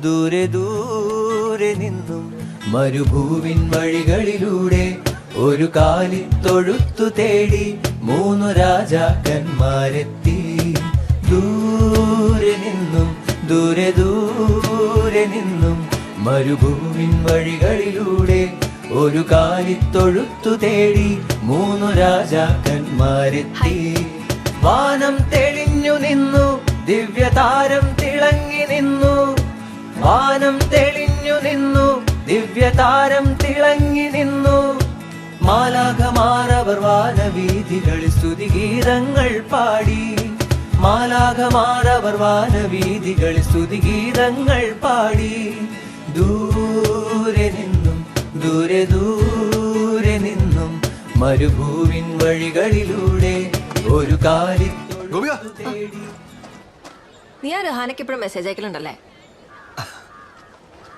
ദൂരെ ദൂരെ നിന്നും മരുഭൂവിൻ വഴികളിലൂടെ ഒരു കാലിത്തൊഴുത്തു തേടി 3 രാജാക്കന്മാരെത്തി. ദൂരെ ദൂരെ നിന്നും മരുഭൂവിൻ വഴികളിലൂടെ ഒരു കാലിത്തൊഴുത്തു തേടി 3 രാജാക്കന്മാരെത്തി. വാനം തെളിഞ്ഞു നിന്നു, ദിവ്യതാരം തിളങ്ങി നിന്നു. വാനം തെളിഞ്ഞു നിന്നു, ദിവ്യതാരം തിളങ്ങി നിന്നു. മാലാഖമാരവർ വാനവീഥികളിൽ സ്തുതിഗീതങ്ങൾ പാടി. മാലാഖമാരവർ വാനവീഥികളിൽ സ്തുതിഗീതങ്ങൾ പാടി. ദൂരെ ദൂരെ നിന്നും മരുഭൂവിൻ വഴികളിലൂടെ ഒരു കാലിത്തൊഴുത്തു തേടി. നീ ആ രഹാനക്ക് ഇപ്പോഴും മെസ്സേജ് അയക്കലുണ്ടല്ലേ?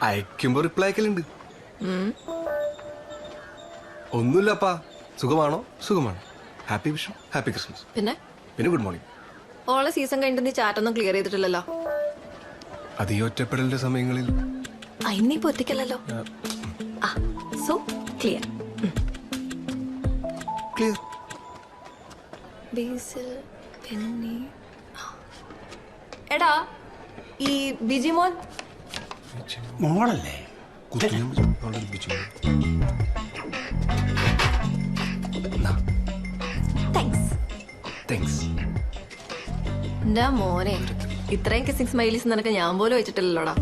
അയക്കുമ്പോ റിപ്ലൈ അയക്കലുണ്ട്. ഒന്നുമില്ലപ്പാ, സുഖമാണോ? സുഖമാണ്. Happy Vishu, happy Christmas. പിന്നെ ഗുഡ് മോർണിംഗ്. ഓളെ സീസൺ കഴിഞ്ഞിട്ട് നീ ചാറ്റൊന്നും ക്ലിയർ ചെയ്തിട്ടില്ലല്ലോ. അത് ഈ ഒറ്റപ്പെടലിന്റെ സമയങ്ങളിൽ ഇന്നിപ്പോ ഒറ്റയ്ക്കല്ലോ. So clear. ക്ലിയർ. എടാ, ഈ ബിജി മോളല്ലേ? എന്റെ മോനെ, ഇത്രയും കിസിംഗ് സ്മൈലീസ് നിനക്ക് ഞാൻ പോലും വെച്ചിട്ടില്ലല്ലോടാ.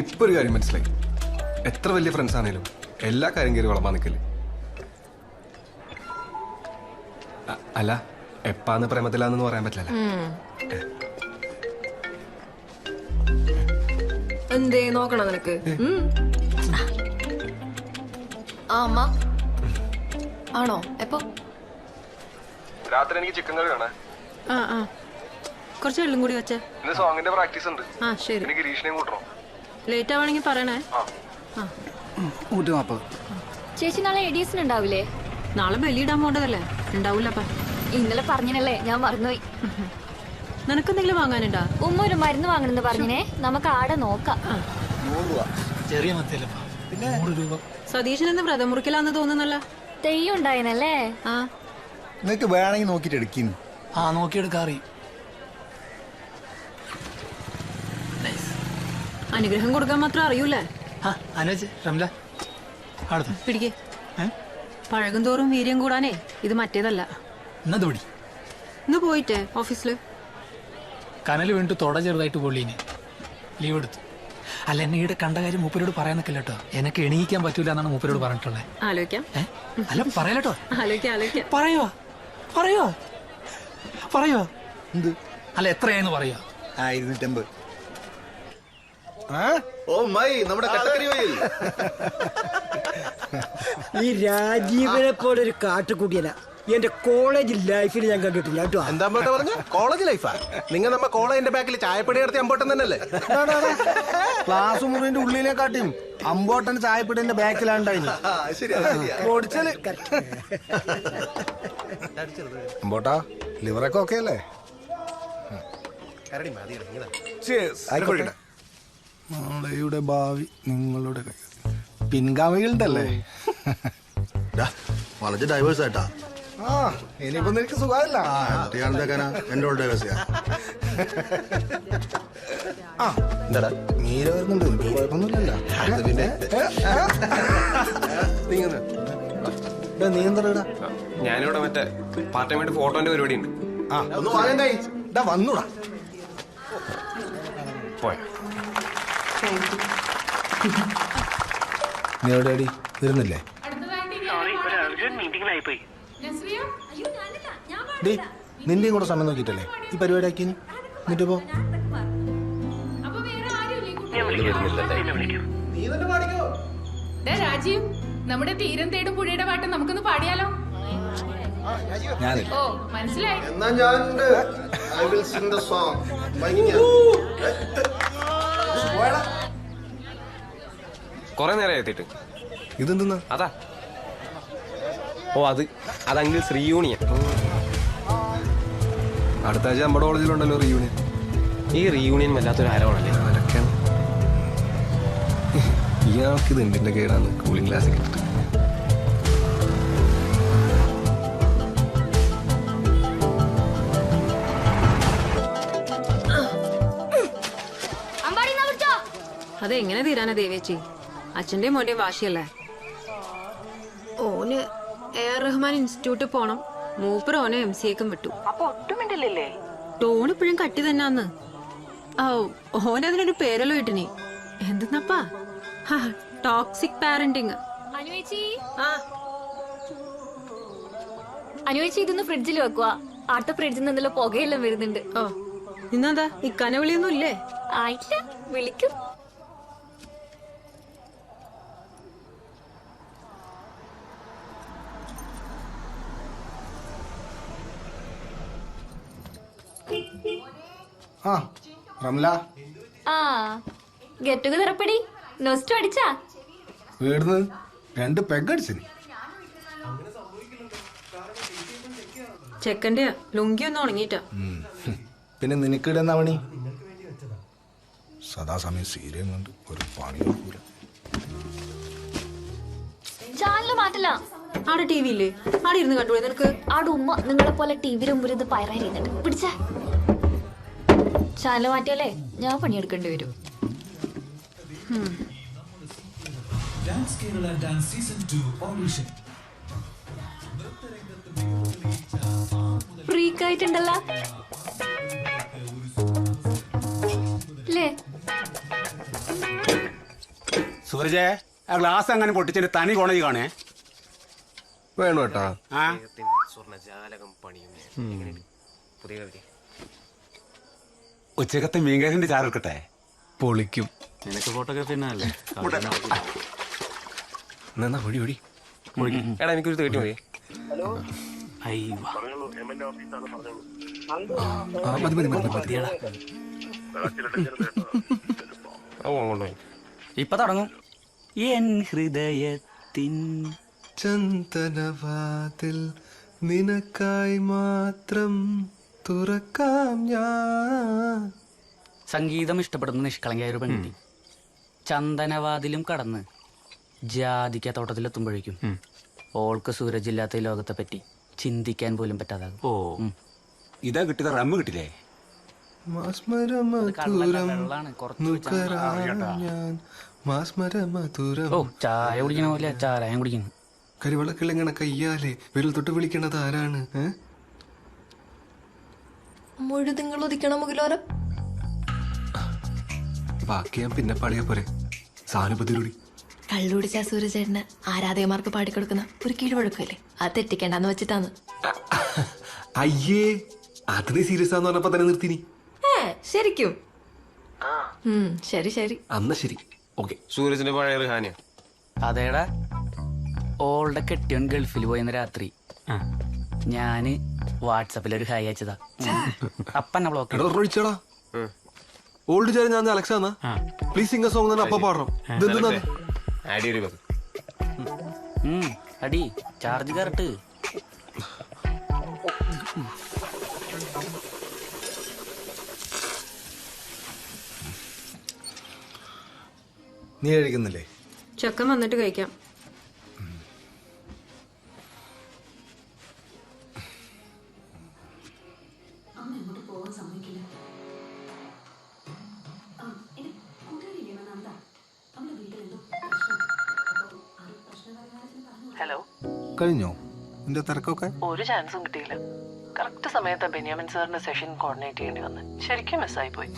ഇപ്പൊ ഒരു കാര്യം മനസ്സിലായി. എത്ര വലിയ ഫ്രണ്ട്സ് ആണേലും എല്ലാ കാര്യം കയറി വളമാ നിൽക്കല്. അല്ല, എപ്പാന്ന് പ്രേമത്തിലാന്ന് പറയാൻ പറ്റില്ല. എന്തേ നോക്കണോ നിനക്ക്? അമ്മ ആണോ? എപ്പോ? രാത്രി എനിക്ക് ചിക്കൻ കറി വേണേ. കുറച്ച് വെള്ളം കൂടി വെച്ചേ. ഇന്ന് സോങ്ങിന്റെ പ്രാക്ടീസ് ഉണ്ട്. ശരി. എനിക്ക് ഗിരീഷിനെയും കൂട്ടണം. ലേറ്റ് ആവണെങ്കിൽ പറയണേ. ചേച്ചി നാളെ എഡീസിന് ഉണ്ടാവില്ലേ? നാളെ ബലിയിടാൻ പോണ്ടതല്ലേ? ഉണ്ടാവൂലപ്പ. ഇന്നലെ പറഞ്ഞല്ലേ, ഞാൻ മറന്നുപോയി. നിനക്കെന്തെങ്കിലും വാങ്ങാനുണ്ടാ? ഉമ്മ ഒരു മരുന്ന് വാങ്ങണമെന്ന് പറഞ്ഞേ. നമുക്ക് ആടെ നോക്കാം. സതീശനെന്ന് വ്രതം മുറിക്കലാന്ന് തോന്നുന്നല്ലോ. തെയ്യം ഉണ്ടായിനല്ലേ? നിങ്ങക്ക് വേണമെങ്കിൽ നോക്കിട്ട് എടുക്കുന്നു. നോക്കിയെടുക്കാറി. അനുഗ്രഹം കൊടുക്കാൻ മാത്രം അറിയൂലേ? പിടിക്കേ. പഴകും തോറും വീര്യം കൂടാനേ ഇത് മറ്റേതല്ല. ഇന്ന് പോയിട്ടേ ഓഫീസില് കനൽ വീണിട്ട് തൊട ചെറുതായിട്ട് പൊള്ളീന്. ലീവ് എടുത്തു. അല്ല, എന്നെ ഈടെ കണ്ട കാര്യം മൂപ്പരോട് പറയാൻ നിൽക്കില്ല കേട്ടോ. എനിക്ക് എണീക്കാൻ പറ്റൂല എന്നാണ് മൂപ്പരോട് പറഞ്ഞിട്ടുള്ളത്. ആലോചിക്കാം. അല്ല, പറയലട്ടോ. ആലോചിക്കാം. പറയോ എന്ത്? അല്ല, എത്രയാന്ന് പറയോ? 250. ഈ രാജീവനെ പോലെ ഒരു കാട്ടുകുടിയന എന്റെ കോളേജ് ലൈഫിൽ ഞാൻ കണ്ടിട്ടില്ല കേട്ടോ. എന്താ പറഞ്ഞ കോളേജ് ലൈഫാ? നിങ്ങൾ നമ്മ കോളേജിന്റെ ബാക്കിൽ ചായപ്പൊടി നടത്തി അമ്പോട്ടൻ തന്നെയല്ലേ? ക്ലാസ് മുറിന്റെ ഉള്ളിലെ കാട്ടിയും അമ്പോട്ടൻ ചായപ്പിടിന്റെ ബാക്കിലാണ്ടായിന്. അമ്പോട്ടാ, ലിവറൊക്കെ ഓക്കെ അല്ലേ? നാളെയുടെ ഭാവി നിങ്ങളുടെ കൈ. പിൻഗാമികളുണ്ടല്ലേ? വളരെ ഡൈവേഴ്സ് ആയിട്ടാ. ഇനിയിപ്പോ നിനക്ക് സുഖമല്ല. എന്റെ ഓൾ ഡൈവേഴ്സിയാ. എന്താടാ മീര വരുന്നുണ്ട്? എനിക്ക് കുഴപ്പമൊന്നുമില്ലല്ലോ. നീ എന്താ? ഞാനിവിടെ മറ്റേ പാർട്ട് ടൈം ആയിട്ട് ഫോട്ടോന്റെ പരിപാടി ഉണ്ട്. ഒന്ന് വാങ്ങണ്ടായി വന്നൂടാ. പോയാ നീ എവിടെ വരുന്നില്ലേ? നിന്റെയും കൂടെ സമയം നോക്കിട്ടല്ലേ ഈ പരിപാടി ആക്കി. എന്നിട്ട് പോ. രാജീവ്, നമ്മുടെ തീരം തേടും പുഴയുടെ പാട്ട് നമുക്കൊന്ന് പാടിയാലോ? ഓ, മനസ്സിലായി. എന്നാ ഞാനുണ്ട്. I will sing the song. കൊറേ നേരം എത്തിയിട്ട്. ഇതെന്തെന്നാ? അതാ. അതങ്കിൽ ശ്രീയൂണിയൻ. അടുത്ത ആഴ്ച നമ്മുടെ കോളേജിലുണ്ടല്ലോ റീയൂണിയൻ. ഈ റീയൂണിയൻ വല്ലാത്തൊരു ആരവാണല്ലേ. അതൊക്കെയാണ്. ഇയാൾക്കിത് എന്തിന്റെ കേടാണ് കൂളിംഗ് ഗ്ലാസ് കിട്ടിട്ട്. അതെങ്ങനെ തീരാനാ ദേവേച്ചി? അച്ഛന്റെയും മോന്റെയും വാശിയല്ലേ. ഓന് എ.ആർ. റഹ്മാൻ ഇൻസ്റ്റിറ്റ്യൂട്ടിൽ പോണം. മൂപ്പർ ഓനെ MCAക്കും വിട്ടു. അപ്പൊ ഒട്ടുമിണ്ടില്ലേ? ടോൺ ഇപ്പോഴും കട്ടി തന്നെയാന്ന്. ഓനതിനൊരു പേരല്ലോ ഇട്ടിനി. എന്തെന്നപ്പാ? Toxic parenting. അനുവേച്ചി ഇതൊന്ന് ഫ്രിഡ്ജിൽ വെക്കുക. അടുത്ത ഫ്രിഡ്ജിൽ നിന്നുള്ള പുകയെല്ലാം വരുന്നുണ്ട്. ഓ ഇന്നെന്താ ഇക്കാനെ വിളിയൊന്നും ഇല്ലേ? ആയിട്ടില്ല, വിളിക്കും. ആ റംല ആ ഗെറ്റ് ടുഗദർ എപ്പടി? നൊസ്റ്റു അടിച്ചാ? വീടുന്ന് 2 പെഗ് അടിച്ചിന്. ചെക്കന്റെ ലുങ്കി ഒന്ന് ഉണങ്ങിട്ടാ. പിന്നെ നിനക്കിടെന്നാ പണി? സദാസമയം സീരിയം കൊണ്ട് ഒരു പണി നോക്കൂല. ചാനല് മാറ്റില്ല. ആടെ TV ഇല്ലേ? ആടെ ഇരുന്ന് കണ്ടുപോയി നിനക്ക്. ആടെ ഉമ്മ നിങ്ങളെ പോലെ ടിവിയുടെ മുമ്പിൽ ഇത് പയറായിരുന്നിട്ട് പിടിച്ച ചാനല് മാറ്റിയാലേ ഞാൻ പണിയെടുക്കേണ്ടി വരും. ഫ്രീക്കായിട്ടുണ്ടല്ലോ അല്ലേ? സൂരജേ, ആ ഗ്ലാസ് അങ്ങനെ പൊട്ടിച്ചിട്ട് തനി കോണേജ് കാണേ. വേണോ ഏട്ടാ? ഉച്ചക്കത്തെ മീൻകറിന്റെ ചാറെടുക്കട്ടെ? പൊളിക്കും. നിനക്ക് ഫോട്ടോഗ്രാഫി തന്നെയല്ലേ? എന്നാ ഒഴി ഒഴി. എടാ എനിക്കൊരു 30 മതി. ഇപ്പൊ തുടങ്ങും. എൻ ഹൃദയത്തിൻ ചന്ദനവാതിൽ നിനക്കായി മാത്രം തുറക്കാം ഞാൻ. സംഗീതം ഇഷ്ടപ്പെടുന്ന നിഷ്കളങ്കയായ ഒരു പെൺകുട്ടി ചന്ദനവാതിലും കടന്ന് ജാതിക്ക തോട്ടത്തിലെത്തുമ്പോഴേക്കും ഓൾക്ക് സൂരജ് ഇല്ലാത്ത ഈ ലോകത്തെ പറ്റി ചിന്തിക്കാൻ പോലും പറ്റാതാകും. ഓ ഇതാ കിട്ടിയത്. റമ്മ് കിട്ടില്ലേ? ഓ ചായ കുടിക്കണ പോലെ ചാരായം കുടിക്കുന്നു. കരിവളക്കിളിങ്ങനെ കയ്യാലെ വിരൽ തൊട്ട് വിളിക്കണത് ആരാണ്? മുഴുതിങ്ങൾ ഉദിക്കണ മുകിലോരം. ബാക്കി ഞാൻ പിന്നെ പാടിയാ പോരെ. സാനുപതിലൂടി കള്ളുടിച്ച സൂര്യചേട്ടന് ആരാധകമാർക്ക് പാടിക്കൊടുക്കുന്ന ഒരു കീഴ്വഴക്കല്ലേ, അത് തെറ്റിക്കണ്ടെന്ന് വെച്ചിട്ടാണ്. അയ്യേ, അത് നീ സീരിയസ് ആന്ന് പറഞ്ഞപ്പോ തന്നെ നിർത്തിനി. ശരിക്കും? ശരി ശരി, അന്ന ശരി. ഓക്കെ. സൂരജിന്റെ പഴയ റിഹാനിയ. അതേടാ, ഓളുടെ കെട്ടിയോൻ ഗൾഫിൽ പോയെന്ന രാത്രി ഞാന് വാട്സാപ്പിലൊരു ഹായ് അയച്ചതാ. അപ്പന്നെ ബ്ലോക്ക് ഒഴിച്ചോടാ. ഓൾഡ് ചേരാൻ ഞാൻ അലക്സ പ്ലീസ് സിംഗർ സോങ് തന്നെ അപ്പൊ പാടണം. അടി ചാർജ് കറക്റ്റ്. നീ കഴിക്കുന്നില്ലേ? ചക്കൻ വന്നിട്ട് കഴിക്കാം. ഹലോ, കഴിഞ്ഞോ നിന്റെ തിരക്കൊക്കെ? ഒരു ചാൻസും കിട്ടിയില്ല. കറക്റ്റ് സമയത്ത് ബെന്യാമിൻ സാറിന്റെ സെഷൻ കോർഡിനേറ്റ് ചെയ്യേണ്ടി വന്ന് ശരിക്കും മിസ്സായി പോയി.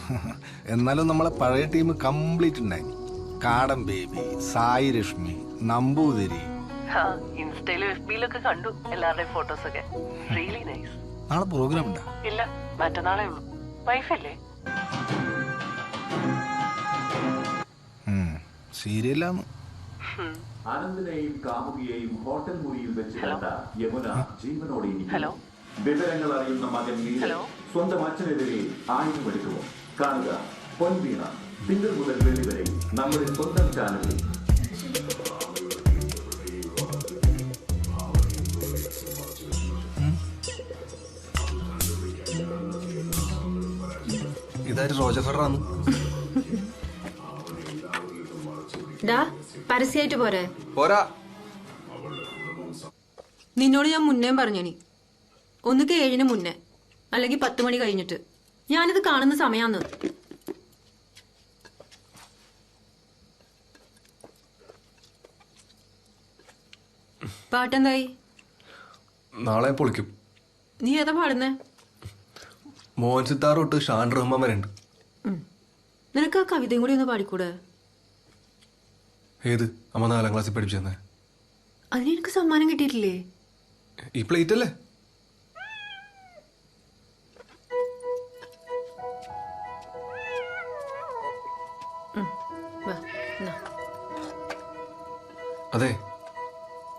എന്നാലും നമ്മളെ പഴയ ടീം കംപ്ലീറ്റ് ഉണ്ടായി. കാടൻ ബേബി, സായി രശ്മി, നമ്പൂതിരി. ഇൻസ്റ്റയിലും FBയിലൊക്കെ കണ്ടു എല്ലാവരുടെയും ഫോട്ടോസ് ഒക്കെ. Really nice. നാളെ പ്രോഗ്രാം ഉണ്ടാ? ഇല്ല, മറ്റന്നാളേ ഉള്ളൂ. വൈഫല്ലേ? സീരിയലാന്ന്. ആനന്ദിനെയും കാമുകിയെയും ഹോട്ടൽ മുറിയിൽ വെച്ച് കണ്ട യമുന ജീവനോടെ ഹലോ, വിവരങ്ങൾ അറിയുന്ന മകൻ നീരജ് സ്വന്തം അച്ഛനെതിരെ ആയുധമെടുക്കുമോ? കാണുക പൊൻവീണ. തിങ്കൾ മുതൽ വെള്ളി വരെ നമ്മുടെ സ്വന്തം ചാനലിൽ. ഇതാ ഇതാര് റോജർ ഫെഡറാന്ന്? ഡാ പരസ്യമായിട്ട് പോരെ? പോരാ. നിന്നോട് ഞാൻ മുന്നേ പറഞ്ഞനി, ഒന്നുക്ക് 7 മുന്നേ അല്ലെങ്കിൽ 10 മണി കഴിഞ്ഞിട്ട്. ഞാനിത് കാണുന്ന സമയാന്ന്. പാട്ടെന്തായി? നാളെ പൊളിക്കും. നീ ഏതാ പാടുന്നേ? മോഹൻ സിത്താർ തൊട്ട് ഷാൻ റഹ്മാൻ വരെ ഉണ്ട്. നിനക്ക് ആ കവിതയും കൂടി ഒന്ന് പാടിക്കൂടെ? ഏത്? അമ്മ 4ാം ക്ലാസ്സിൽ പഠിപ്പിച്ചെന്നേ. അതിന് എനിക്ക് സമ്മാനം കിട്ടിയിട്ടില്ലേ? ഈ പ്ലേറ്റ് അല്ലേ? അതെ,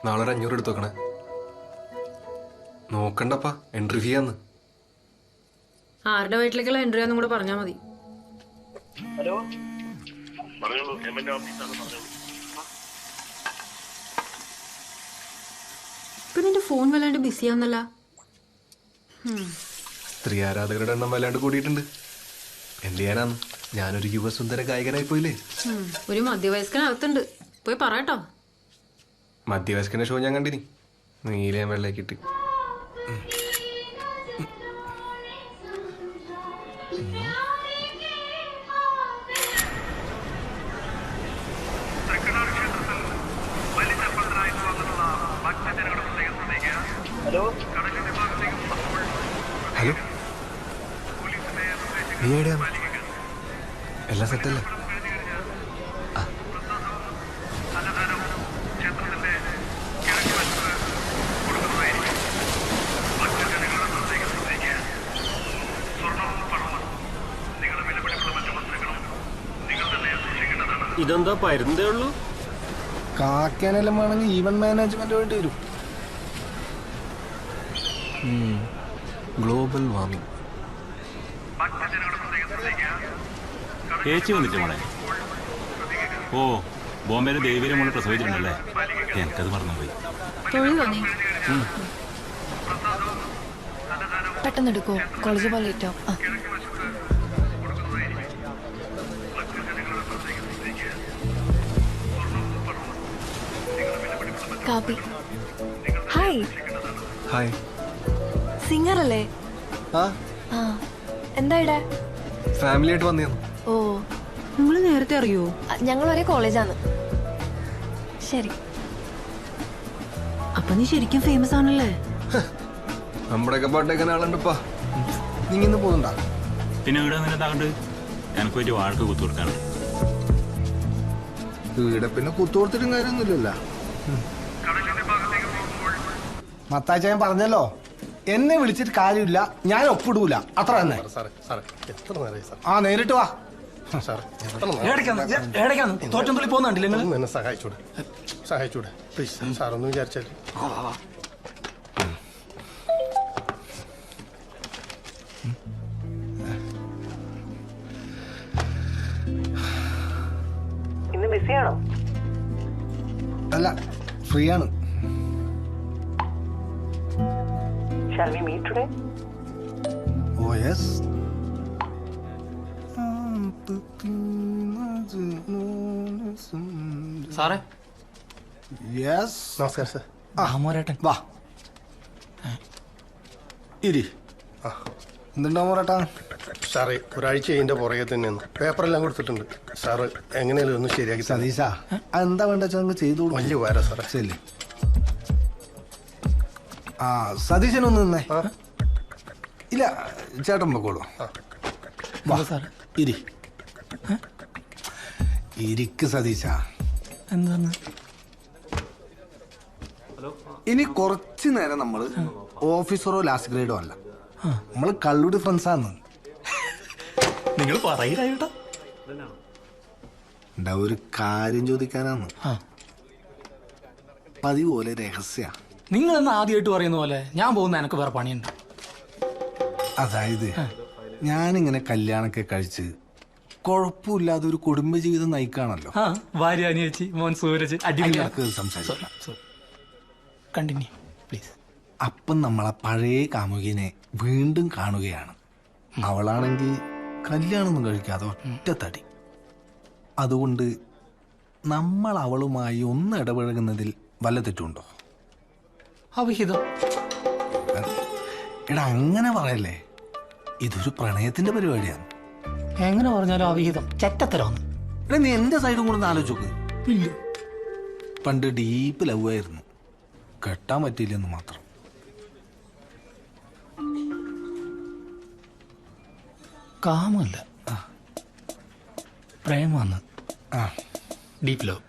നാളെ ഒരു 500 എടുത്ത് വെക്കണേ. നോക്കണ്ടപ്പാ, എൻട്രി ഫീ ആന്ന്. ആരുടെ വീട്ടിലേക്കുള്ള എൻട്രി ആണെന്നും കൂടെ പറഞ്ഞാൽ മതി. ഇപ്പൊ നിന്റെ ഫോൺ വല്ലാണ്ട് ബിസിയാന്നല്ല. സ്ത്രീ ആരാധകരുടെ എണ്ണം വല്ലാണ്ട് കൂടിയിട്ടുണ്ട്. എന്ത് ചെയ്യാനാന്ന്, ഞാനൊരു യുവസുന്ദര ഗായകനായി പോയില്ലേ. ഒരു മധ്യവയസ്കനകത്തുണ്ട്, പോയി പറയട്ടോ. മധ്യവയസ്കന്റെ ഷോ ഞാൻ കണ്ടിനി, നീലയും വെള്ളേക്കിട്ട്. ഹലോ, നീ എവിടെയാണ്? എല്ലാം സെറ്റല്ലേ? ഇതെന്താ പരുന്തേ ഉള്ളൂ? കാക്കാനെല്ലാം വേണമെങ്കിൽ ഈവന്റ് മാനേജ്മെന്റ് വേണ്ടി വരും. Global warming. ചേച്ചി വന്നിട്ട് മോളെ. ഓ, ബോംബെയിലെ ദേവിയുടെ മോളെ പ്രസവിച്ചിട്ടുണ്ടല്ലേ? എനിക്കത് മറന്നുപോയി. പെട്ടെന്ന് എടുക്കോ, കോളേജ് പോലെ ലേറ്റോ. കാപ്പി. ഹായ്. ഹായ്. സിംഗർ അല്ലേ? എന്താ ഇവിടെ? ഫാമിലി ആയിട്ട് വന്നു. ഓ, നിങ്ങൾ നേരത്തെ അറിയോ? ഞങ്ങൾ ഒരേ കോളേജാണ്. ശരി. അപ്പൊ നീ ശരിക്കും ഫേമസ് ആണല്ലേ? നമ്മുടെയൊക്കെ പാട്ടേക്കാൻ ആളുണ്ടപ്പാ. നീ ഇന്ന് പോകുന്നുണ്ടാ? പിന്നെ ഇവിടെ നിന്നതാകണ്ട് എനിക്ക് പറ്റി വാഴക്ക് കുത്തു കൊടുക്കാണ്. ഇവിടെ പിന്നെ കുത്തു കൊടുത്തിട്ടും കാര്യമൊന്നുമില്ലല്ലോ. മത്താച്ചായൻ പറഞ്ഞല്ലോ, എന്നെ വിളിച്ചിട്ട് കാര്യമില്ല, ഞാൻ ഒപ്പിടൂല, അത്ര തന്നെ. ആ, നേരിട്ട് വാ. തോറ്റംതുള്ളി പോകുന്നുണ്ടല്ലേ നിങ്ങൾ? എന്നെ സഹായിച്ചൂടെ പ്ലീസ് സാർ, ഒന്ന് വിചാരിച്ചാൽ. ഇന്ന് ബിസിയാണോ? അല്ല, ഫ്രീ ആണ്. Shall we meet today? Oh yes. സാറേ. യെസ്. നമസ്കാരം സാർ. മോരേട്ടൻ വാ, ഇരി. എന്തുണ്ടോ മോരേട്ടാ? സാറേ, ഒരാഴ്ച ഇതിന്റെ പുറകെ തന്നെയാണ്. പേപ്പറെല്ലാം കൊടുത്തിട്ടുണ്ട്. സാറ് എങ്ങനെയാലും ഒന്ന് ശരിയാക്കി. സതീശാ, എന്താ വേണ്ട വെച്ചാൽ ചെയ്തു. വലിയ ഉപകാരം സാറേ. ശരി. ആ, സതീശനൊന്ന് നിന്നേ. ഇല്ല, ചേട്ടൻ പൊക്കോളൂ. ഇരി. ഇരിക്ക് സതീശ. എന്താണ്? ഇനി കുറച്ചു നേരം നമ്മള് ഓഫീസറോ ലാസ്റ്റ് ഗ്രേഡോ അല്ല, നമ്മള് കള്ളുടി ഫ്രണ്ട്സാന്ന്. നിങ്ങൾ പറയില്ല. ഒരു കാര്യം ചോദിക്കാനാന്ന്. പതിവ് പോലെ രഹസ്യ. നിങ്ങൾ എന്ന് ആദ്യമായിട്ട് പറയുന്ന പോലെ ഞാൻ പോകുന്ന എനിക്ക് വേറെ പണിയുണ്ട്. അതായത് ഞാനിങ്ങനെ കല്യാണൊക്കെ കഴിച്ച് കുഴപ്പമില്ലാതെ ഒരു കുടുംബജീവിതം നയിക്കാണല്ലോ. ഭാര്യ, അനിയച്ചി, മോൻ സൂരജ്, കണ്ടിന്യൂ പ്ലീസ്. അപ്പം നമ്മളെ പഴയ കാമുകിനെ വീണ്ടും കാണുകയാണ്. അവളാണെങ്കിൽ കല്യാണമൊന്നും കഴിക്കാതെ ഒറ്റ തടി. അതുകൊണ്ട് നമ്മൾ അവളുമായി ഒന്ന് ഇടപഴകുന്നതിൽ വല്ല തെറ്റുണ്ടോ? അവിഹിതം. എടാ അങ്ങനെ പറയല്ലേ, ഇതൊരു പ്രണയത്തിന്റെ പരിപാടിയാണ്. എങ്ങനെ പറഞ്ഞാലും അവിഹിതം ചെറ്റത്തരമാണ്. എടാ നീ എന്റെ സൈഡും കൂടെ ഒന്ന് ആലോചിച്ചോക്ക്. ഇല്ല, പണ്ട് ഡീപ്പ് ലവ് ആയിരുന്നു, കെട്ടാൻ പറ്റിയില്ലെന്ന് മാത്രം. കാമല്ല, പ്രേമാണ്. Deep love.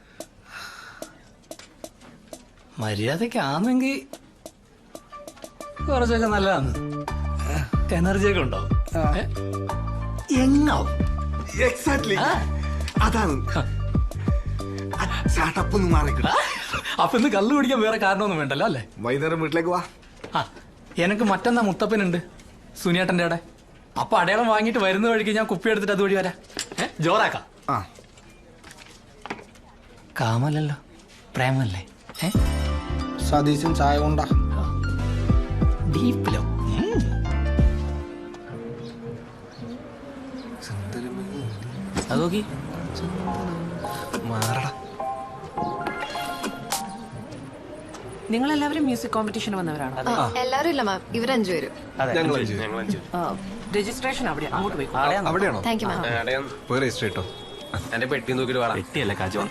മര്യാദക്കാണെങ്കിൽ കുറച്ചൊക്കെ നല്ലതാണ്, എനർജിയൊക്കെ ഉണ്ടാവും. എങ്ങാവും. എക്സാക്ട്ലി അതാണ്. ചാട്ടപ്പൊന്ന് മാറിക്കിട. അപ്പൊ ഇന്ന് കള്ളു കുടിക്കാൻ വേറെ കാരണമൊന്നും വേണ്ടല്ലോ അല്ലേ? വൈകുന്നേരം വീട്ടിലേക്ക് വാ. എനക്ക് മറ്റന്നാ മുത്തപ്പനുണ്ട് സുനിയേട്ടന്റെ അവിടെ. അപ്പൊ അടയാളം വാങ്ങിട്ട് വരുന്ന വഴിക്ക് ഞാൻ കുപ്പി എടുത്തിട്ട് അതുവഴി വരാം. ജോറാക്കാം. കാമല്ലല്ലോ, പ്രേമല്ലേ? സതീശൻ ചായ കൊണ്ടാ. Deep love. അത് നോക്കി മാറടാ. നിങ്ങളെല്ലാവരും മ്യൂസിക് കോമ്പറ്റീഷൻ വന്നവരാണോ? എല്ലാരും ഇല്ല മാം, ഇവർ 5 പേരും. രജിസ്ട്രേഷൻ അവിടെ അങ്ങോട്ട് പോയി. അവിടെയാണോ? Thank you ma'am. പോയി രജിസ്റ്റർ ചെയ്തോ. എന്റെ പെട്ടി നോക്കിട്ട് വേണം. പെട്ടിയല്ല കാജോ.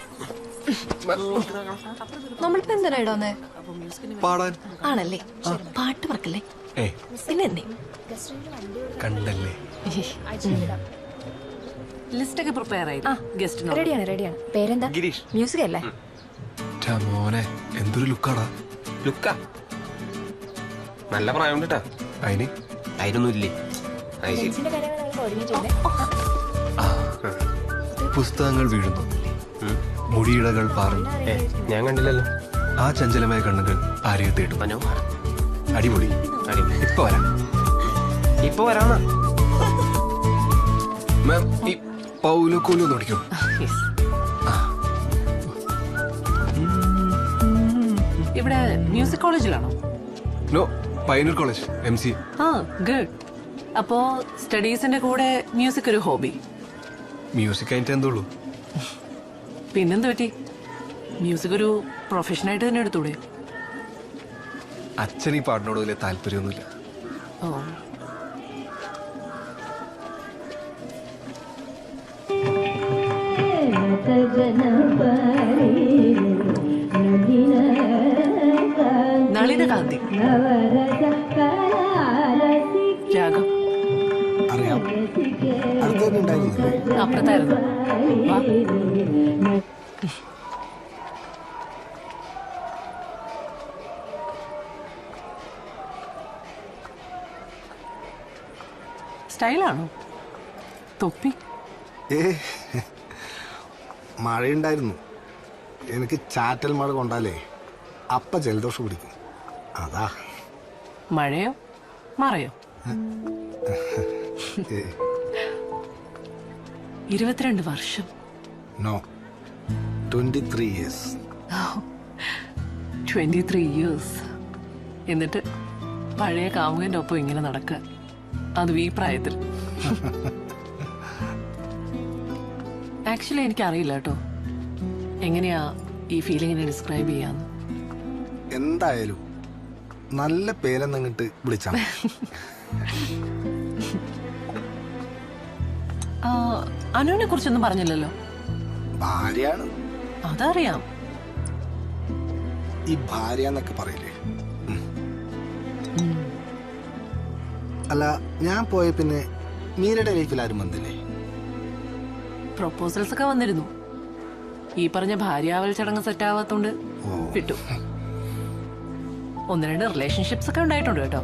നമ്മളിപ്പോ എന്തിനാ ഇടോന്നേ? പാടാൻ. ആണല്ലേ? പാട്ട് പറക്കല്ലേ? പിന്നെ എന്നെ കണ്ടല്ലേ. ലിസ്റ്റ് ഒക്കെ പ്രിപ്പയർ ആയി. ഗസ്റ്റ് റെഡിയാണ്. പേരെന്താ? ഗിരീഷ്. മ്യൂസിക് അല്ലേ? മോനെ എന്തൊരു ലുക്കാടാ. ലുക്കാ നല്ല പ്രായം കേട്ടാ. അതിനൊന്നും ഇല്ലേ? പുസ്തകങ്ങൾ വീഴുന്നു, മുടിയിടകൾ പാറുന്നു. ഞാൻ കണ്ടില്ലല്ലോ. ആ ചഞ്ചലമായ കണ്ണുകൾ ആരെയോ തേടും. അടിപൊളി. ഇപ്പൊ വരാം. ഇപ്പൊ വരാമ മാം, ഈ പൗലോ കോലോ ഒന്ന് ഓടിക്കോ. ഇവിടെ മ്യൂസിക് കോളേജിലാണോ? No, Painur college MC. Good. അപ്പോ സ്റ്റഡീസിന്റെ കൂടെ മ്യൂസിക് ഒരു ഹോബി? മ്യൂസിക് ആയിട്ട് എന്തുള്ളൂ. പിന്നെന്ത് പറ്റി? മ്യൂസിക് ഒരു പ്രൊഫഷനായിട്ട് തന്നെ എടുത്തൂടെ? അച്ഛൻ ഈ പാട്ടിനോട് വലിയ താല്പര്യമൊന്നുമില്ല. നളിനകാന്തി രാഗം അറിയാം, അടുത്തൊക്കെ ഉണ്ടായിരുന്നില്ലേ? അപ്പുറത്തായിരുന്നു. സ്റ്റൈലാണോ? തൊപ്പി? മഴയുണ്ടായിരുന്നു, എനിക്ക് ചാറ്റൽ മഴ കൊണ്ടാലേ അപ്പ ജലദോഷം പിടിക്കും, അതാ. മഴയോ മറയോ? 22 വർഷം. No, 23 years. 23 years. എന്നിട്ട് പഴയ കാമുകന്റെ ഒപ്പം ഇങ്ങനെ നടക്കുക, അതും ഈ പ്രായത്തിൽ. ആക്ച്വലി എനിക്കറിയില്ല കേട്ടോ എങ്ങനെയാ ഈ ഫീലിങ്ങിനെ ഡിസ്ക്രൈബ് ചെയ്യാന്ന്. എന്തായാലും നല്ല പേരെന്നങ്ങിട്ട് വിളിച്ചാ. അനുവിനെ കുറിച്ചൊന്നും പറഞ്ഞില്ലല്ലോ. ഭാര്യയാണ്. അതറിയാം. ഈ ഭാര്യ എന്നൊക്കെ പറയില്ലേ? അല്ല, ഞാൻ പോയ പിന്നെ മീരയുടെ ലൈഫിൽ ആരും വന്നില്ലേ? പ്രൊപ്പോസൽസ് ഒക്കെ വന്നിരുന്നു. ഈ പറഞ്ഞ ഭാര്യാവൽ ചടങ്ങ് സെറ്റ് ആവാത്തോണ്ട് വിട്ടു. 1-2 റിലേഷൻഷിപ്സ് ഒക്കെ ഉണ്ടായിട്ടുണ്ട് കേട്ടോ.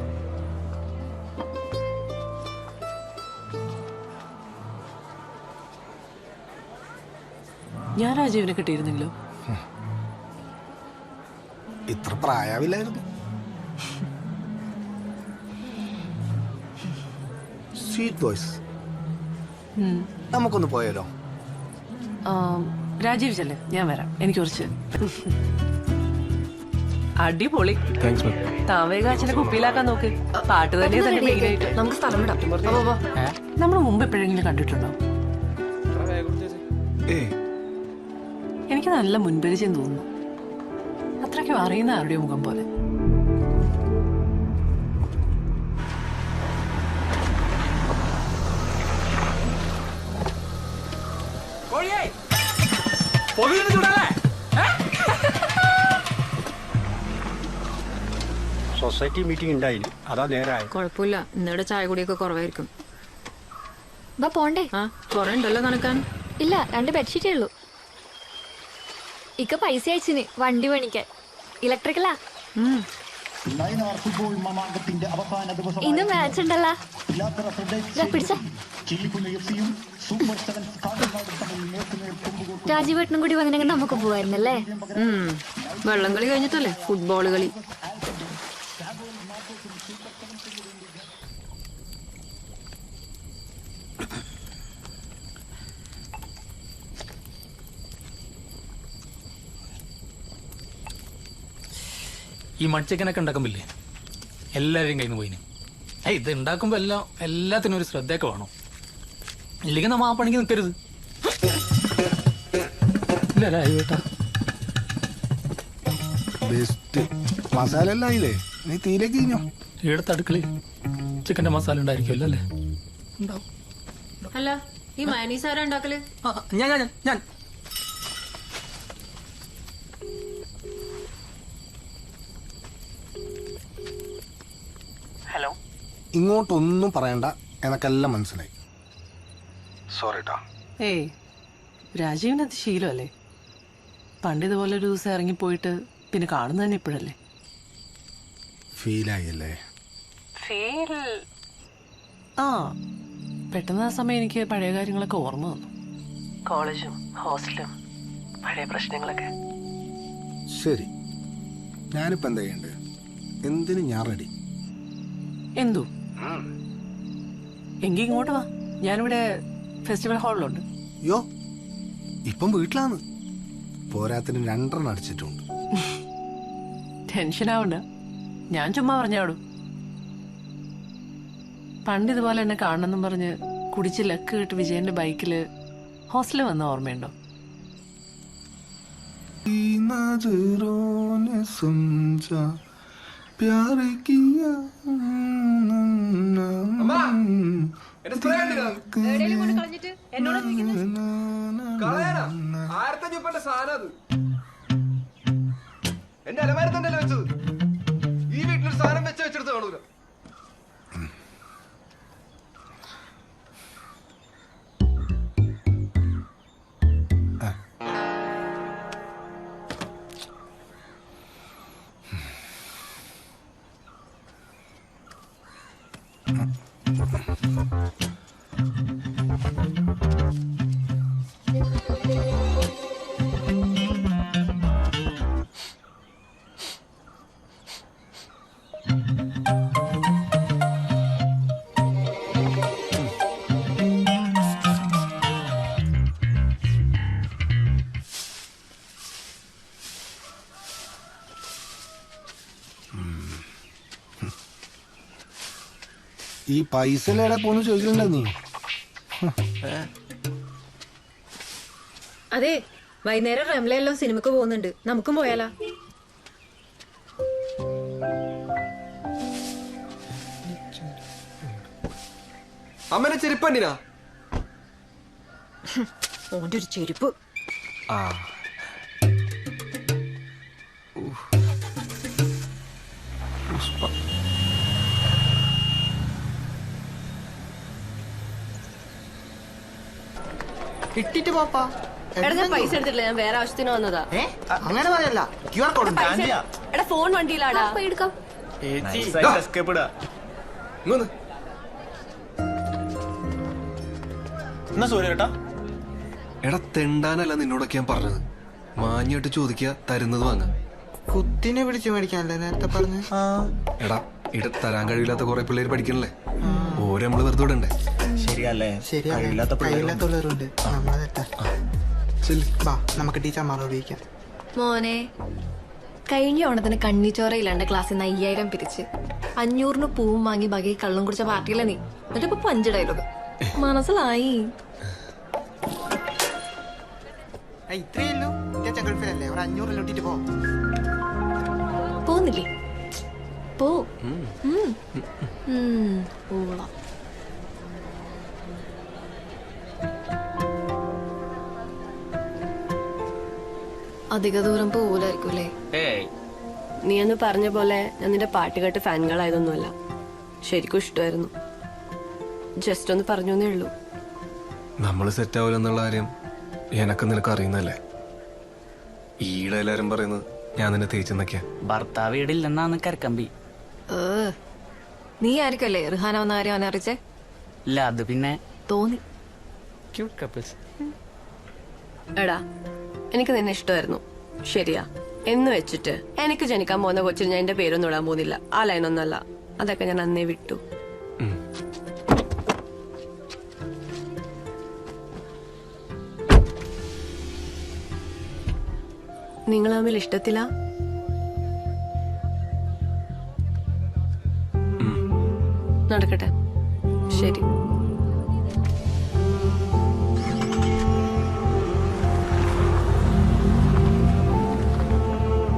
ഞാൻ രാജീവിനെ കിട്ടിയിരുന്നെങ്കിലോ? ഇത്ര പ്രായാവില്ലായിരുന്നു. Sweet voice. നമുക്കൊന്ന് പോയാലോ? രാജീവ് ചെല്ലേ, ഞാൻ വരാം. എനിക്ക് കുറച്ച് അടിപൊളി. Thanks ma'am. താവേകാച്ചനെ കുപ്പിയിലാക്കാൻ നോക്ക്. പാട്ട് തന്നെ തന്നെ മെയിനായിട്ട്. നമുക്ക് സ്ഥലം വിടാം. നമ്മൾ മുമ്പ് എപ്പോഴെങ്കിലും കണ്ടിട്ടുണ്ടോ? എനിക്ക് നല്ല മുൻപരിചയം തോന്നുന്നു. അത്രയ്ക്കും അറിയുന്ന ആരുടെയോ മുഖം പോലെ. സൊസൈറ്റി മീറ്റിംഗ് ഉണ്ടായില്ല, അതാ നേരായ. കുഴപ്പമില്ല, ഇന്നിടെ ചായ കുടിയൊക്കെ കുറവായിരിക്കും. പോണ്ടേ? ആ കൊറേ ഉണ്ടല്ലോ നനക്കാൻ. ഇല്ല, 2 ബെഡ്ഷീറ്റേ ഉള്ളൂ. ഇക്ക പൈസ അയച്ചിന് വണ്ടി പണിക്കാൻ. ഇലക്ട്രിക്കലാ. ഇന്ന് മാച്ച് ഉണ്ടല്ലോ. പിടിച്ച രാജീവേട്ടനും കൂടി വന്നിനെങ്കിൽ നമുക്ക് പോവായിരുന്നല്ലേ. വെള്ളം കളി കഴിഞ്ഞിട്ടല്ലേ ഫുട്ബോൾ കളി. ഈ മൺചിക്കനൊക്കെ ഉണ്ടാക്കുമ്പില്ലേ എല്ലാവരെയും കയ്യിൽ നിന്ന് പോയിന്. ഇത് ഉണ്ടാക്കുമ്പോ എല്ലാത്തിനും ഒരു ശ്രദ്ധയൊക്കെ വേണം. ഇല്ലെങ്കിൽ നമ്മ ആ പണിക്ക് നിൽക്കരുത്. ബെസ്റ്റ് മസാല എല്ലാം ആയില്ലേ? നീ തീയിലേക്ക് കഴിഞ്ഞോ? ഈടത്തെ അടുക്കളയിൽ ചിക്കന്റെ മസാല ഉണ്ടായിരിക്കുമല്ലോ അല്ലേ? ഉണ്ടാവും. അല്ല, ഈ മയനീസ് ആരാ ഉണ്ടാക്കല്? ഞാൻ ഹലോ. ഇങ്ങോട്ടൊന്നും പറയണ്ട, എനക്കെല്ലാം മനസ്സിലായി. സോറി ട്ടാ. ഏയ്, രാജീവിനത് ശീലമല്ലേ. പണ്ട് ഇതുപോലെ ഒരു ദിവസം ഇറങ്ങിപ്പോയിട്ട് പിന്നെ കാണുന്നത് തന്നെ ഇപ്പോഴല്ലേ. ഫീലായില്ലേ? ആ, പെട്ടെന്ന് ആ സമയം എനിക്ക് പഴയ കാര്യങ്ങളൊക്കെ ഓർമ്മ വന്നു. കോളേജും ഹോസ്റ്റലും പഴയ പ്രശ്നങ്ങളൊക്കെ. ശരി, ഞാനിപ്പോ എന്താ ചെയ്യണ്ടേ? എന്തിനു ഞാൻ റെഡി. എന്തു? എങ്കി ഇങ്ങോട്ട് വാ, ഞാനിവിടെ ഫെസ്റ്റിവൽ ഹാളിലുണ്ട്. യോ, ഇപ്പം വീട്ടിലാണ്. പോരാത്തിന് 2 അടിച്ചിട്ടുണ്ട്. ടെൻഷൻ ആവണ്ട, ഞാൻ ചുമ്മാ പറഞ്ഞാടൂ. പണ്ട് ഇതുപോലെ എന്നെ കാണണമെന്നും പറഞ്ഞ് കുടിച്ച് ലക്ക് കിട്ട് വിജയന്റെ ബൈക്കില് ഹോസ്റ്റലിൽ വന്ന ഓർമ്മയുണ്ടോ? എന്റെ അലമാര തന്നെയല്ലേ വെച്ചത്. ഈ വീട്ടിലൊരു സാധനം വെച്ചെടുത്ത് കാണൂല. ഈ പൈസ എവിടെ പോന്ന് ചോദിക്കണ്ട നീ. അതെ, വൈകുന്നേരം റംലയെല്ലാം സിനിമക്ക് പോകുന്നുണ്ട്, നമുക്കും പോയാലോ? അമ്മനെ ചെരുപ്പണ്ടിനാ? ഓന്റെ ഒരു ചെരുപ്പ്. കിട്ടിട്ട് പോപ്പാ. ഞാൻ പൈസ എടുത്തിട്ടില്ല, ഞാൻ വേറെ ആവശ്യത്തിന് വന്നതാ. അങ്ങനെ പറയല്ല, QR കോഡ് എടാ ഫോൺ വണ്ടിയിലാടാ. എടുക്കാം. എടാ തെണ്ടാനല്ല നിന്നോടൊക്കെ ഞാൻ പറഞ്ഞത്. മാഞ്ഞിട്ട് ചോദിക്കുക, തരുന്നത് വാങ്ങാം. കുത്തിനെ പിടിച്ച് മേടിക്കാനല്ലേ നേരത്തെ പറഞ്ഞു. എടാ ഇവിടെ തരാൻ കഴിയില്ലാത്ത കുറെ പിള്ളേര് പഠിക്കണല്ലേ, ഓരോ നമ്മള് വെറുതെ വിടണ്ടേ? ശരിയല്ലേ? കഴിയില്ലാത്തവരുണ്ട്. നമ്മളെ തെറ്റാ. നമുക്ക് ടീച്ചർമാരോട് ചോദിക്കാം. മോനെ, കഴിഞ്ഞ ഓണത്തിന് കണ്ണിച്ചോറയില്ലാണ്ട് ക്ലാസ്സിൽ നിന്ന് 5000 പിരിച്ച് 500 പൂവും വാങ്ങി ബാക്കി കള്ളും കുടിച്ച പാർട്ടിയിലെ നീ എന്നിട്ട് ഇപ്പൊ 5 ഡയലോഗ് മനസ്സിലായി. പോന്നില്ലേ? പോ. ഓളാം. അധിക ദൂരം പോകൂലായിരിക്കൂലേ? നീ അന്ന് പറഞ്ഞ പോലെ ഞാൻ നിന്റെ പാട്ട് കേട്ട് ഫാൻകളായതൊന്നുമല്ല. ശരിക്കും ഇഷ്ടമായിരുന്നു. ജസ്റ്റ് ഒന്ന് പറഞ്ഞേ ഉള്ളൂ. നമ്മൾ സെറ്റ് ആവില്ലെന്നുള്ള കാര്യം എനക്ക് നിനക്ക് അറിയുന്നല്ലേ. ഈടെ എല്ലാരും പറയുന്നത് ഞാൻ നിന്നെ തേച്ചെന്നൊക്കെയാ. ഭർത്താവ് വീടില്ലെന്നാണ് കരക്കമ്പി. നീ ആയിരിക്കല്ലേ റിഹാന വന്ന കാര്യം അവനെ അറിയിച്ചേ? ഇല്ല, അത് പിന്നെ തോന്നി. എടാ, എനിക്ക് നിന്നെ ഇഷ്ടമായിരുന്നു, ശരിയാ. എന്ന് വെച്ചിട്ട് എനിക്ക് ജനിക്കാൻ പോകുന്ന കൊച്ചിന് ഞാൻ എന്റെ പേരൊന്നും ഇടാൻ പോകുന്നില്ല. ആ ലൈനൊന്നല്ല. അതൊക്കെ ഞാൻ അന്നേ വിട്ടു. നിങ്ങൾ തമ്മിൽ ഇഷ്ടത്തിലാ? നടക്കട്ടെ, ശരി.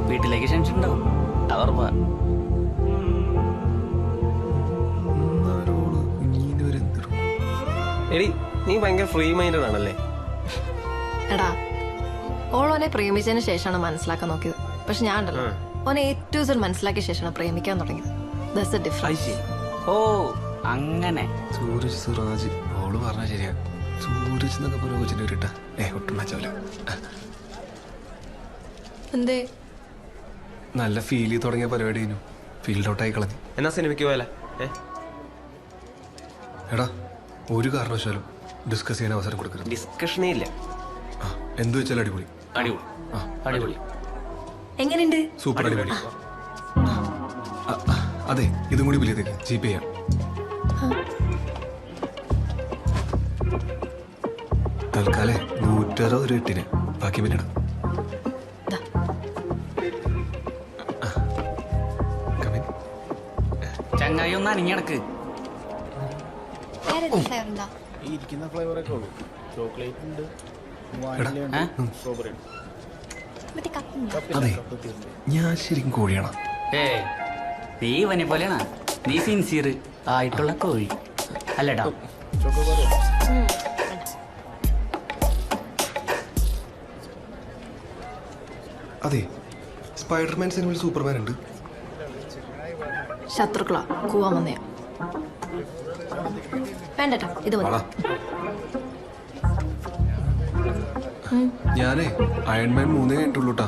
വീട്ടിലേക്ക് ക്ഷണിച്ചിട്ടുണ്ടാവും. അവർപ്പാ എടി, നീ ഭയങ്കര ഫ്രീ മൈൻഡഡ് ആണല്ലേ. എടാ, ഓളോനെ പ്രേമിച്ചതിന് ശേഷമാണ് മനസ്സിലാക്കാൻ നോക്കിയത്. പക്ഷെ ഞാൻ ഉണ്ടല്ലോ, ഓനെ ഏറ്റവും കൂടുതൽ മനസ്സിലാക്കിയ ശേഷമാണ് പ്രേമിക്കാൻ തുടങ്ങിയത്. That's the difference. ഓ അങ്ങനെ. സൂരജ് സുരാജ് ഓള് പറഞ്ഞ ശരിയാ. സൂരജ് എന്നൊക്കെ പോലെ കൊച്ചിന്റെ ഒരു ഇട്ടാ ഒട്ടും മച്ചാവില്ല. എന്തേ? നല്ല ഫീൽ ചെയ്ത് തുടങ്ങിയ പരിപാടി ഫീൽഡ് ഔട്ട് ആയി കളഞ്ഞു. എന്നാ സിനിമയ്ക്ക് പോയല്ലേ? എടാ, ഒരു കാരണവശാലും ഡിസ്കസ് ചെയ്യാൻ അവസരം കൊടുക്കരുത്. ഡിസ്കഷനേ ഇല്ല. എന്ത് വെച്ചാലും അടിപൊളി. അടിപൊളി അടിപൊളി. എങ്ങനെയുണ്ട്? സൂപ്പർ അടിപൊളി. അതെ, ഇതും കൂടി ബില്ലേക്ക് ജീപേ ചെയ്യാം. തൽക്കാലേ 160 ഒരു 8-ന് ബാക്കി പിന്നിടാം. ചങ്ങായി ഒന്ന് അനങ്ങിടക്ക്. അതെ, ഞാൻ ശരിക്കും കോഴിയാണ്. നീ ഇവനെ പോലെയാണ്. നീ സിൻസിയർ ആയിട്ടുള്ള കോഴി അല്ലടാ. അതെ, സ്പൈഡർമാൻ സിനിമയിൽ സൂപ്പർമാൻ ഉണ്ട്. ശത്രുക്കളാ കൂവാൻ വന്നേ. വേണ്ടട്ടാ, ഇത് മതി. ഞാനേ അയൺമാൻ 3 കഴിഞ്ഞിട്ടുള്ളൂട്ടാ.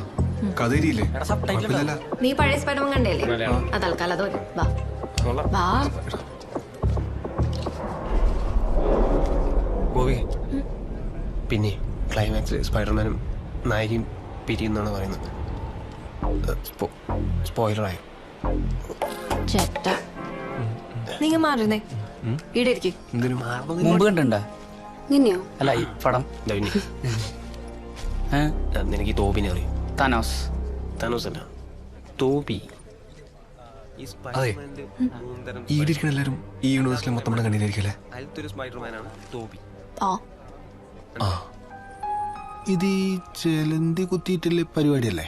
കഥയില്ലേ? നീ പഴയ സ്പൈഡർമാൻ കണ്ടല്ലേ? ആ തൽക്കാലം അത് വാ വാ. ഗോവി, പിന്നെ ക്ലൈമാക്സിൽ സ്പൈഡർമാനും നായികയും പിരിയുന്നാണ് പറയുന്നത്. സ്പോയിലറായോ? ചേട്ട, നീങ്ങ മാറുന്നേ. ഇവിടെ ഇരിക്കും. മുമ്പ് കണ്ടിട്ടുണ്ടാ? നിന്നെയോ? അല്ല, ഈ പടം. എനിക്ക് തോബിനെ അറിയും. താനോസ്. താനോസ് അല്ല, തോബി. അതെ, ഈടെ ഇരിക്കുന്ന എല്ലാവരും ഈ യൂണിവേഴ്സിലെ മൊത്തം കണ്ടിരിക്കല്ലേ? അതിലത്തൊരു സ്പൈഡർമാനാണ് തോബി. ഇത് ഈ ചെലന്തി കുത്തിയിട്ടുള്ള പരിപാടിയല്ലേ?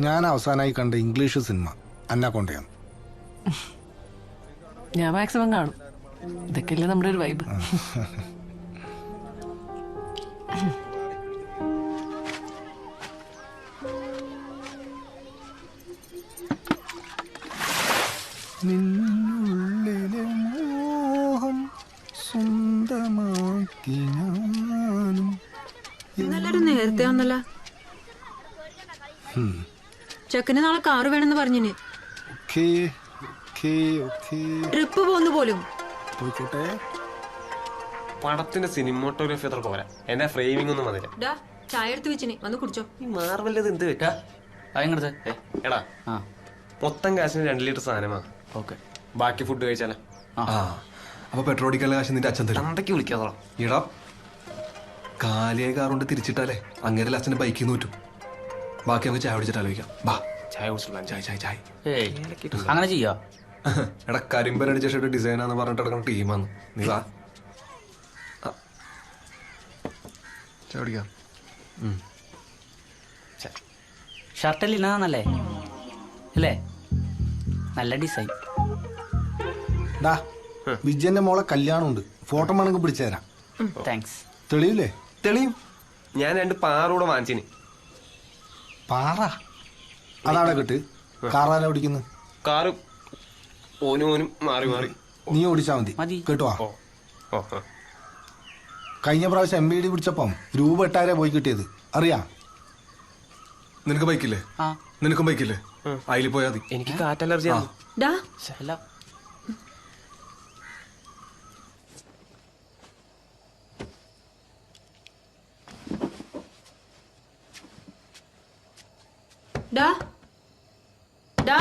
ഞാൻ അവസാനമായി കണ്ട ഇംഗ്ലീഷ് സിനിമ അന്നാക്കൊണ്ടയാണ്. ഞാൻ മാക്സിമം കാണും. ഇതൊക്കെയല്ലേ നമ്മുടെ ഒരു വൈബ്. നിന്നുള്ളിലെ മോഹം സ്വന്തമാക്കി ഞാനും. ഇന്നെല്ലാരും നേരത്തെ വന്നല്ല. ചെക്കന് നാളെ കാറ് വേണമെന്ന് പറഞ്ഞിന്. ട്രിപ്പ് പോന്നു പോലും. പടത്തിന്റെ സിനിമോട്ടോഗ്രാഫി അത്ര പോരാ. എന്നെ ഫ്രെയിമിംഗ് ഒന്നും വന്നില്ല. ചായ എടുത്ത് വെച്ചിന്, വന്ന് കുടിച്ചോ. ഈ മാർവല്ലത് എന്ത് പറ്റാ? എടാ, മൊത്തം കാശിന് 2 ലിറ്റർ സാധനമാ. ഓക്കെ, ബാക്കി ഫുഡ് കഴിച്ചാലോ? അപ്പൊ പെട്രോൾ അടിക്കാനുള്ള കാശ് നിന്റെ അച്ഛൻ തരും. തന്തയ്ക്ക് വിളിക്കാതോ? ഇടാ, കാലിയായ കാറുകൊണ്ട് തിരിച്ചിട്ടാലേ അങ്ങേരെ അച്ഛൻ്റെ ബൈക്കിൽ നിന്ന് പറ്റും. ബാക്കി നമുക്ക് ചായ കുടിച്ചിട്ട് ആലോചിക്കാം. ബാ ചായ കുടിച്ചിട്ട് ചായ ചായ ചായ. അങ്ങനെ ചെയ്യാ. എടാ കരിമ്പനടിച്ച ഷർട്ട് ഡിസൈനാന്ന് പറഞ്ഞിട്ട് കിടക്കുന്ന ടീമാണ്. നീ വാ ചായ കുടിക്കാം. ഷർട്ടിൽ ഇന്നതാണല്ലേ അല്ലേ? നല്ല ഡിസൈൻ. വിജയന്റെ മോളെ കല്യാണമുണ്ട്, ഫോട്ടോ വേണമെങ്കിൽ പിടിച്ചു തരാം. താങ്ക്സ്. തെളിയില്ലേ? തെളിയും. ഞാൻ 2 പാറൂടെ വാങ്ങിച്ചിന്. പാറ അതാടെ കിട്ട്. കാറാല ഓടിക്കുന്നു. കാറ് ഓനും മാറി മാറി നീ ഓടിച്ചാ മതി കേട്ടോ. കഴിഞ്ഞ പ്രാവശ്യം MBD പിടിച്ചപ്പം രൂപ 8,000 പോയി കിട്ടിയത് അറിയാ? നിനക്ക് ബൈക്കില്ലേ? നിനക്കും ബൈക്കില്ലേ? അതിൽ പോയാ മതി. എനിക്ക് കാറ്റലർജിയാണ്.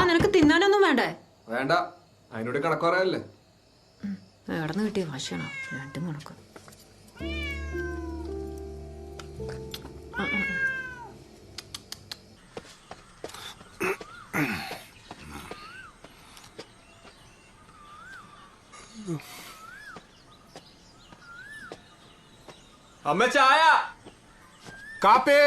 നിനക്ക് തിന്നാനൊന്നും വേണ്ടേ? വേണ്ട, അതിനോട് കണക്ക് പറയാനല്ലേ. എവിടെന്ന് കിട്ടിയ ഭാഷയാണോ? 2 കണക്ക്. അമ്മ ചായ കാപ്പി.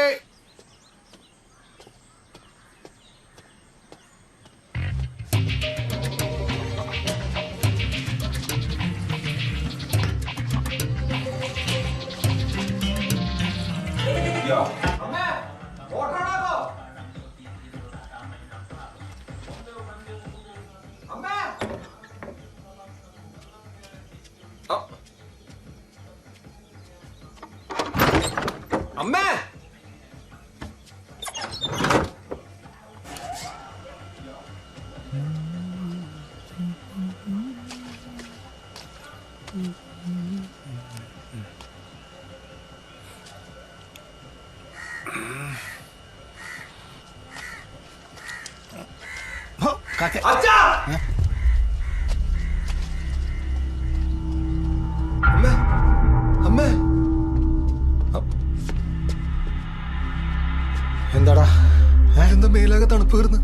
അമ്മേ എന്താടാ? എന്താ മേലാകെ തണുപ്പ് കയറുന്നു?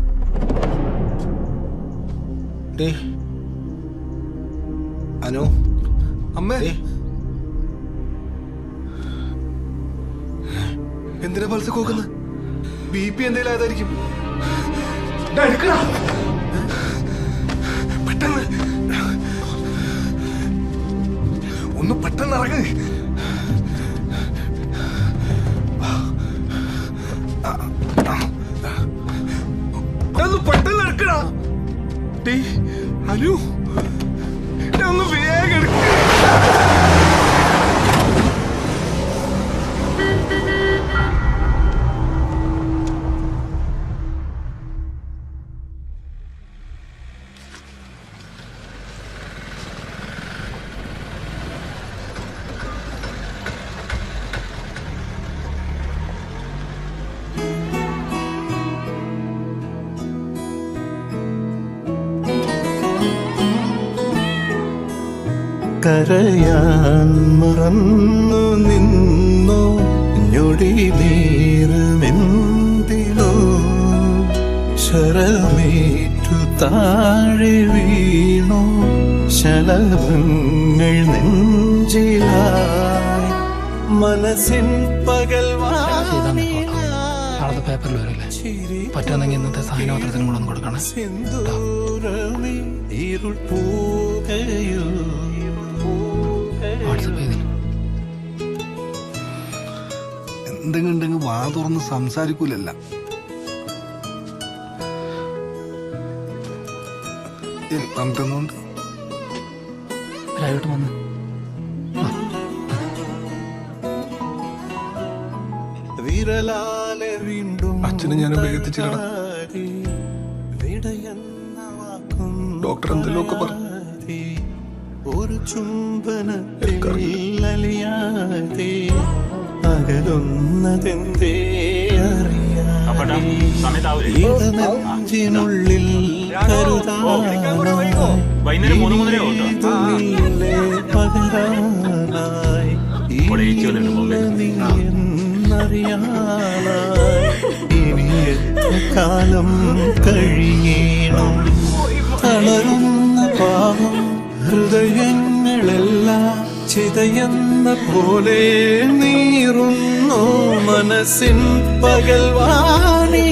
അനു അമ്മേ എന്തിനാ പൾസ് നോക്കുന്നത്? BP എന്തെങ്കിലും ആയതായിരിക്കും. പെട്ടെന്ന് ഒന്ന് പെട്ടെന്ന് ഇറങ്ങ്. ഒന്ന് പെട്ടെന്ന് എടുക്കടാ. അനു ഒന്ന് വേഗം എടുക്ക. കരയാൻ മറന്നു നിന്നോ ഞൊടി നീറുമെന്തിലോ ശരമേറ്റു താഴെ വീണോ ശലഭങ്ങൾ നെഞ്ചിലായി മനസ്സിൻ പകൽ നാളത്തെ പേപ്പറിൽ വരില്ലേ? പറ്റുന്നെങ്കിൽ ഇന്നത്തെ സായനപത്രത്തിനും കൂടെ ഒന്ന് കൊടുക്കണം. ഇരുൾ പൂകയോ എന്തെങ്കിലും വാ തുറന്ന് സംസാരിക്കൂലല്ല. എനിക്കുണ്ട് വന്ന് വിരലാലെ വീണ്ടും അച്ഛനെ ഞാൻ എത്തിച്ചില്ലടാ. ഡോക്ടർ എന്തെല്ലോ ഒക്കെ പറഞ്ഞു. ഒരു ചുംബനത്തിലലിയാതെ അകലുന്നതെന്തേ അറിയാനുള്ളിൽ പകരാനായി അറിയാനായി ഇനി എത്ര കാലം കഴിയണം. തളരുന്ന പാവം ഹൃദയങ്ങളെല്ലാം ചിതയെന്ന പോലെ നീറുന്നു. മനസ്സിൻ പകൽവാനിലായി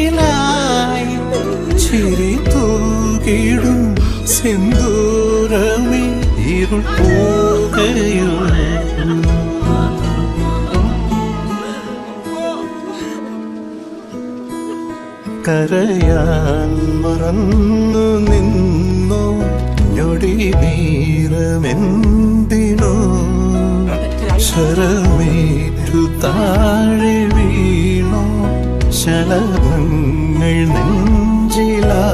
ചിരി തൂകിടും സിന്ദൂരമേ ഇരുൾ പോകയോ. കരയാൻ മറന്നു നിന്നോ ഞൊടി വീരമെന്തിനോ. ശരമേറ്റു താഴെ വീണോ ശലഭങ്ങൾ നെഞ്ചിലായി.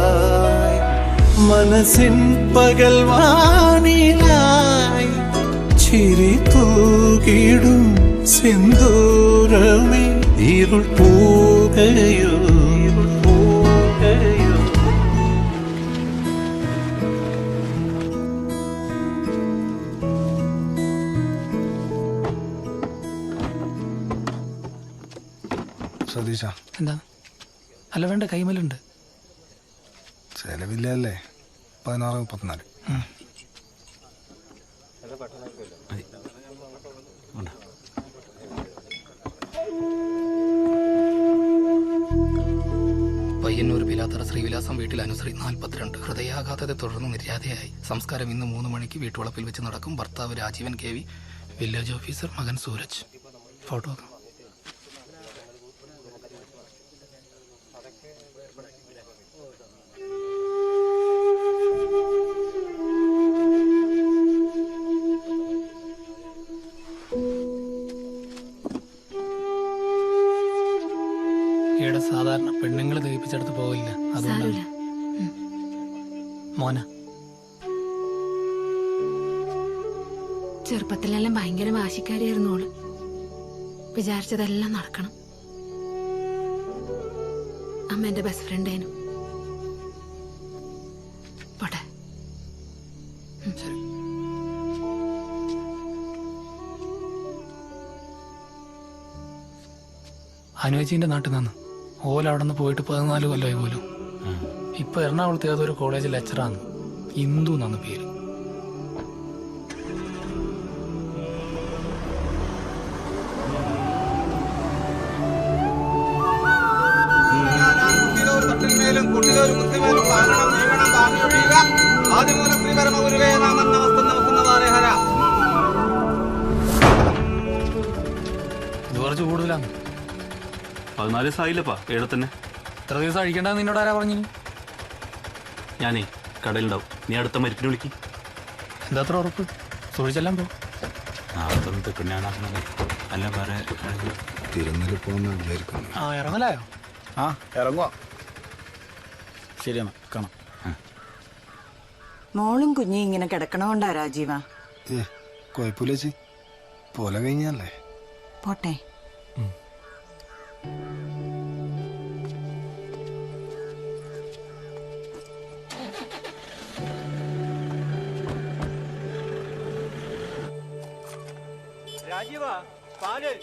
മനസ്സിൻ പകൽവാനിലായി ചിരി തൂകിടും സിന്ദൂരമേ ഇരുൾ പോകയോ. സതീശ എന്താ? അല്ല വേണ്ട, കൈമലുണ്ട്. ചെലവില്ലല്ലേ? 16-34. പയ്യന്നൂർ പിലാത്തറ ശ്രീവിലാസം വീട്ടിൽ അനുശ്രീ 42 ഹൃദയാഘാതത്തെ തുടർന്ന് നിര്യാതയായി. സംസ്കാരം ഇന്ന് 3 മണിക്ക് വീട്ടുവളപ്പിൽ വെച്ച് നടക്കും. ഭർത്താവ് രാജീവൻ KV, വില്ലേജ് ഓഫീസർ, മകൻ സൂരജ്. ഫോട്ടോ ഈയിടെ സാധാരണ പെണ്ണുങ്ങൾ ദഹിപ്പിച്ചെടുത്ത് പോകില്ല, അതുകൊണ്ടല്ല. മോന ചെറുപ്പത്തിലെല്ലാം ഭയങ്കര വാശിക്കാരിയായിരുന്നു ഓള്. വിചാരിച്ചതെല്ലാം നടക്കണം. അമ്മ എന്റെ ബെസ്റ്റ് ഫ്രണ്ടേനു. പോട്ടെ. അനുവേച്ചിന്റെ നാട്ടിൽ നിന്ന് ഓല അവിടെ നിന്ന് പോയിട്ട് 14 കൊല്ലമായി പോലും. ഇപ്പൊ എറണാകുളത്ത് ഏതൊരു കോളേജിൽ ലെക്ചറാണ്. ഇന്ദു എന്നാണ് പേര്. ഇത് കുറച്ച് കൂടുതലാണ്. 14 ദിവസമായില്ലപ്പാ ഏടെ തന്നെ. എത്ര ദിവസം അഴിക്കണ്ടെന്ന് നിന്നോട് ആരാ പറഞ്ഞു? ഞാനേ കടയിലുണ്ടാവും. നീ അടുത്ത മരിപ്പിന് വിളിക്കും. എന്താ അത്ര ഉറപ്പ്? സൂക്ഷിച്ചെല്ലാം പോ. അല്ല വേറെ ആ ഇറങ്ങലായോ? ആ ഇറങ്ങുവാ. ശരിയാണ്, കാണാം. മോളും കുഞ്ഞി ഇങ്ങനെ കിടക്കണോണ്ടാ രാജീവ? കുഴപ്പമില്ല ചേച്ചി, പോലെ കഴിഞ്ഞല്ലേ. പോട്ടെ. രാജീവ പാല്.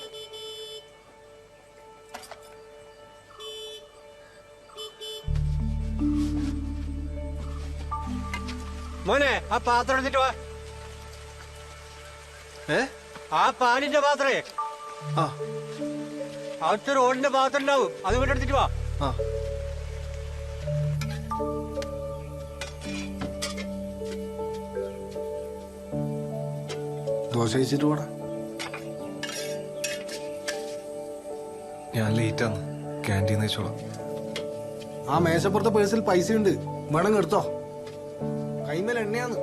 മോനെ ആ പാത്രം എടുത്തിട്ട് വാ. ആ പാലിന്റെ പാത്രേ അവിടുത്തെ റോഡിന്റെ പാത്രം ഉണ്ടാവും, അത് കൊണ്ട് എടുത്തിട്ട് വാ. ദോശ കഴിച്ചിട്ട് പോടാ. ഞാൻ ലേറ്റാന്ന്, ക്യാൻറ്റീന്ന് വെച്ചോളാം. ആ മേശപ്പുറത്തെ പേഴ്സിൽ പൈസയുണ്ട്, വേണമെങ്കിൽ എടുത്തോ. കൈമേൽ എണ്ണയാന്ന്.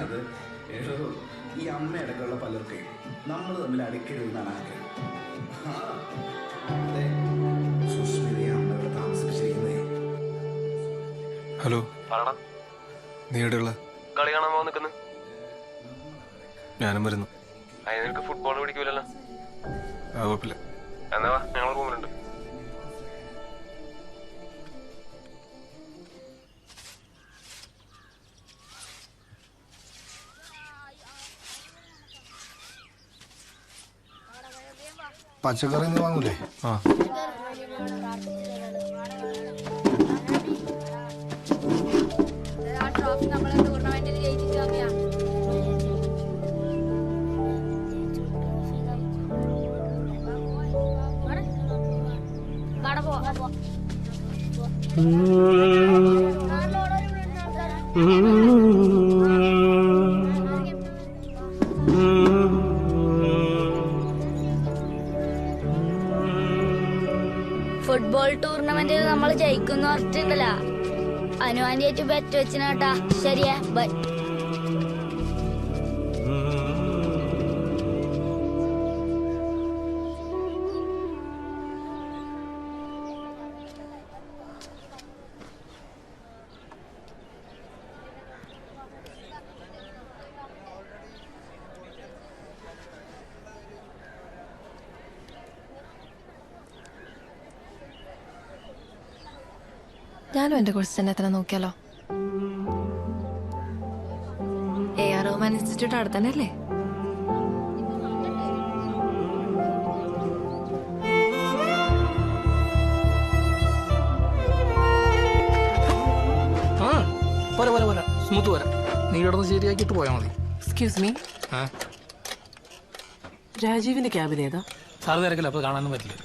അത് ഈ അമ്മയടക്കമുള്ള പലർക്കും നമ്മൾ തമ്മിൽ അടുക്കരുതെന്നാണ് ആഗ്രഹം. അതെ, സുസ്മിതയെ അമ്മ ഇവിടെ താമസിപ്പിച്ചിരിക്കുന്നേ. ഹലോ, നീ എവിടെയുള്ള? കളി കാണാൻ പോകാൻ നിൽക്കുന്നു. ഞാനും വരുന്നു. അതിന് നിനക്ക് ഫുട്ബോൾ പിടിക്കൂലല്ലോ. കുഴപ്പമില്ല. എന്നാ വാ, ഞങ്ങൾ റൂമിലുണ്ട്. പച്ചക്കറി ഒന്നും വാങ്ങൂലേ? ആ, ഫുട്ബോൾ ടൂർണമെന്റിൽ നമ്മൾ ജയിക്കുന്ന ഉറച്ചിട്ടുണ്ടല്ല. അനുവാന്റിയായിട്ട് ബെറ്റ് വെച്ചിനാട്ടാ. ശരിയാ, ബൈ. ഞാനും എന്റെ കോഴ്സ് തന്നെ എത്ര നോക്കിയാലോ? AR റഹ്മാൻ ഇൻസ്റ്റിറ്റ്യൂട്ട് അവിടെ തന്നെ അല്ലേ? പോരാ സ്മൂത്ത് പോരാ. നീ കിടന്ന് ശരിയാക്കിയിട്ട് പോയാൽ മതി. എക്സ്ക്യൂസ് മീ, രാജീവിന്റെ ക്യാബിൻ ഏതാ? സാറ് തിരക്കില്ല, അപ്പൊ കാണാനും പറ്റില്ല.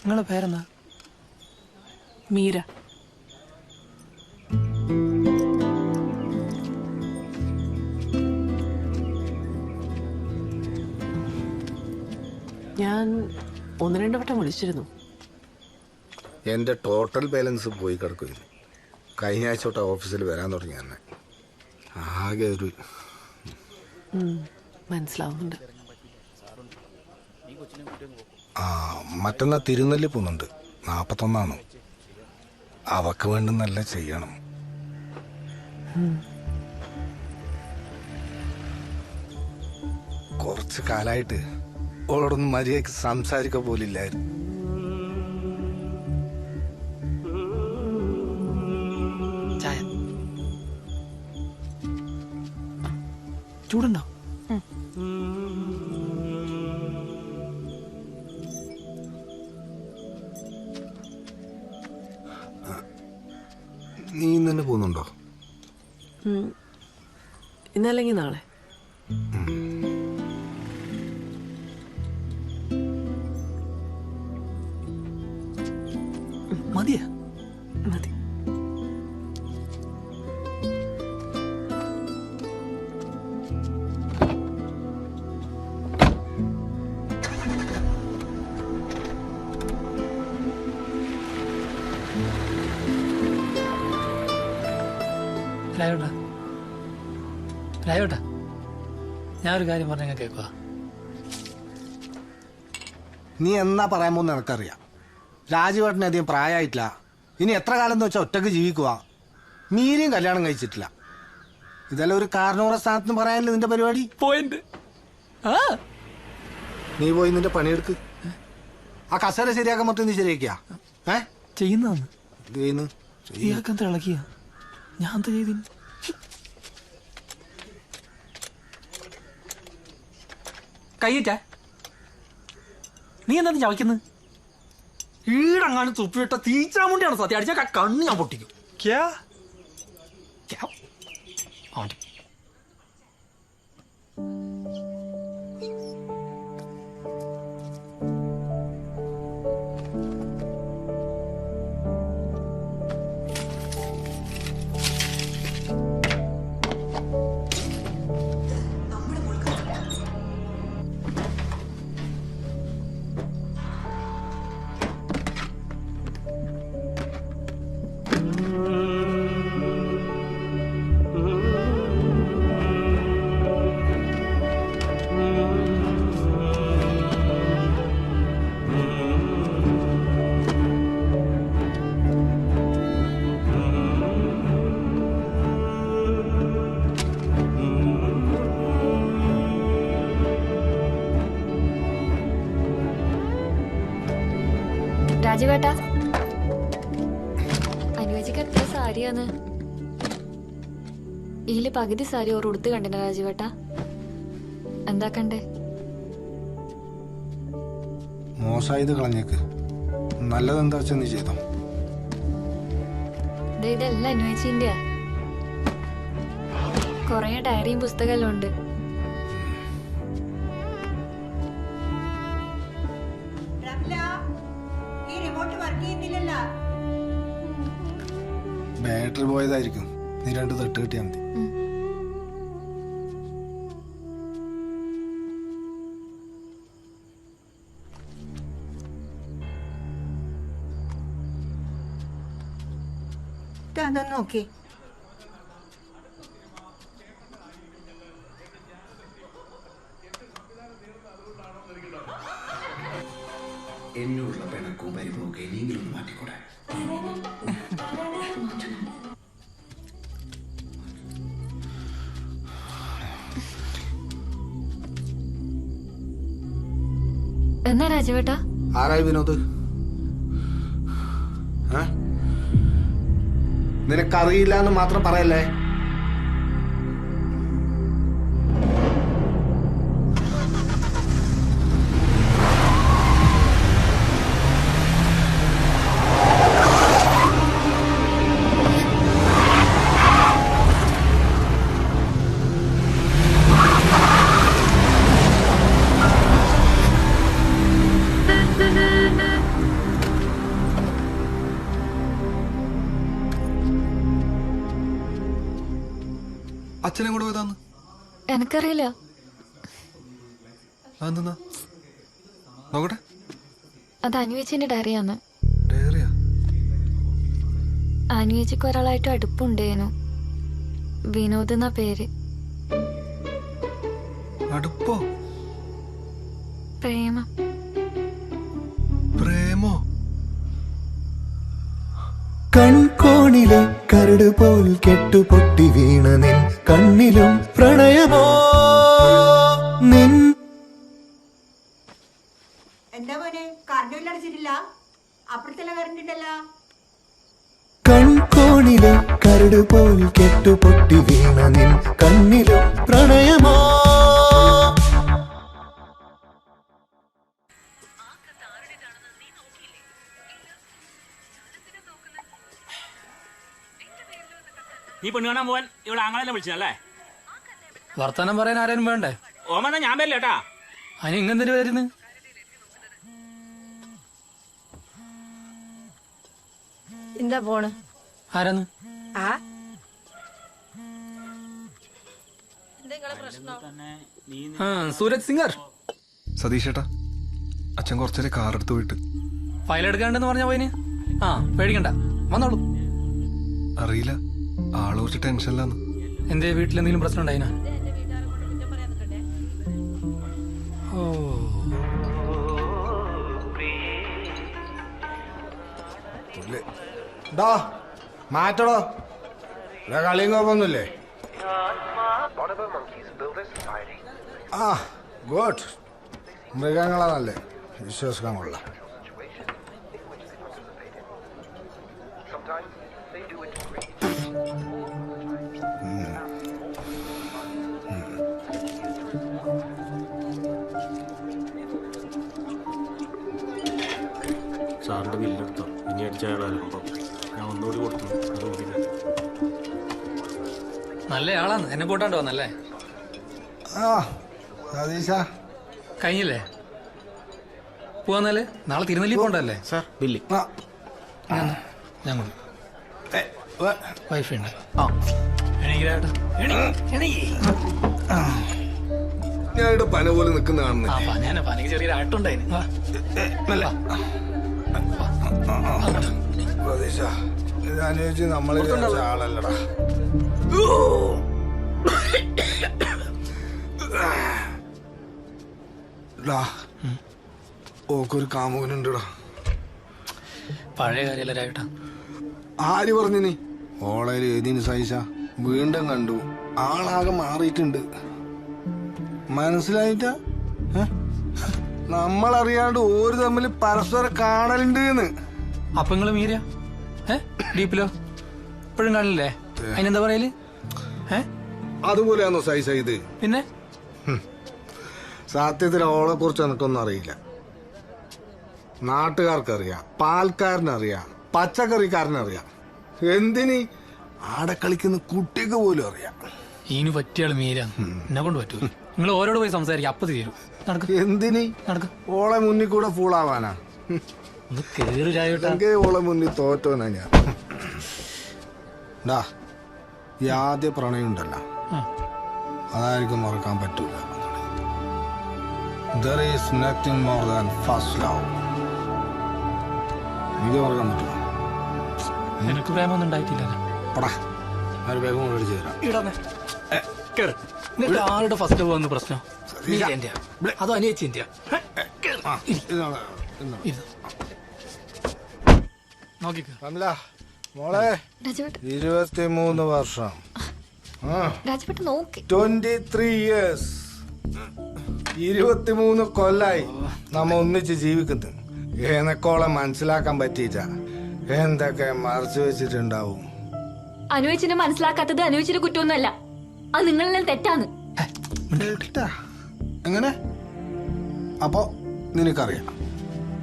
നിങ്ങളുടെ പേരെന്താ? മീര. ഞാൻ 1-2 വട്ടം വിളിച്ചിരുന്നു. എൻ്റെ ടോട്ടൽ ബാലൻസ് പോയി കിടക്കുമായിരുന്നു. കഴിഞ്ഞ ആഴ്ച തൊട്ട് ഓഫീസിൽ വരാൻ തുടങ്ങി തന്നെ. ആകെ ഒരു മനസ്സിലാവുന്നുണ്ട്. മറ്റന്നാ തിരുനെല്ലി പോകുന്നുണ്ട്. 41 അവക്ക് വേണ്ടി നല്ല ചെയ്യണം. കുറച്ച് കാലായിട്ട് ഓളോടൊന്നും മര്യാദക്ക് സംസാരിക്ക പോലില്ലായിരുന്നു. ചായ ചൂടുണ്ടോ? നീ ഇന്ന് തന്നെ പോകുന്നുണ്ടോ? ഇന്നല്ലെങ്കിൽ നാളെ. മതിയാ? മതി. രായോട്ടാ, ഞാനൊരു കാര്യം പറഞ്ഞ കേൾക്കുക. നീ എന്നാ പറയാൻ പോകുന്ന എനിക്കറിയാം. രാജുവേട്ടന് അധികം പ്രായമായിട്ടില്ല. ഇനി എത്ര കാലം എന്ന് വെച്ചാൽ ഒറ്റക്ക് ജീവിക്കുക. മീരയും കല്യാണം കഴിച്ചിട്ടില്ല. ഇതെല്ലാം ഒരു കാരണവറ സ്ഥാനത്ത് പറയാനല്ലോ നിന്റെ പരിപാടി. പോയിന്റ്. നീ പോയി നിന്റെ പണിയെടുക്ക്. ആ കസേര ശരിയാക്കാൻ മൊത്തം നീ ശരിയാക്കിയ ചെയ്യുന്ന ഇളക്കിയ ഞാൻ എന്താ ചെയ്തി? കൈയിട്ട നീ എന്താ ചവയ്ക്കുന്നത്? ഈടങ്ങാനും തുപ്പിയിട്ട തീച്ചാമുണ്ടിയാണ് സത്യം. അടിച്ചാൽ കണ്ണ് ഞാൻ പൊട്ടിക്കും. രാജുവേട്ടാ, അനുവദിക്ക് എത്ര സാരിയാന്ന്? ഇതില് പകുതി സാരി ഓർ ഉടുത്ത് കണ്ടിന രാജുവേട്ടാ. എന്താ കണ്ടേ? മോശമായത് കളഞ്ഞേക്ക്. നല്ലതെന്താ വെച്ചാ നീ ചെയ്തോ. ഇതെല്ലാം അന്വേഷിച്ചിന്റെ കൊറേ ഡയറിയും പുസ്തകമെല്ലാം ഉണ്ട്. ബാറ്ററി പോയതായിരിക്കും. നീ 2 തട്ട് കിട്ടിയാൽ മതി. നോക്കി എന്നോടുള്ള പിണക്കവും പരിഭവമൊക്കെ ഇനിയെങ്കിലും ഒന്ന് മാറ്റിക്കൂടെ? എന്നാ രാജുവേട്ടാ? ആരായി വിനോദ്? നിനക്കറിയില്ല എന്ന് മാത്രം പറയല്ലേ. അച്ഛനെ കൂടെ പോയതാന്ന് എനക്കറിയില്ല. അതെന്താ നോക്കട്ടെ. അത് അനുവേച്ചിന്റെ ഡയറിയാന്ന്. ഡയറിയാ? അനുവേച്ചിക്ക് ഒരാളായിട്ട് അടുപ്പുണ്ടേനു. വിനോദ് എന്നാ പേര്. അടുപ്പോ? പ്രേമം. പ്രേമോ? കൺകോണിലെ കരട് പോൽ കെട്ടുപൊട്ടി വീണ നിൻ കണ്ണിലും പ്രണയമോ നിൻ. എന്താ പോലെ കറണ്ട് ബില്ല് അടച്ചിട്ടില്ല? അപ്പുറത്തെല്ലാം കറണ്ട് ഉണ്ടല്ലോ. കൺകോണിലെ കരട് പോൽ കെട്ടുപൊട്ടി വീണ നിൻ കണ്ണിലും പ്രണയമോ. നീ പെണ്ണ് കാണാൻ പോവാൻ ഇവിടെ ആങ്ങളെന്നെ വിളിച്ചല്ലേ? വർത്തമാനം പറയാൻ ആരും വേണ്ടേ? ഓമെന്നാ ഞാൻ വരില്ല കേട്ടാ. അതിന് ഇങ്ങെന്തിനു വരുന്നു? എന്താ പോണ്? ആരാന്ന്? സൂരജ് സിംഗർ. സതീഷ് ചേട്ടാ, അച്ഛൻ കുറച്ചേരെ കാർ എടുത്ത് പോയിട്ട്. ഫയൽ എടുക്കാണ്ടെന്ന് പറഞ്ഞ പോയിന്. പേടിക്കണ്ട, വന്നോളൂ. അറിയില്ല, ആള് കുറച്ച് ടെൻഷനിലാന്ന്. എന്തേ, വീട്ടിലെന്തെങ്കിലും പ്രശ്നം ഉണ്ടായിനാ? മാറ്റടോ, കളിയും കുഴപ്പമൊന്നുമില്ലേ? ഗുഡ്. മൃഗങ്ങളാ നല്ലേ, വിശ്വസിക്കാൻ കൊള്ളാം. സാറിന്റെ ബില്ലെടുത്തോ? ഇനി അടിച്ചാലോ? ഞാൻ ഒന്നുകൂടി കൊടുത്തു. നല്ല ആളാണ്, എന്നെ കൂട്ടാണ്ട് വന്നല്ലേ? കഴിഞ്ഞില്ലേ? പോവാന്നല്ലേ? നാളെ തിരുനെല്ലി പോണ്ടല്ലേ? സാർ ബില്ല് ഞാൻ വൈഫ് ഉണ്ട്. ഞാനിവിടെ പന പോലെ നിൽക്കുന്ന കാണുന്നില്ല. പനക്ക് ചെറിയൊരാട്ടുണ്ടായിരുന്നു. അനുവദിച്ച് നമ്മള് ആളല്ലടാ. ഓക്കൊരു കാമുകനുണ്ടടാ. പഴയ കാര്യമല്ല രായിട്ടാ. ആര് പറഞ്ഞു നീ? ഓളയിൽ ഏതിന് സൈസ വീണ്ടും കണ്ടു, ആളാകെ മാറിയിട്ടുണ്ട്. മനസ്സിലായിട്ടാ? നമ്മളറിയാണ്ട് ഓര് തമ്മിൽ പരസ്പരം കാണലുണ്ട്. അപ്പൊ നിങ്ങള് മീര ഡീപ്പിലോ ഇപ്പോഴും കാണില്ലേ? അതിനെന്താ പറയല്? അതുപോലെയാണോ സൈസ് ഇത്? പിന്നെ സത്യത്തിൽ ഓളെ കുറിച്ച് എനിക്കൊന്നും അറിയില്ല. നാട്ടുകാർക്കറിയാം, പാൽക്കാരനറിയാം, പച്ചക്കറിക്കാരനറിയാം, എന്തിന് ആടെ കളിക്കുന്ന കുട്ടിക്ക് പോലും അറിയാം. ഈന് പറ്റിയാള് മീര എന്നെ കൊണ്ട് പറ്റൂ. നിങ്ങൾ ഓരോട് പോയി സംസാരിക്കാം, അപ്പൊ തീരും. എന്തിന് ഓളെ മുന്നിൽ കൂടെ ഫൂളാവാനാ? ഓളെ മുന്നിൽ തോറ്റോനാ ഞാൻ. ഈ ആദ്യ പ്രണയം ഉണ്ടല്ലോ, അതായിരിക്കും മറക്കാൻ പറ്റൂല. There is nothing more than first love. ഇത് മറക്കാൻ പറ്റുമോ? എനിക്ക് പ്രേമൊന്നും ഉണ്ടായിട്ടില്ലല്ലോ. ആരുടെ ഫസ്റ്റ് ലവ് വന്ന് പ്രശ്നം? അതോ അനിയച്ചിന്റെ? മോളെ 23 വർഷം, 23 years, 23 കൊല്ലായി നമ്മ ഒന്നിച്ച് ജീവിക്കുന്നു. എനക്കോളെ മനസ്സിലാക്കാൻ പറ്റിയില്ല. എന്തൊക്കെ മറച്ചു വെച്ചിട്ടുണ്ടാവും. അനുവച്ചിനെ മനസ്സിലാക്കാത്തത് അനുവച്ചിന്റെ കുറ്റമൊന്നുമല്ല, അത് നിങ്ങളെല്ലാം തെറ്റാന്ന്. എങ്ങനെ? അപ്പൊ നിനക്കറിയാം.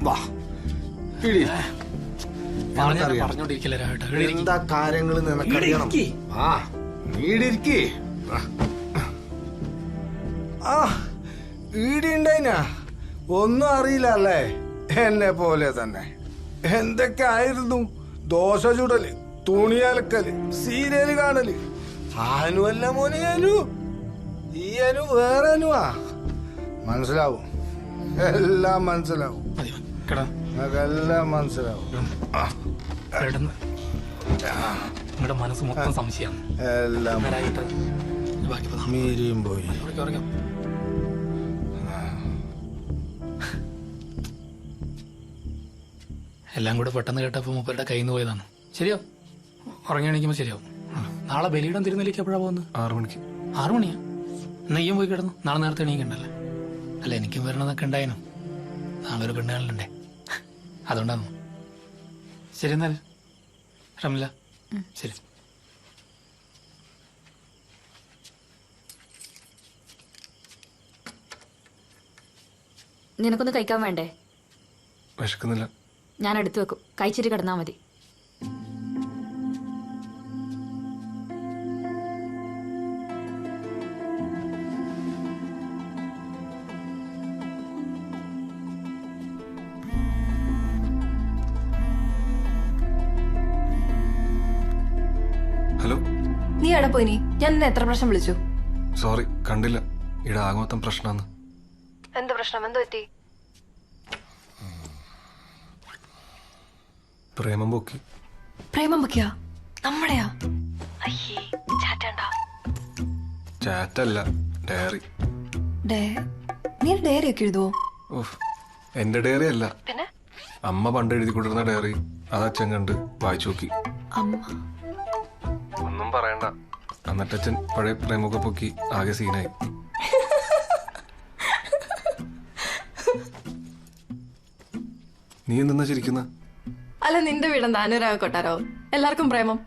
വാ ഇടി. എന്താ കാര്യങ്ങൾ നിനക്കറിയണം. ആ ഈടിരിക്കേ. ആ ഈടിണ്ടായിനാ ഒന്നും അറിയില്ല അല്ലേ? എന്നെ പോലെ തന്നെ. എന്തൊക്കെ ആയിരുന്നു? ദോശ ചുടല്, തുണി അലക്കല്, സീരിയല് കാണല്. അനുവല്ല മോനെ അനു. ഈ അനു വേറെ അനുവാ. മനസ്സിലാവും, എല്ലാം മനസ്സിലാവും, എല്ലാം മനസ്സിലാവും. നിങ്ങളുടെ മനസ്സ് മൊത്തം സംശയമാണ്. എല്ലാം മീരിയും പോയി. എല്ലാം കൂടെ പെട്ടെന്ന് കേട്ടപ്പോ മൂപ്പരുടെ കയ്യിൽ നിന്ന് പോയതാണ്. ശരിയോ? ഉറങ്ങി എണീക്കുമ്പോ ശരിയാവും. നാളെ ബലിയിടം തിരുനെല്ലിക്ക് എപ്പോഴാ പോകുന്നത്? 6 മണിക്ക്. 6 മണിയാ? നെയ്യും പോയി കിടന്നു. നാളെ നേരത്തെ എണീക്കണ്ടല്ലേ? അല്ല, എനിക്കും വരണതൊക്കെ ഉണ്ടായിരുന്നു. നാളെ ഒരു പെണ്ണുകളുണ്ടേ, അതുകൊണ്ടാണ്. ശരി എന്നാല് റമില, ശരി. നിനക്കൊന്ന് കഴിക്കാൻ വേണ്ടേ? വിശക്കുന്നില്ല. ഞാൻ എടുത്തു വെക്കും, കഴിച്ചിട്ട് കിടന്നാ മതി. ഹലോ, നീ എവിടെ പോയി? ഞാൻ നിന്നെ എത്ര പ്രാവശ്യം വിളിച്ചു? സോറി, കണ്ടില്ല. ഇവിടെ ആകെ മൊത്തം പ്രശ്നമാണ്. എന്ത് പ്രശ്നം? എന്ത് പറ്റി? പ്രേമം പൊക്കി. പ്രേമം പൊക്കിയാ? നമ്മുടെയാ? ചാറ്റല്ല, ഡയറി. നീ ഡയറി ഒക്കെ എഴുതുവോ? എന്റെ ഡയറി അല്ല, പിന്നെ അമ്മ പണ്ട് എഴുതിക്കൊണ്ടിരുന്ന ഡയറി. അത് അച്ഛൻ കണ്ട് വായിച്ചു നോക്കി. ഒന്നും പറയണ്ട. എന്നിട്ട് അച്ഛൻ പഴയ പ്രേമൊക്കെ പൊക്കി ആകെ സീനായി. നീ എന്തെന്നാ ചിരിക്കുന്ന? അല്ല, നിന്റെ വീടെന്താ അനുരാഗ കൊട്ടാരോ? എല്ലാവർക്കും പ്രേമം.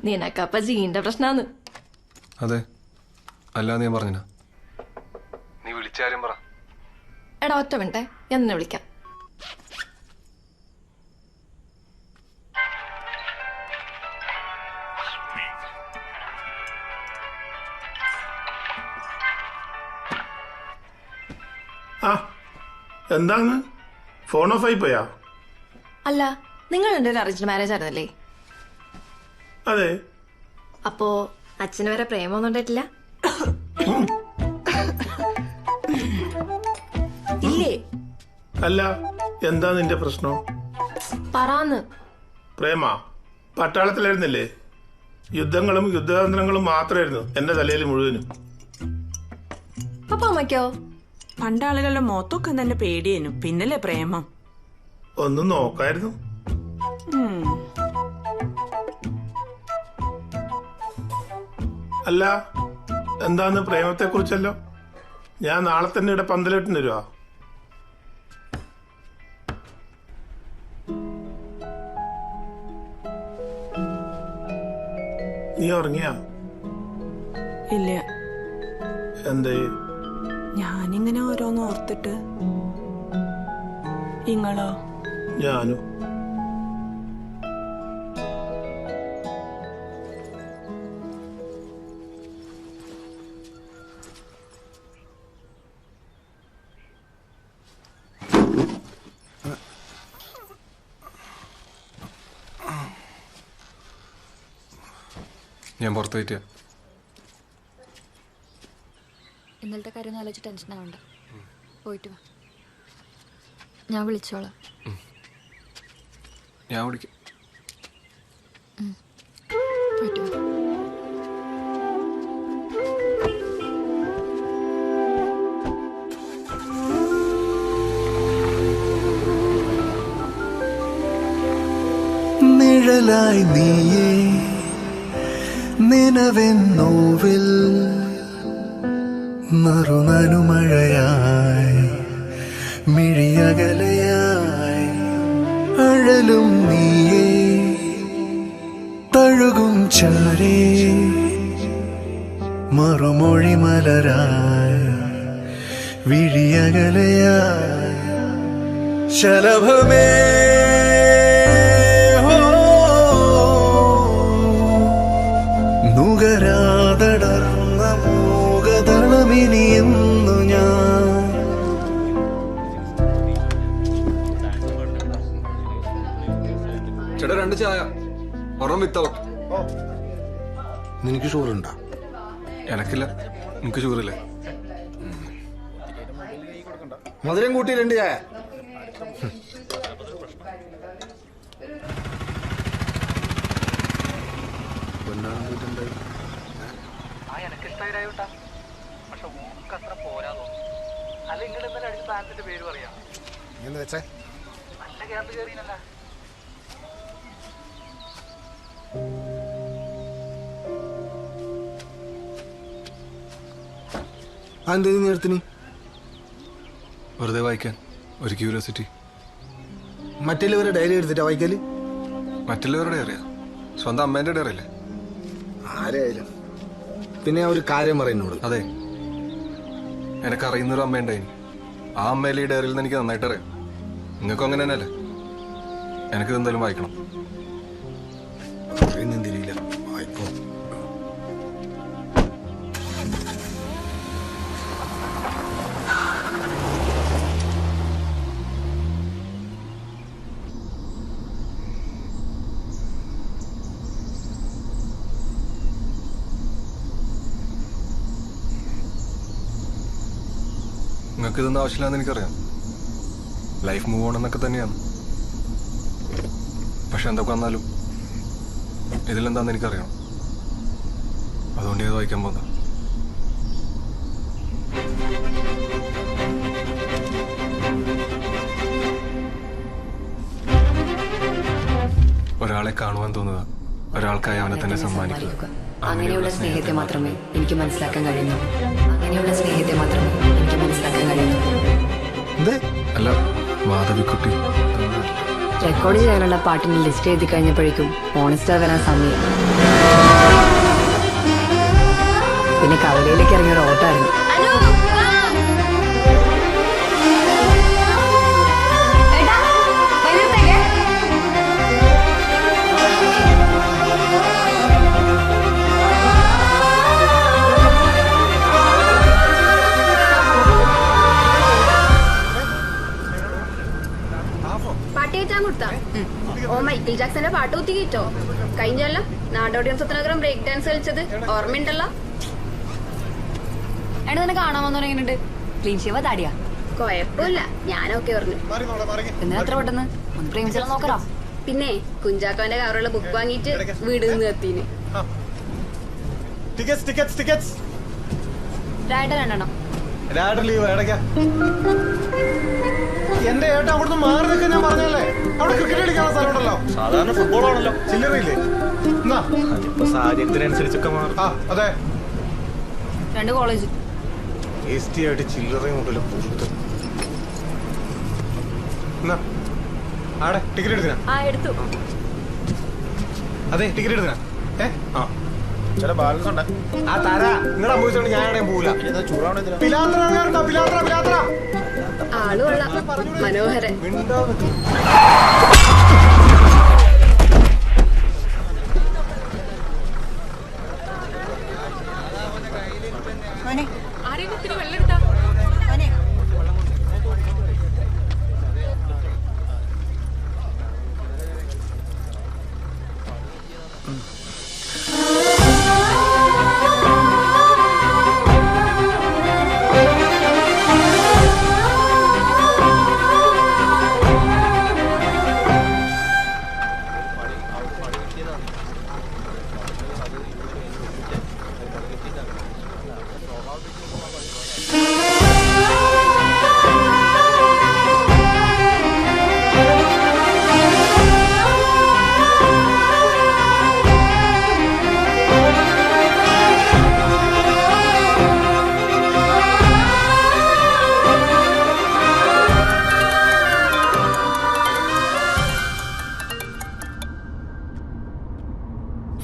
നിനക്കപ്പ ജീന്റെ പ്രശ്നാന്ന്. അതെ, അല്ലാന്ന് ഞാൻ പറഞ്ഞ. നീ വിളിച്ചാരും പറ. എടാ ഒറ്റ മിനിറ്റേ, ഞാൻ നിന്നെ വിളിക്കാം. ആ എന്താണ് ഫോൺ ഓഫ് ആയി പോയാ? അല്ല, നിങ്ങൾ എൻ്റെ ഒരു അറേഞ്ച് മാരേജ് ആയിരുന്നല്ലേ? അതെ. അപ്പോ അച്ഛന് വരെ പ്രേമൊന്നും ഉണ്ടായിട്ടില്ല? ഇല്ലേ? അല്ല, എന്താ നിന്റെ പ്രശ്നം? പറയാന്ന്. പ്രേമ പട്ടാളത്തിലായിരുന്നില്ലേ? യുദ്ധങ്ങളും യുദ്ധതന്ത്രങ്ങളും മാത്രമായിരുന്നു എന്റെ തലയിൽ മുഴുവനും. അപ്പൊ അമ്മയ്ക്കോ? പണ്ടാളുകളുടെ മൊത്തൊക്കെ തന്നെ പേടിയേനു, പിന്നല്ലേ പ്രേമം. ഒന്നും നോക്കായിരുന്നു. അല്ല, എന്താന്ന് പ്രേമത്തെ കുറിച്ചല്ലോ? ഞാൻ നാളെ തന്നെ ഇവിടെ പന്തലിട്ടിന് വരുവാ. നീ ഉറങ്ങിയാ? ഇല്ല. എന്തേ? ഞാനിങ്ങനെ ഓരോന്ന് ഓർത്തിട്ട്. ഇങ്ങളോ? ഞാനും. ഞാൻ പുറത്തു പോയിട്ടാ. ഇന്നലത്തെ കാര്യം ആലോചിച്ച് ടെൻഷൻ ആവണ്ട. പോയിട്ട് വാ, ഞാൻ വിളിച്ചോളാം. ഞാൻ വിളിക്കാം. പോയിട്ട് വാ. നിഴലായി നീയേ നിനവെന്നോവിൽ നറുനനുമഴയായി മിഴിയകലയായി അഴലും നീയേ തഴുകും ചാരേ മറുമൊഴി മലരായി വിഴിയകലയായി ശലഭമേ നുകരാതടർന്ന മൂകതളമിനിയെന്നു ഞാൻ. ചേട്ടാ 2 ചായ, ഒരെണ്ണം വിത്തൗട്ട്. നിനക്ക് ഷുഗറുണ്ടോ? എനക്കില്ല. നിനക്ക് ഷുഗറില്ലേ? മധുരം കൂട്ടി 2 ചായ. അതെന്ത് നീ എടുത്തിന്? വെറുതെ വായിക്കാൻ ഒരു ക്യൂരിയോസിറ്റി. മറ്റുള്ളവരുടെ ഡയറി എടുത്തിട്ടാ വായിക്കല്? മറ്റുള്ളവരുടെ ഡയറിയാ? സ്വന്തം അമ്മേന്റെ ഡയറി അല്ലേ? ആരായാലും. പിന്നെ ഒരു കാര്യം പറയുന്നോട്. അതെ, എനക്കറിയുന്നൊരു അമ്മയുണ്ടായി. ആ അമ്മയിലെ ഈ ഡയറിയിൽ നിന്ന് എനിക്ക് നന്നായിട്ട് അറിയാം. നിങ്ങൾക്കും അങ്ങനെ തന്നെയല്ലേ? എനിക്കിത് എന്തായാലും വായിക്കണം. അറിയുന്നില്ല, വായിക്കോ. നിങ്ങൾക്ക് ഇതൊന്നും ആവശ്യമില്ലാന്ന് എനിക്കറിയാം. ലൈഫ് മൂവ് ഓൺ എന്നൊക്കെ തന്നെയാണ്. പക്ഷെ എന്തൊക്കെ വന്നാലും ഇതിലെന്താന്ന് എനിക്കറിയണം. അതുകൊണ്ട് ഇത് വായിക്കാൻ പോകുന്നത്. ഒരാളെ കാണുവാൻ തോന്നുക, ഒരാൾക്കായി അവനെ തന്നെ സമ്മാനിക്കുക. അങ്ങനെയുള്ള സ്നേഹത്തെ മാത്രമേ എനിക്ക് മനസ്സിലാക്കാൻ കഴിയുന്നു. അങ്ങനെയുള്ള സ്നേഹത്തെ മാത്രമേ എനിക്ക് മനസ്സിലാക്കാൻ കഴിയുന്നു. അല്ല, മാധവിക്കുട്ടി റെക്കോർഡ് ചെയ്യാനുള്ള പാട്ടിന്റെ ലിസ്റ്റ് എഴുതി കഴിഞ്ഞപ്പോഴേക്കും മോണിസ്റ്റർ വരാൻ സമയം. പിന്നെ കവലയിലേക്ക് ഇറങ്ങിയ ഒരു ഓട്ടായിരുന്നു. പാട്ട് കേട്ടാൻ കൊടുത്താ? ഓ മൈക്കിൾ ജാക്സന്റെ പാട്ട് കുത്തി കേട്ടോ? കഴിഞ്ഞല്ലോ നാടോടിയം സ്വത്തനഗരം ബ്രേക്ക് ഡാൻസ് കളിച്ചത് ഓർമ്മയുണ്ടല്ലോ? എടാ നിന്നെ കാണാൻ വന്നോരെങ്ങനെയുണ്ട്? ക്ലീൻ താടിയാ? കൊഴപ്പില്ല, ഞാനൊക്കെ പറഞ്ഞു. എന്തിനാ എത്ര പെട്ടെന്ന്? ഒന്ന് പ്രേമിച്ചാലോ നോക്കറോ? പിന്നെ കുഞ്ചാക്കോന്റെ കവറുള്ള ബുക്ക് വാങ്ങിയിട്ട് വീട് നിന്ന് എത്തിന്. രണ്ടെണ്ണം എന്റെ ഏട്ടാ അവിടുന്ന് മാറി നിൽക്കാൻ ഞാൻ പറഞ്ഞല്ലേ? അവിടെ ക്രിക്കറ്റ് കളിക്കാനുള്ള സ്ഥലമുണ്ടല്ലോ. സാധാരണ ഫുട്ബോൾ ആണല്ലോ. ചില്ലറയില്ലേ? അതിപ്പോ സാഹചര്യത്തിനനുസരിച്ചൊക്കെ മാറും. അതെ, 2 കോളേജ് ആയിട്ട് ചില്ലറയും കൊണ്ടല്ലോ. ആടെ ടിക്കറ്റ് എടുത്തിനാ? എടുത്തു. അതെ, ടിക്കറ്റ് എടുത്തിനാ? ചില ബാലൻസ് ഉണ്ട്. ആ തര നിങ്ങളെ അമ്മൂച്ചോണ്ട് ഞാൻ എവിടെയും പോവില്ല. ആളുള്ള മനോഹരൻ.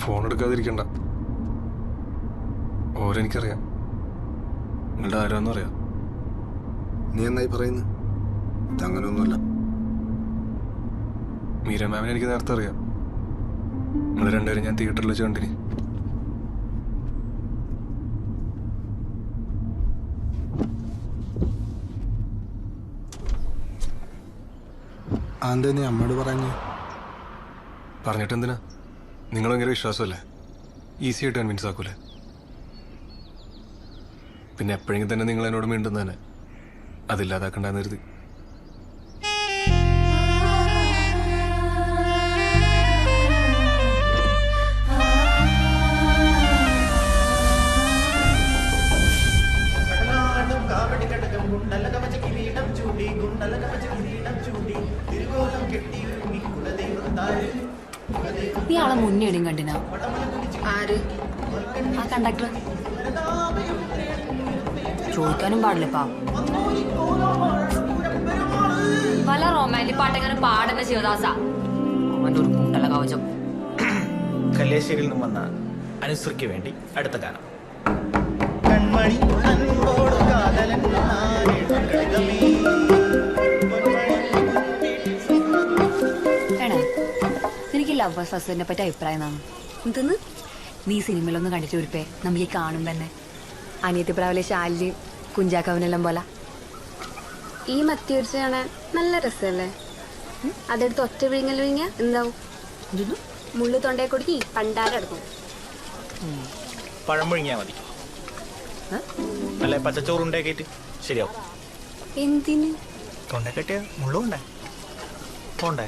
ഫോൺ എടുക്കാതിരിക്കണ്ട. ഓരെനിക്കറിയാം. നിങ്ങളുടെ ആരാന്നും അറിയാം. നീ എന്നായി പറയുന്നു? ഇതങ്ങനെയൊന്നുമല്ല. മീര മാമിനെ എനിക്ക് നേരത്തെ അറിയാം. നിങ്ങൾ രണ്ടുപേരും ഞാൻ തിയേറ്ററിൽ വെച്ച് കണ്ടിനി. അതെന്താ നീ അമ്മയോട് പറഞ്ഞു? പറഞ്ഞിട്ടെന്തിനാ? നിങ്ങൾ ഭയങ്കര വിശ്വാസമല്ലേ, ഈസി ആയിട്ട് കൺവിൻസ് ആക്കൂലേ. പിന്നെ എപ്പോഴെങ്കിലും തന്നെ നിങ്ങൾ എന്നോട് മിണ്ടുന്ന തന്നെ അതില്ലാതാക്കണ്ടെന്ന് കരുതി. നീ ആളെ മുന്നേ എടിയും കണ്ടിനാ? ആര്? ആ കണ്ടക്ടർ. ചോദിക്കാനും പാടില്ലപ്പാ. വല്ല റൊമാൻറ്റിക് പാട്ടെങ്ങനെ പാടുന്ന ശിവദാസ. അവന്റെ ഒരു കൂട്ടല കവചം. കല്യാശ്ശേരിയിൽ നിന്നും വന്ന അനുസൃതിക്ക് വേണ്ടി അടുത്ത ഗാനം. കൺമണി അൻപോട് കാതലൻ എനിക്ക് ലവ് ഫസ്റ്റിനെ പറ്റി അഭിപ്രായം എന്നാണ്. എന്തെന്ന്? നീ സിനിമയിലൊന്നും കണ്ടിട്ട് ഒരുപ്പേ നമുക്ക് കാണും തന്നെ. അനിയത്തി പ്രാവിലെ ശാലിനി കുഞ്ചാക്കവനെല്ലാം പോലെ. ഈ മത്തി ഒരിച്ച് കാണാൻ നല്ല രസമല്ലേ? അതെടുത്ത് ഒറ്റ വിഴുങ്ങൽ വിഴുങ്ങിയ എന്താവും? മുള്ളു തൊണ്ടയെ കൊടുക്കി പണ്ടാരെടുക്കും. പഴം മുഴുങ്ങിയാ മതി. അല്ലെ പച്ചച്ചോറുണ്ടാക്കിയിട്ട് ശരിയാവും. എന്തിന്? തൊണ്ടക്കെട്ടിയ മുള്ളുണ്ടേ പോണ്ടേ?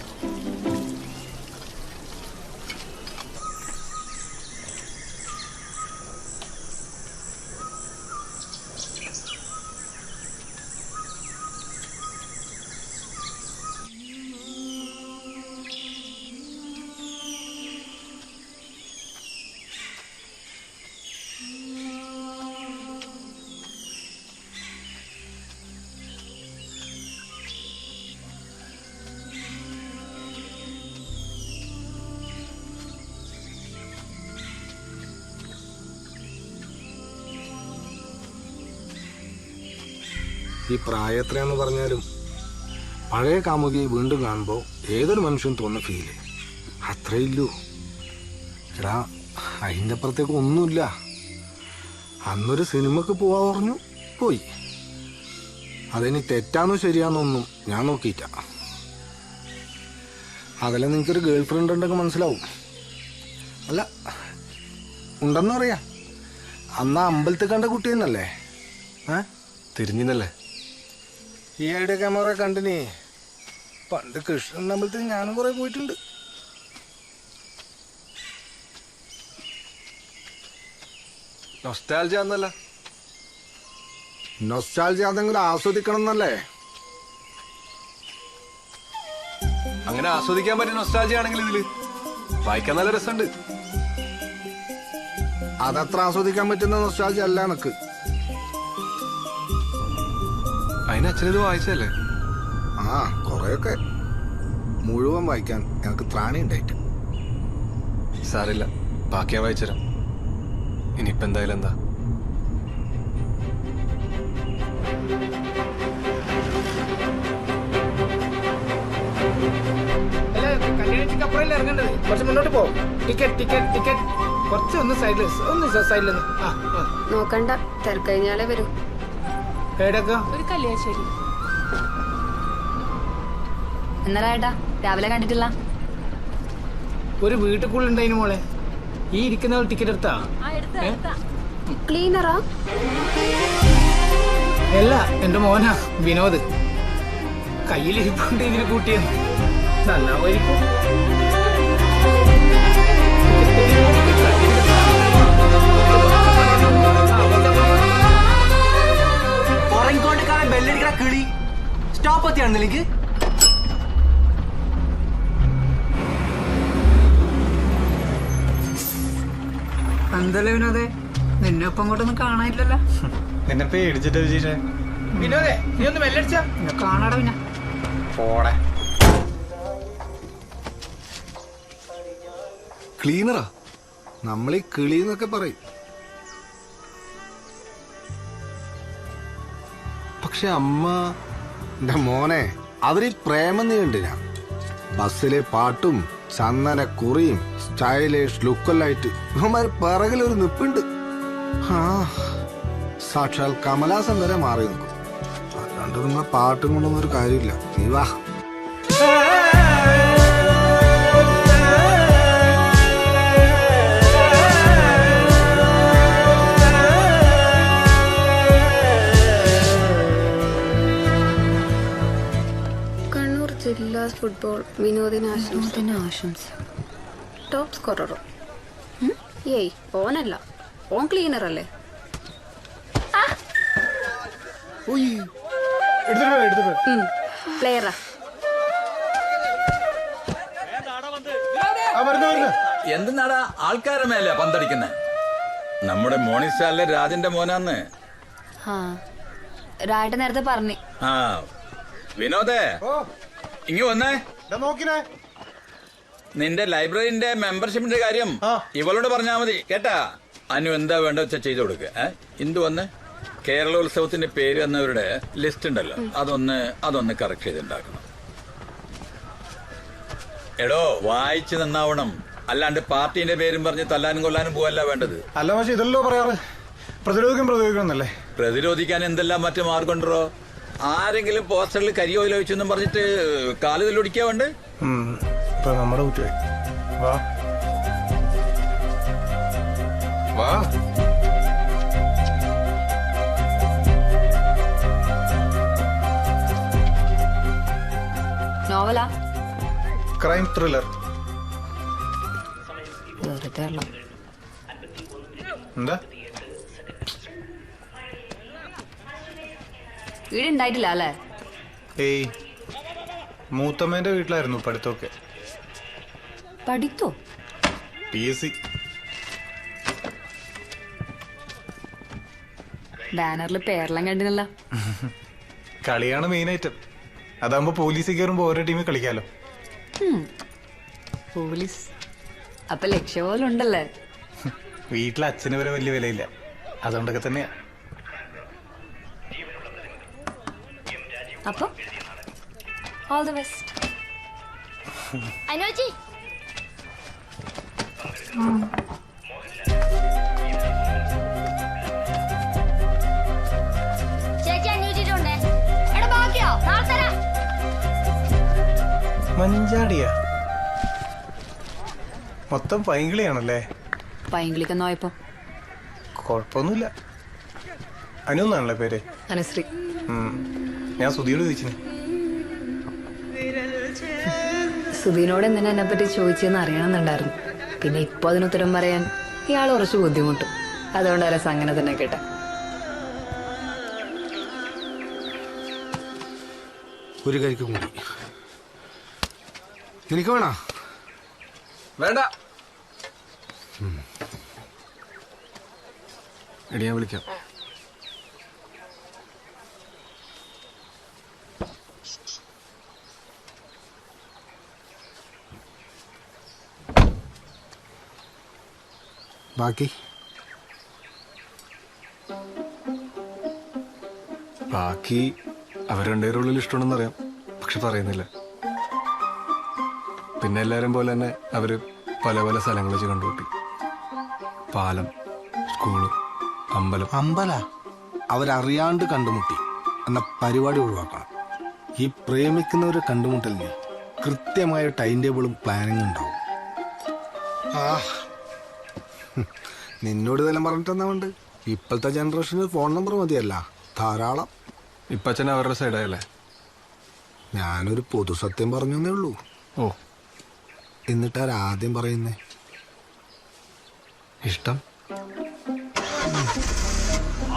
ഈ പ്രായത്രയെന്ന് പറഞ്ഞാലും പഴയ കാമുകിയെ വീണ്ടും കാണുമ്പോൾ ഏതൊരു മനുഷ്യനും തോന്നുന്ന ഫീല് അത്രയില്ലൂ. എടാ അതിൻ്റെ അപ്പുറത്തേക്ക് ഒന്നുമില്ല. അന്നൊരു സിനിമക്ക് പോവാ പറഞ്ഞു പോയി. അതിനി തെറ്റാന്നോ ശരിയാന്നൊന്നും ഞാൻ നോക്കിയിട്ട. അതല്ല നിനക്കൊരു ഗേൾ ഫ്രണ്ട് ഉണ്ടെങ്കിൽ മനസ്സിലാവും. അല്ല ഉണ്ടെന്ന് പറയാ. അന്ന് അമ്പലത്തിൽ കണ്ട കുട്ടി തന്നല്ലേ? തിരിഞ്ഞിന്നല്ലേ? ഈ ഐഡിയ ക്യാമറ കണ്ടിനി. പണ്ട് കൃഷ്ണൻ അമ്പലത്തിൽ ഞാനും കുറെ പോയിട്ടുണ്ട്. നൊസ്റ്റാൾജിയ എന്നല്ല, നൊസ്റ്റാൾജിയ അതെങ്കിലും ആസ്വദിക്കണം എന്നല്ലേ? അങ്ങനെ ആസ്വദിക്കാൻ പറ്റിയ നൊസ്റ്റാൾജിയ ആണെങ്കിൽ ഇതില് വായിക്കാൻ നല്ല രസമുണ്ട്. അതത്ര ആസ്വദിക്കാൻ പറ്റുന്ന നൊസ്റ്റാൾജിയ അല്ല എനക്ക്. അതിന് അച്ഛനത് വായിച്ചല്ലേ? ആ കൊറേയൊക്കെ. മുഴുവൻ വായിക്കാൻ എനിക്ക് ത്രാണി ഉണ്ടായിട്ട്. സാരില്ല, ബാക്കി ഞാൻ വായിച്ചുതരാം. ഇനിയിപ്പോ എന്തായാലും എന്താ? കല്യാണിക്കപ്പുറല്ലേ ഇറങ്ങേണ്ടത്? കുറച്ച് മുന്നോട്ട് പോകും. ടിക്കറ്റ് ടിക്കറ്റ് ടിക്കറ്റ് കുറച്ച് ഒന്ന് സൈഡിൽ നോക്കണ്ട, തിരക്കഴിഞ്ഞാലേ വരൂ. ഒരു കല്യാശ്ശേരി. എന്നടാ ഏട്ടാ രാവിലെ കണ്ടിട്ടില്ല? ഒരു വീട്ടുക്കുള്ളുണ്ടായിന് മോളെ. ഈ ഇരിക്കുന്ന ടിക്കറ്റ് എടുത്താ? ക്ലീനറാ? അല്ല, എന്റെ മോനാ വിനോദ്. കയ്യിലിരിപ്പുണ്ട് ഇതിന് കൂട്ടിയത്. നന്നാവായിരിക്കും. ഉറങ്ങിക്കൊണ്ടിരിക്കാതെ ബെല്ലടിക്കണ കിളി സ്റ്റോപ്പ് എത്തിയാണെന്ന് എനിക്ക്. എന്തല്ലേ വിനോദേ, നിന്നെ ഒപ്പം അങ്ങോട്ടൊന്നും കാണാനില്ലല്ലോ. നിന്നെ പേടിച്ചിട്ട് വിജയിച്ചേ. വിനോദേ, നീ ഒന്ന് ബെല്ലടിച്ചാ കാണാടാ. പിന്നെ പോടെ. ക്ലീനറാ? നമ്മളീ കിളി എന്നൊക്കെ പറയും. പക്ഷെ അമ്മ എന്റെ മോനെ അവര് പ്രേമം നീ കണ്ടില്ല. ബസ്സിലെ പാട്ടും ചന്ദന കുറിയും സ്റ്റൈലിഷ് ലുക്കെല്ലായിട്ട് ഇവന്മാര് പിറകിലൊരു നിപ്പുണ്ട്. ആ സാക്ഷാൽ കമലാസൻ വരെ മാറി നിൽക്കും. അല്ലാണ്ട് നിങ്ങളെ പാട്ടും കൊണ്ടൊന്നും ഒരു കാര്യമില്ല. നീ വാ. കണ്ണൂർ ജില്ലാ ഫുട്ബോൾ വിനോദിനാശംസ. ടോപ്പ് സ്കോററോ? ഏയ് ഓനല്ല, ഓൻ ക്ലീനർ അല്ലേ? പ്ലെയറാ? എന്തിനാടാ ആൾക്കാരെ മേലെ പന്തടിക്കുന്നേ? നമ്മുടെ മോർണിംഗ് സ്റ്റാറിലെ രാജന്റെ മോനാന്ന്. രാജ നേരത്തെ പറഞ്ഞു. ആ വിനോദേ, ഇങ്ങ് വന്നേ. നിന്റെ ലൈബ്രറിന്റെ മെമ്പർഷിപ്പിന്റെ കാര്യം ഇവളോട് പറഞ്ഞാ മതി കേട്ടാ. അനു എന്താ വേണ്ട വെച്ചാ ചെയ്തു കൊടുക്ക. ഇന്ദു വന്ന് കേരളോത്സവത്തിന്റെ പേര് എന്നവരുടെ ലിസ്റ്റ് ഉണ്ടല്ലോ, അതൊന്ന് കറക്റ്റ് ചെയ്തുണ്ടാക്കണം. എടോ, വായിച്ച് നന്നാവണം. അല്ലാണ്ട് പാർട്ടിന്റെ പേരും പറഞ്ഞ് തല്ലാനും കൊല്ലാനും പോവല്ല വേണ്ടത്. അല്ല പക്ഷെ ഇതല്ലോ പറയാറ്, പ്രതിരോധിക്കണം. പ്രതിരോധിക്കാൻ എന്തെല്ലാം മറ്റു മാർഗമുണ്ടോ? ആരെങ്കിലും പോസ്റ്ററിൽ കരിയോയിൽ വെച്ചെന്നും പറഞ്ഞിട്ട് കാലുതൽ ഒടിക്കാ വേണ്ട. നമ്മുടെ കുട്ടിയെ വാ വാ. നോവലാ? Crime thriller. എന്താ വീടുണ്ടായിട്ടില്ല അല്ലേ? ഏയ്, മൂത്തമ്മേന്റെ വീട്ടിലായിരുന്നു പഠിത്തമൊക്കെ. പഠിത്തോ? PSC. ബാനറിൽ പേരെല്ലാം കണ്ടില്ല. കളിയാണ് മെയിൻ ഐറ്റം. അതാകുമ്പോ പോലീസ് കയറുമ്പോ ഓരോ ടീമിൽ കളിക്കാലോ. പോലീസ് അപ്പൊ ലക്ഷ്യം പോലെ ഉണ്ടല്ലേ? വീട്ടിൽ അച്ഛന് വരെ വലിയ വിലയില്ല, അതുകൊണ്ടൊക്കെ തന്നെയാ. അപ്പൊ ഓൾ ദി ബെസ്റ്റ്. അനുജി ചേച്ചി അന്വേഷിച്ചിട്ടുണ്ടേ. എടാ ബാക്കിയോ? നാളെ തരാം. മഞ്ചാടിയാ? മൊത്തം പൈങ്കിളിയാണല്ലേ? പൈങ്കിളിക്കൊന്നും ആയപ്പോ കൊഴപ്പൊന്നുമില്ല. അനുന്നാണല്ലേ പേര്? അനുശ്രീ. ഞാൻ സുധിയോട് ചോദിച്ചു. സുധീനോട് എന്തിനാ എന്നെ പറ്റി ചോദിച്ചെന്ന് അറിയണമെന്നുണ്ടായിരുന്നു. പിന്നെ ഇപ്പൊ അതിനുത്തരം പറയാൻ ഇയാൾ കുറച്ച് ബുദ്ധിമുട്ടും. അതുകൊണ്ട് രസം അങ്ങനെ തന്നെ കേട്ടെ. ഒരു കരിക്കും കൂടി നിനക്ക് വേണോ? വേണ്ട. എടി ഞാൻ വിളിക്കാം. ബാക്കി ബാക്കി അവർ രണ്ടുപേരുടെ ഉള്ളിൽ ഇഷ്ടമാണെന്നറിയാം, പക്ഷെ പറയുന്നില്ല. പിന്നെ എല്ലാവരും പോലെ തന്നെ അവര് പല പല സ്ഥലങ്ങൾ വെച്ച് കണ്ടുകൂട്ടി. പാലം, സ്കൂള്, അമ്പല അവരറിയാണ്ട് കണ്ടുമുട്ടി എന്ന പരിപാടി ഒഴിവാക്കണം. ഈ പ്രേമിക്കുന്നവരെ കണ്ടുമുട്ടലിന് കൃത്യമായ ടൈം ടേബിളും പ്ലാനിങ്ങും ഉണ്ടാവും. നിന്നോട് ഇതെല്ലാം പറഞ്ഞിട്ടെന്നാണ്ട്. ഇപ്പോഴത്തെ ജനറേഷന് ഫോൺ നമ്പർ മതിയല്ല, ധാരാളം. ഇപ്പച്ചൻ അവരുടെ സൈഡായല്ലേ? ഞാനൊരു പൊതു സത്യം പറഞ്ഞേ ഉള്ളൂ. ഓ, എന്നിട്ടാരാദ്യം പറയുന്നേ? ഇഷ്ടം.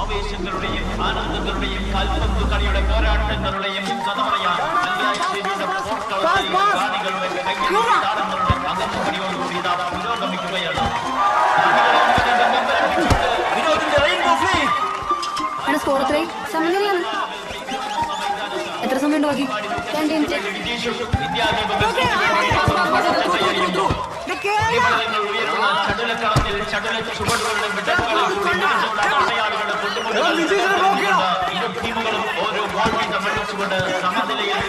ആവേശങ്ങളുടെയും ആനന്ദങ്ങളുടെയും കാൽപന്ത് കളിയുടെ പോരാട്ടങ്ങളുടെയും സ്കോർ എത്രയും സമനിലയാണ്. എത്ര സമയം ബാക്കി? 2 മിനിറ്റ്. ഓരോ ഗോൾ വീതം മത്സരിച്ചുകൊണ്ട് സമനിലയിൽ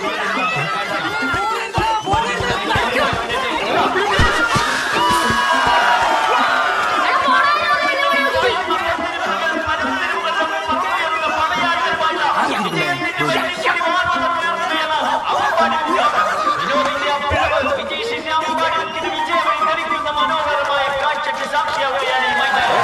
മനോഹരമായ കാഴ്ചയ്ക്ക് സാക്ഷിയാവുകയാണ് ഈ മൈതാനം.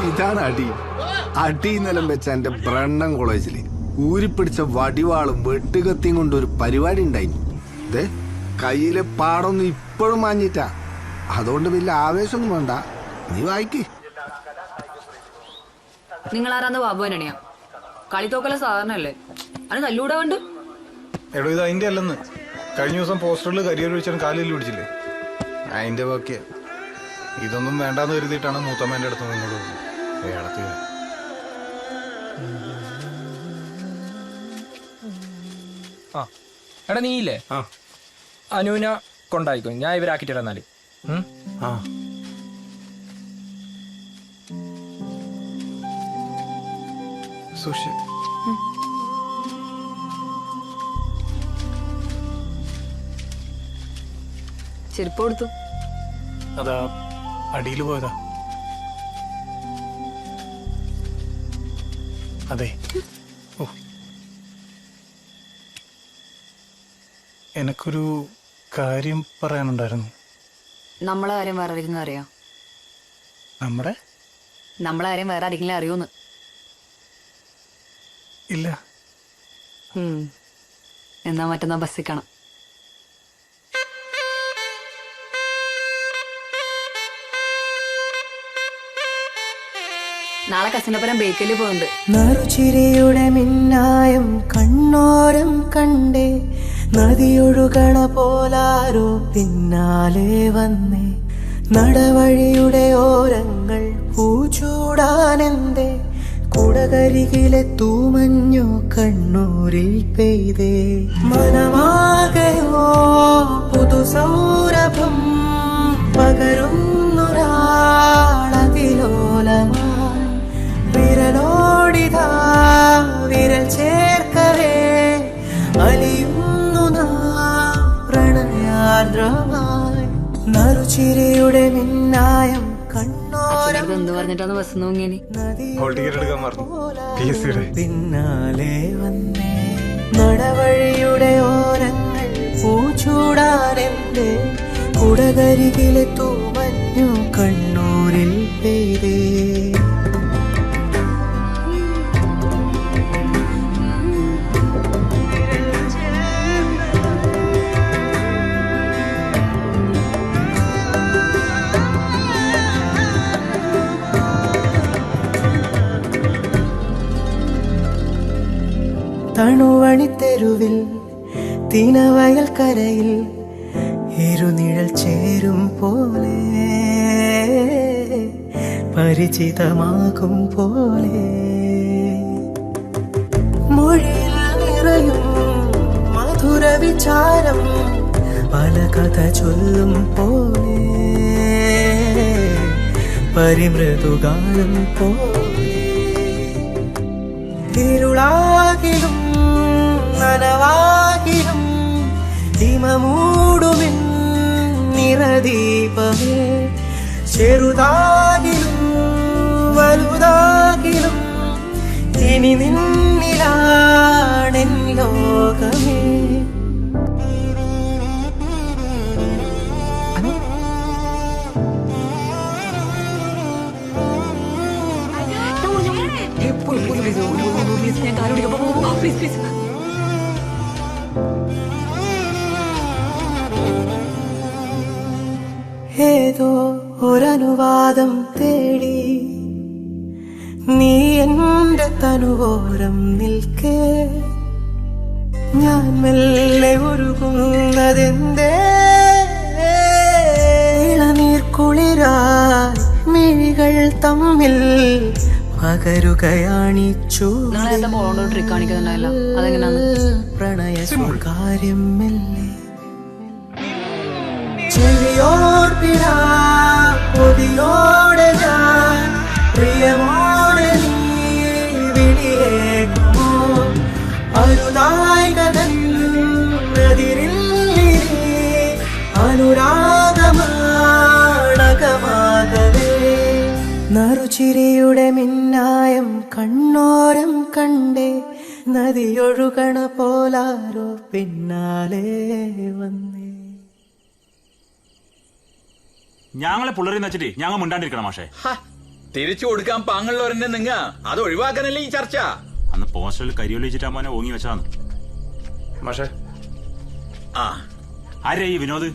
ഇതാണ് അടി. അടി നിലം വെച്ച എന്റെ ബ്രണ്ണൻ കോളേജില് ഊരിപ്പിടിച്ച വടിവാളും വെട്ടുകത്തിയും കൊണ്ട് ഒരു പരിപാടി ഉണ്ടായിരുന്നു. ഇതേ കയ്യിലെ പാടൊന്നും ഇപ്പോഴും മാഞ്ഞിട്ടാ. അതുകൊണ്ട് വലിയ ആവേശമൊന്നും വേണ്ട, നീ വായിക്ക്. നിങ്ങൾ ആരാന്ന് ബാബുവിനെയാ? കളിത്തോക്കല സാധാരണല്ലേ, അത് തല്ലൂടെ കണ്ട്. എടോ ഇത് അതിന്റെ അല്ലെന്ന്. കഴിഞ്ഞ ദിവസം പോസ്റ്ററിൽ കരിയർ വിളിച്ചാൽ കാലിൽ പിടിച്ചില്ലേ, അതിന്റെ ബാക്കിയ. ഇതൊന്നും വേണ്ടാന്ന് കരുതിയിട്ടാണ് മൂത്തമ്മേന്റെ അടുത്ത് നിന്നോട് ഏടത്തി. ആ എടാ നീയില്ലേ അനുവിനെ കൊണ്ടായിക്കോ, ഞാൻ ഇവരാക്കിട്ട് എന്നാല്. സുഷി ചെരുപ്പ് കൊടുത്തു. അതാ അടിയിൽ പോയതാ. അതെ, ഓ എനക്കൊരു കാര്യം പറയാനുണ്ടായിരുന്നു. നമ്മളെ കാര്യം വേറെ ആരെങ്കിലും അറിയാം? നമ്മളെ കാര്യം വേറെ ആരെങ്കിലും അറിയോന്ന്? ഇല്ല. എന്നാ മറ്റന്നാ ബസ്സിൽ കാണാം. നാളെ കസിനപ്പുരം ബേക്കലിൽ പോകുന്നുണ്ട്. നറുചിരിയുടെ മിന്നായം കണ്ണോരം കണ്ടേ, നദിയൊഴുകണ പോലാരോ പിന്നാലെ വന്നേ, നടവഴിയുടെ ഓരങ്ങൾ പൂച്ചൂടാനെന്തേ, കുടകരികിലെ തൂമഞ്ഞോ കണ്ണൂരിൽ പെയ്തേ, മനമാകയോ പുതുസൗരഭം പകരുന്നൊരാളതിലോലമായി, വിരലോടിതാ വിരൽ ചേർക്കവേ അലിയുന്നു നാം പ്രണയാർദ്രമായി, നറുചിരിയുടെ മിന്നായം കണ്ണോരം എന്ത് പറഞ്ഞിട്ടാണ് ബസ് നോങ്ങിയനി പിന്നാലെ വന്നേ, നടവഴിയുടെ ഓരങ്ങൾ പൂച്ചൂടാനെന്തേ, കുടകരികിലെ തൂമഞ്ഞു കണ്ണൂരിൽ പെയ്തേ. തണുവണിത്തെരുവിൽ തിനവയൽ കരയിൽ ഇരുനിഴൽ ചേരും പോലെ പരിചിതമാകും പോലെ മൊഴിയിൽ നിറയും മധുര വിചാരം പല കഥ ചൊല്ലും പോലെ പരിമൃദുഗാനം പോലെ ഇരുളാകിലും നനവാകിലും ഹിമമൂടുമിൻ നിറദീപമേ ചെറുതാകിലും വലുതാകിലും ഇനി നിന്നിലാണെൻ ലോകമേ. ഏതോ ഒരനുവാദം തേടി നീ എന്റെ തനുവോരം നിൽക്കേ ഞാൻ മെല്ലെ ഉരുകുന്നതെന്തേ ഇളനീർ കുളിരായി മിഴികൾ തമ്മിൽ പകരുകയാണിച്ചു പ്രണയ സ്വകാര്യം മെല്ലെ ചെവിയോർപ്പിടാ പൊതിയോടെ ഞാൻ പ്രിയമോടെ നീ വിളിയേക്കുമോ അരുനായകനതിരില്ലി അനുരാഗമാണകമാകവേ നറുചിരിയുടെ മിന്നായം കണ്ണോരം കണ്ടേ നദിയൊഴുകണ പോലാരോ പിന്നാലെ വന്നേ. ഞങ്ങളെ പിള്ളേരെന്ന് വെച്ചിട്ട് ഞങ്ങൾ മിണ്ടാണ്ടിരിക്കണം മാഷേ. തിരിച്ചു കൊടുക്കാൻ പാങ്ങളുള്ളവരെന്നെ നിങ്ങ അത് ഒഴിവാക്കാനല്ലേ ഈ ചർച്ച. അന്ന് പോസ്റ്ററിൽ കരിയൊലിച്ചിട്ട് മോനെ ഓങ്ങി വെച്ചാന്ന് മാഷേ. ആ ആരേ ഈ വിനോദ്?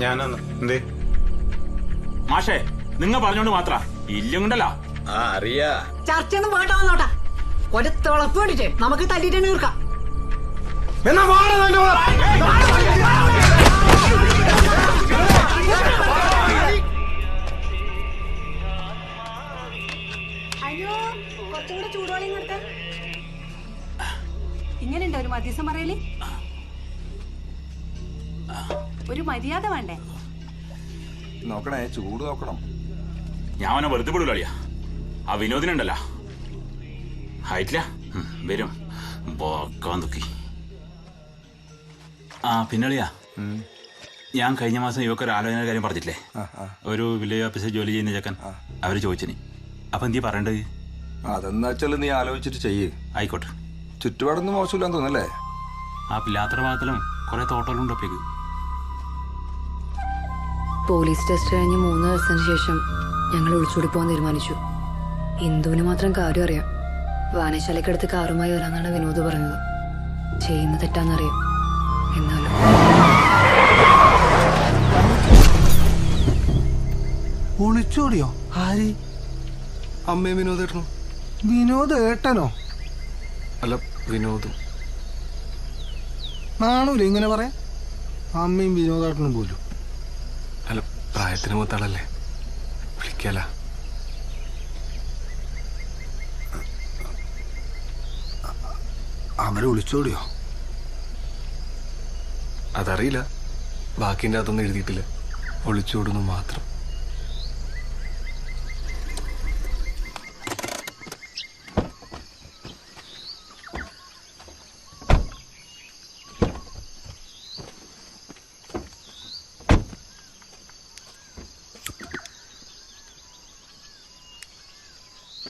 ഞാനാന്ന്. എന്തേ മാഷേ നിങ്ങ പറഞ്ഞോണ്ട് മാത്ര ഇല്ലും കൊണ്ടല്ലോ. അറിയാ ചർച്ചയൊന്നും വേണ്ട വന്നോട്ടാ. ഒരു തിളപ്പ് വേണ്ടിട്ട് നമുക്ക് തല്ലിട്ട് തീർക്കാം. ഇങ്ങനെയുണ്ടോ ഒരു മധ്യസ്ഥം പറയല്? ഒരു മര്യാദ വേണ്ടേ? നോക്കണേ, ചൂട് നോക്കണം. ഞാൻ അവനെ വെറുതെ വിടൂലളിയാ. ആ വിനോദിനുണ്ടല്ലോ ആയിട്ടില്ല വരും ബോക്കാൻ നോക്കി. ആ പിന്നളിയാ, ഞാൻ കഴിഞ്ഞ മാസം ഇവക്കൊരു ആലോചന കാര്യം പറഞ്ഞിട്ടില്ലേ? ഒരു വില്ലേജ് ഓഫീസിൽ ജോലി ചെയ്യുന്ന ചെക്കൻ അവര് ചോദിച്ചിനി. അപ്പൊ എന്തി പറയണ്ടത്? അതെന്നാ വെച്ചാൽ നീ ആലോചിച്ചിട്ട് ചെയ്യ്. ആയിക്കോട്ടെ. ചുറ്റുപാടൊന്നും മോശമില്ലാന്ന് തോന്നല്ലേ? ആ പില്ലാത്ര ഭാഗത്തിലും കുറെ തോട്ടലും ഉണ്ടപ്പേക്ക്. പോലീസ് ടെസ്റ്റ് കഴിഞ്ഞ് 3 ദിവസത്തിന് ശേഷം ഞങ്ങൾ ഒളിച്ചോടി പോകാൻ തീരുമാനിച്ചു. ഇന്ദുവിന് മാത്രം കാര്യം അറിയാം. വായനശാലയ്ക്കടുത്ത് കാറുമായി വരാന്നാണ് വിനോദ് പറഞ്ഞത്. ചെയ്യുന്ന തെറ്റാന്നറിയാം. എന്നാലും ഒളിച്ചോടിയോ? ആര്? അമ്മയും വിനോദേട്ടനോ? വിനോദ് ഏട്ടനോ? അല്ല, വിനോദും. നാണൂല ഇങ്ങനെ പറയാം? അമ്മയും വിനോദേട്ടനും പോലും. അല്ല, പ്രായത്തിന് മൂത്താളല്ലേ, വിളിക്കല. അവരെ ഒളിച്ചോടിയോ? അതറിയില്ല. ബാക്കിൻ്റെ അകത്തൊന്നും എഴുതിയിട്ടില്ല. ഒളിച്ചോടുന്നു മാത്രം.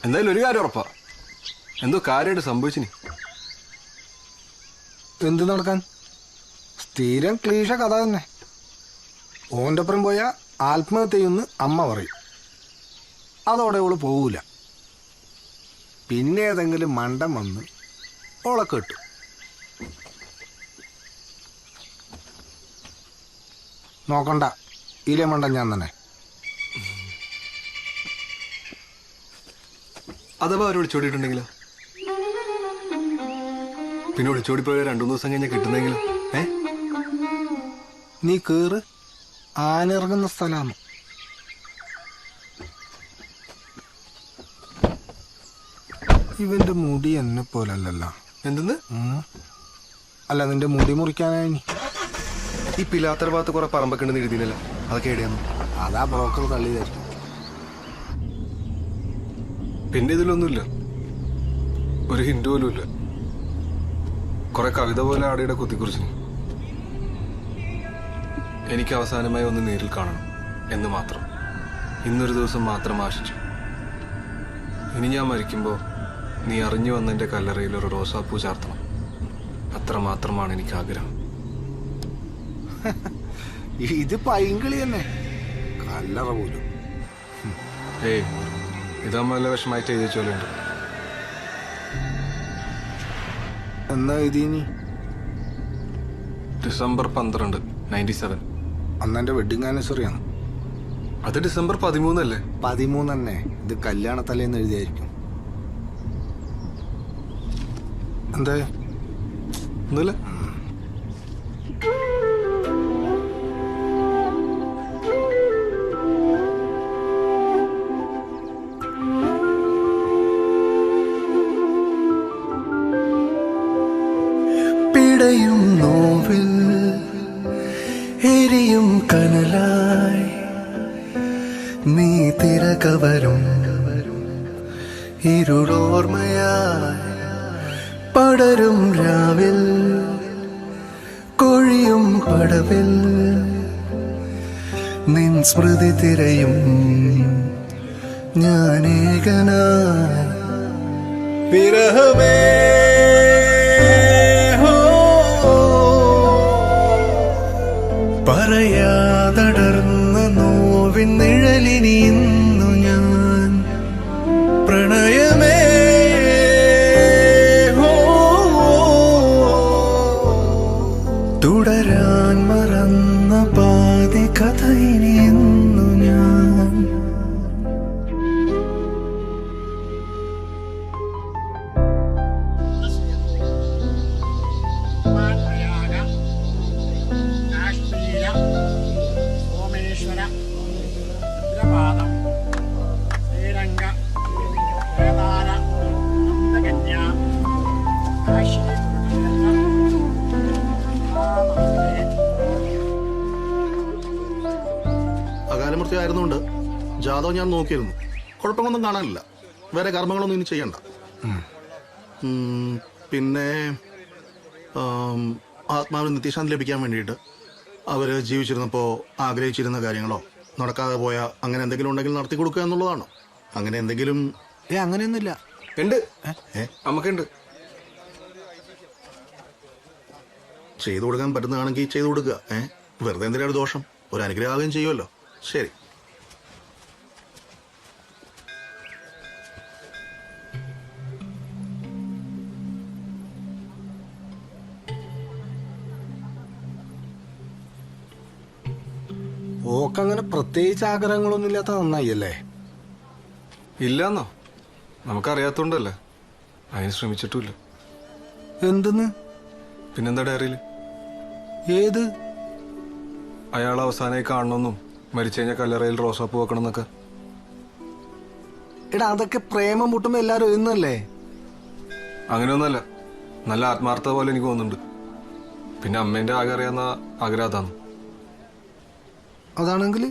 എന്തായാലും ഒരു കാര്യം ഉറപ്പാ, എന്തോ കാര്യമായിട്ട് സംഭവിച്ചിനി. എന്ത് നടക്കാൻ? സ്ഥിരം ക്ലീശ കഥ തന്നെ. ഓൻ്റെ ഒപ്പം പോയ ആത്മഹത്യ ചെയ്യുമെന്ന് അമ്മ പറയും. അതോടെ ഓള് പോകൂല. പിന്നെ ഏതെങ്കിലും മണ്ടം വന്ന് ഓളെ കെട്ടു. നോക്കണ്ട, ഇല്ലേ മണ്ടം ഞാൻ തന്നെ. അഥവാ അവർ വിളിച്ചോടിയിട്ടുണ്ടെങ്കിലോ? പിന്നെ ഒളിച്ചോടി പോയ 2-3 ദിവസം കഴിഞ്ഞാൽ കിട്ടുന്നെങ്കിലും നീ കേറ്, ആനിറങ്ങുന്ന സ്ഥലമാണ്. ഇവന്റെ മുടി എന്നെ പോലല്ലല്ലോ. എന്തെന്ന്? അല്ല, നിന്റെ മുടി മുറിക്കാനായി. ഈ പിലാത്തറ ഭാഗത്ത് കുറെ പറമ്പൊക്കെ ഉണ്ടെന്ന് എഴുതിയില്ല, അതൊക്കെ എവിടെയാന്ന്? അതാ ബ്രോക്കർ തള്ളിയതായിരിക്കും. പിന്നെ ഇതിലൊന്നുമില്ല, ഒരു ഹിന്ദു പോലും ഇല്ല. കുറെ കവിത പോലെ ആടയുടെ കുത്തിക്കുറിച്ചു. എനിക്ക് അവസാനമായി ഒന്ന് നേരിൽ കാണണം എന്ന് മാത്രം. ഇന്നൊരു ദിവസം മാത്രം ആശിച്ചു. ഇനി ഞാൻ മരിക്കുമ്പോ നീ അറിഞ്ഞു വന്ന എന്റെ കല്ലറയിൽ ഒരു റോസാപ്പൂ ചാർത്തണം. അത്ര മാത്രമാണ് എനിക്ക് ആഗ്രഹം. ഇത് പൈങ്കിളി തന്നെ, കല്ലറ പോലും. ഏയ്, ഇതാകുമ്പോ നല്ല വിഷമായിട്ട് എഴുതി വെച്ചോലുണ്ട്. എന്നാ എഴുതി നീ? December 12, 97. അന്ന് എന്റെ വെഡിങ് ആനിവേഴ്സറി ആണ്. അത് December 13 അല്ലേ? 13 തന്നെ. ഇത് കല്യാണത്തലേന്ന് എഴുതിയായിരിക്കും. എന്താ? ഒന്നുമില്ല. പിടയും നോവിൽ എരിയും കനലായി നീ തിരകവരും ഇരുളോർമ്മയായി പടരും രാവിൽ കൊഴിയും പടവിൽ നിൻ സ്മൃതി തിരയും ഞാനേകനായി വിരഹമേ പറയാതടർന്ന നോവിൻ നിഴലിനി ഇന്നു ഞാൻ പ്രണയമേ തുടരാൻ മറന്ന പാതി കഥ ഇനി ഇന്നു ഞാൻ. സോമേശ്വര രുദ്രപാദം ശ്രീരംഗ വേദാര നന്ദകന്യ അകാലമൃത്യു ആയിരുന്നുകൊണ്ട് ജാതകം ഞാൻ നോക്കിയിരുന്നു. കുഴപ്പമൊന്നും കാണാനില്ല. വേറെ കർമ്മങ്ങളൊന്നും ഇനി ചെയ്യണ്ട. പിന്നെ ആത്മാവിന് നിത്യശാന്തി ലഭിക്കാൻ വേണ്ടിയിട്ട് അവർ ജീവിച്ചിരുന്നപ്പോൾ ആഗ്രഹിച്ചിരുന്ന കാര്യങ്ങളോ നടക്കാതെ പോയ അങ്ങനെ എന്തെങ്കിലും ഉണ്ടെങ്കിൽ നടത്തി കൊടുക്കുക എന്നുള്ളതാണോ? അങ്ങനെ എന്തെങ്കിലും? അങ്ങനെയൊന്നുമില്ല. ഉണ്ട്, നമുക്കുണ്ട്. ചെയ്തു കൊടുക്കാൻ പറ്റുന്നതാണെങ്കിൽ ചെയ്തു കൊടുക്കുക. വെറുതെ എന്തിനാണ് ദോഷം? ഒരു അനുഗ്രഹം ചെയ്യുമല്ലോ. ശരി. ഓക്കങ്ങനെ പ്രത്യേകിച്ച് ആഗ്രഹങ്ങളൊന്നും ഇല്ലാത്ത നന്നായി അല്ലേ? ഇല്ലെന്നോ? നമുക്കറിയാത്തോണ്ടല്ലേ, അതിന് ശ്രമിച്ചിട്ടുമില്ല. എന്തെന്ന്? പിന്നെന്താ ഡയറിയിൽ? ഏത്? അയാൾ അവസാനമായി കാണണമെന്നും മരിച്ചു കഴിഞ്ഞാൽ കല്ലറയിൽ റോസാപ്പൂ വെക്കണം എന്നൊക്കെ. എടാ, അതൊക്കെ പ്രേമം മുട്ടുമ്പോ എല്ലാരും എഴുന്നല്ലേ? അങ്ങനെയൊന്നല്ല, നല്ല ആത്മാർത്ഥത പോലെ എനിക്ക് തോന്നുന്നുണ്ട്. പിന്നെ അമ്മേന്റെ ആകെ അറിയാവുന്ന ആഗ്രഹം അതാണ്. അതാണെങ്കിൽ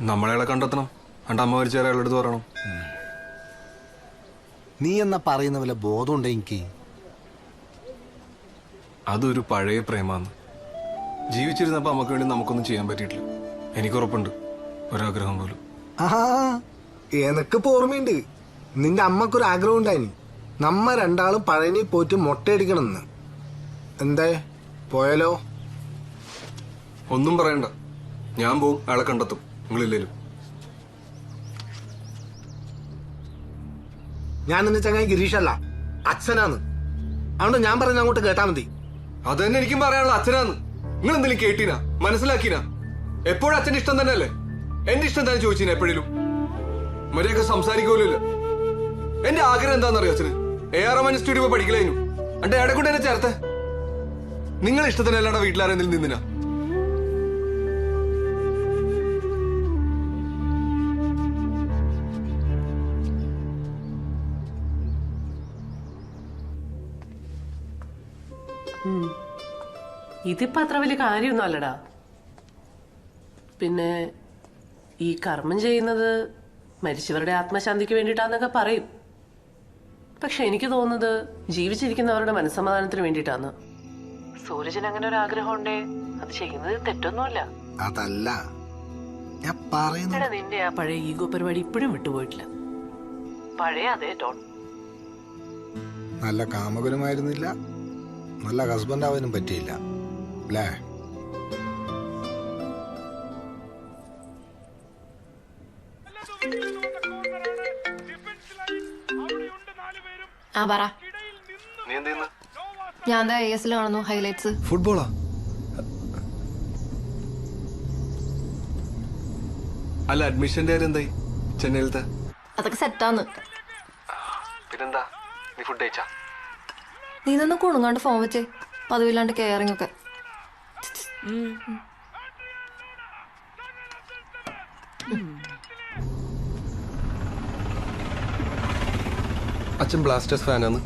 നമ്മളയാളെ കണ്ടെത്തണം. അണ്ട് അമ്മ മരിച്ച അയാളുടെ അടുത്ത് പറയണം. നീ എന്നാ പറയുന്ന പോലെ ബോധമുണ്ട് എനിക്ക്. അതൊരു പഴയ പ്രേമാന്ന്. ജീവിച്ചിരുന്നപ്പോ നമുക്ക് വേണ്ടി നമുക്കൊന്നും ചെയ്യാൻ പറ്റിയിട്ടില്ല. എനിക്കുറപ്പുണ്ട്, ഒരാഗ്രഹം പോലും. എനക്ക് ഓർമ്മയുണ്ട്. നിന്റെ അമ്മക്കൊരു ആഗ്രഹം ഉണ്ടായിനി, നമ്മ രണ്ടാളും പഴനി പോയിട്ട് മൊട്ടയടിക്കണമെന്ന്. എന്തേ, പോയാലോ? ഒന്നും പറയണ്ട, ഞാൻ പോവും, അയാളെ കണ്ടെത്തും. നിങ്ങളില്ലേലും. ഞാൻ നിന്റെ ചങ്ങായി ഗിരീഷല്ല, അച്ഛനാന്ന്. അതുകൊണ്ട് ഞാൻ പറയുന്ന അങ്ങോട്ട് കേട്ടാ മതി. അത് തന്നെ എനിക്കും പറയാനുള്ള, അച്ഛനാന്ന്. നിങ്ങൾ എന്തെങ്കിലും കേട്ടീനാ, മനസ്സിലാക്കീനാ? എപ്പോഴും അച്ഛന്റെ ഇഷ്ടം തന്നെയല്ലേ? എന്റെ ഇഷ്ടം തന്നെ ചോദിച്ചീന എപ്പോഴേലും? മര്യാദക്ക് സംസാരിക്കൂലില്ല. എന്റെ ആഗ്രഹം എന്താണെന്നറിയോ അച്ഛന്? AR റഹ്മാൻ സ്റ്റുഡിയോ പഠിക്കലായിരുന്നു. എന്റെ ഏടെ കൊണ്ട് എന്നെ ചേർത്ത് നിങ്ങൾ ഇഷ്ടത്തിനല്ലാണ്ട് വീട്ടിലാരെന്തെങ്കിലും നിന്നിനാ? ഇതിപ്പോ അത്ര വലിയ കാര്യമൊന്നും അല്ലടാ. പിന്നെ ഈ കർമ്മം ചെയ്യുന്നത് മരിച്ചവരുടെ ആത്മശാന്തിക്ക് വേണ്ടിയിട്ടാന്നൊക്കെ പറയും. പക്ഷെ എനിക്ക് തോന്നുന്നത് ജീവിച്ചിരിക്കുന്നവരുടെ മനസ്സമാധാനത്തിന് വേണ്ടിയിട്ടാന്ന്. സൂരജിന് അങ്ങനെ ഒരു ആഗ്രഹം ഉണ്ടേ അത് ചെയ്യുന്നത് തെറ്റൊന്നുമില്ല. അതല്ല ഞാൻ പറയുന്നത്. നിന്റെ ആ പഴയ ഈഗോ പരിപാടി ഇപ്പോഴും വിട്ടുപോയിട്ടില്ല. പഴയ അതേ ടോൺ. നല്ല കാമകനുമായിരുന്നില്ല, നല്ല ഹസ്ബൻഡ് ആവാനും പറ്റിയില്ല അല്ലേ? ആ പറ. നീ എന്ത് ചെയ്യുന്നു? ഞാൻ AS കാണുന്നു ഹൈലൈറ്റ്സ്. ഫുട്ബോളാ? അല്ല അഡ്മിഷന്റെ കാര്യം എന്തായി ചെന്നൈയിലത്തെ? അതൊക്കെ സെറ്റാന്ന്. പിന്നെന്താ നീ ഫുഡ് കഴിച്ചാ? നീ നിന്ന് കുണുങ്ങാണ്ട് ഫോൺ വെച്ചേ, പതിവില്ലാണ്ട് കെയറിംഗ് ഒക്കെ. അച്ഛൻ ബ്ലാസ്റ്റേഴ്സ് ഫാനാണ്.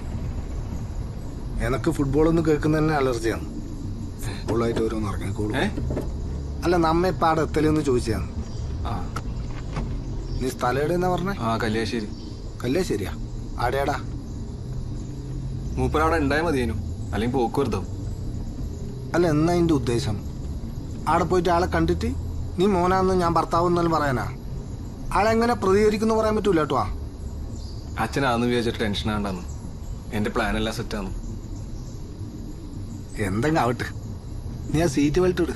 എനക്ക് ഫുട്ബോളൊന്നും കേൾക്കുന്ന തന്നെ അലർജിയാണ്. ഫുട്ബോളായിട്ട് ഓരോന്ന് ഇറങ്ങിക്കോളൂ. അല്ല നമ്മെ പാടെ എത്തലെന്ന് ചോദിച്ചാണ്. നീ സ്ഥലം എവിടെയെന്നാ പറഞ്ഞേ? കല്യാശ്ശേരി. കല്യാശ്ശേരിയാ? ആടെയാടാ? മൂപ്പരവിടെ ഉണ്ടായാൽ മതിയേനു, അല്ലെങ്കിൽ പോക്ക് വെറുതെ. അല്ല എന്നാ അതിന്റെ ഉദ്ദേശം? ആടെ പോയിട്ട് ആളെ കണ്ടിട്ട് നീ മോനാന്ന് ഞാൻ ഭർത്താവെന്നാലും പറയാനാ? ആളെങ്ങനെ പ്രതികരിക്കുന്നു പറയാൻ പറ്റൂല കേട്ടോ. അച്ഛനാന്ന് വിചാരിച്ചിട്ട് ടെൻഷൻ ആണ്ടാന്ന്. എന്റെ പ്ലാൻ എല്ലാം സെറ്റാന്ന്. എന്തെങ്കിലും ആവട്ടെ, നീ ആ സീറ്റ് ബെൽറ്റ് ഇട്.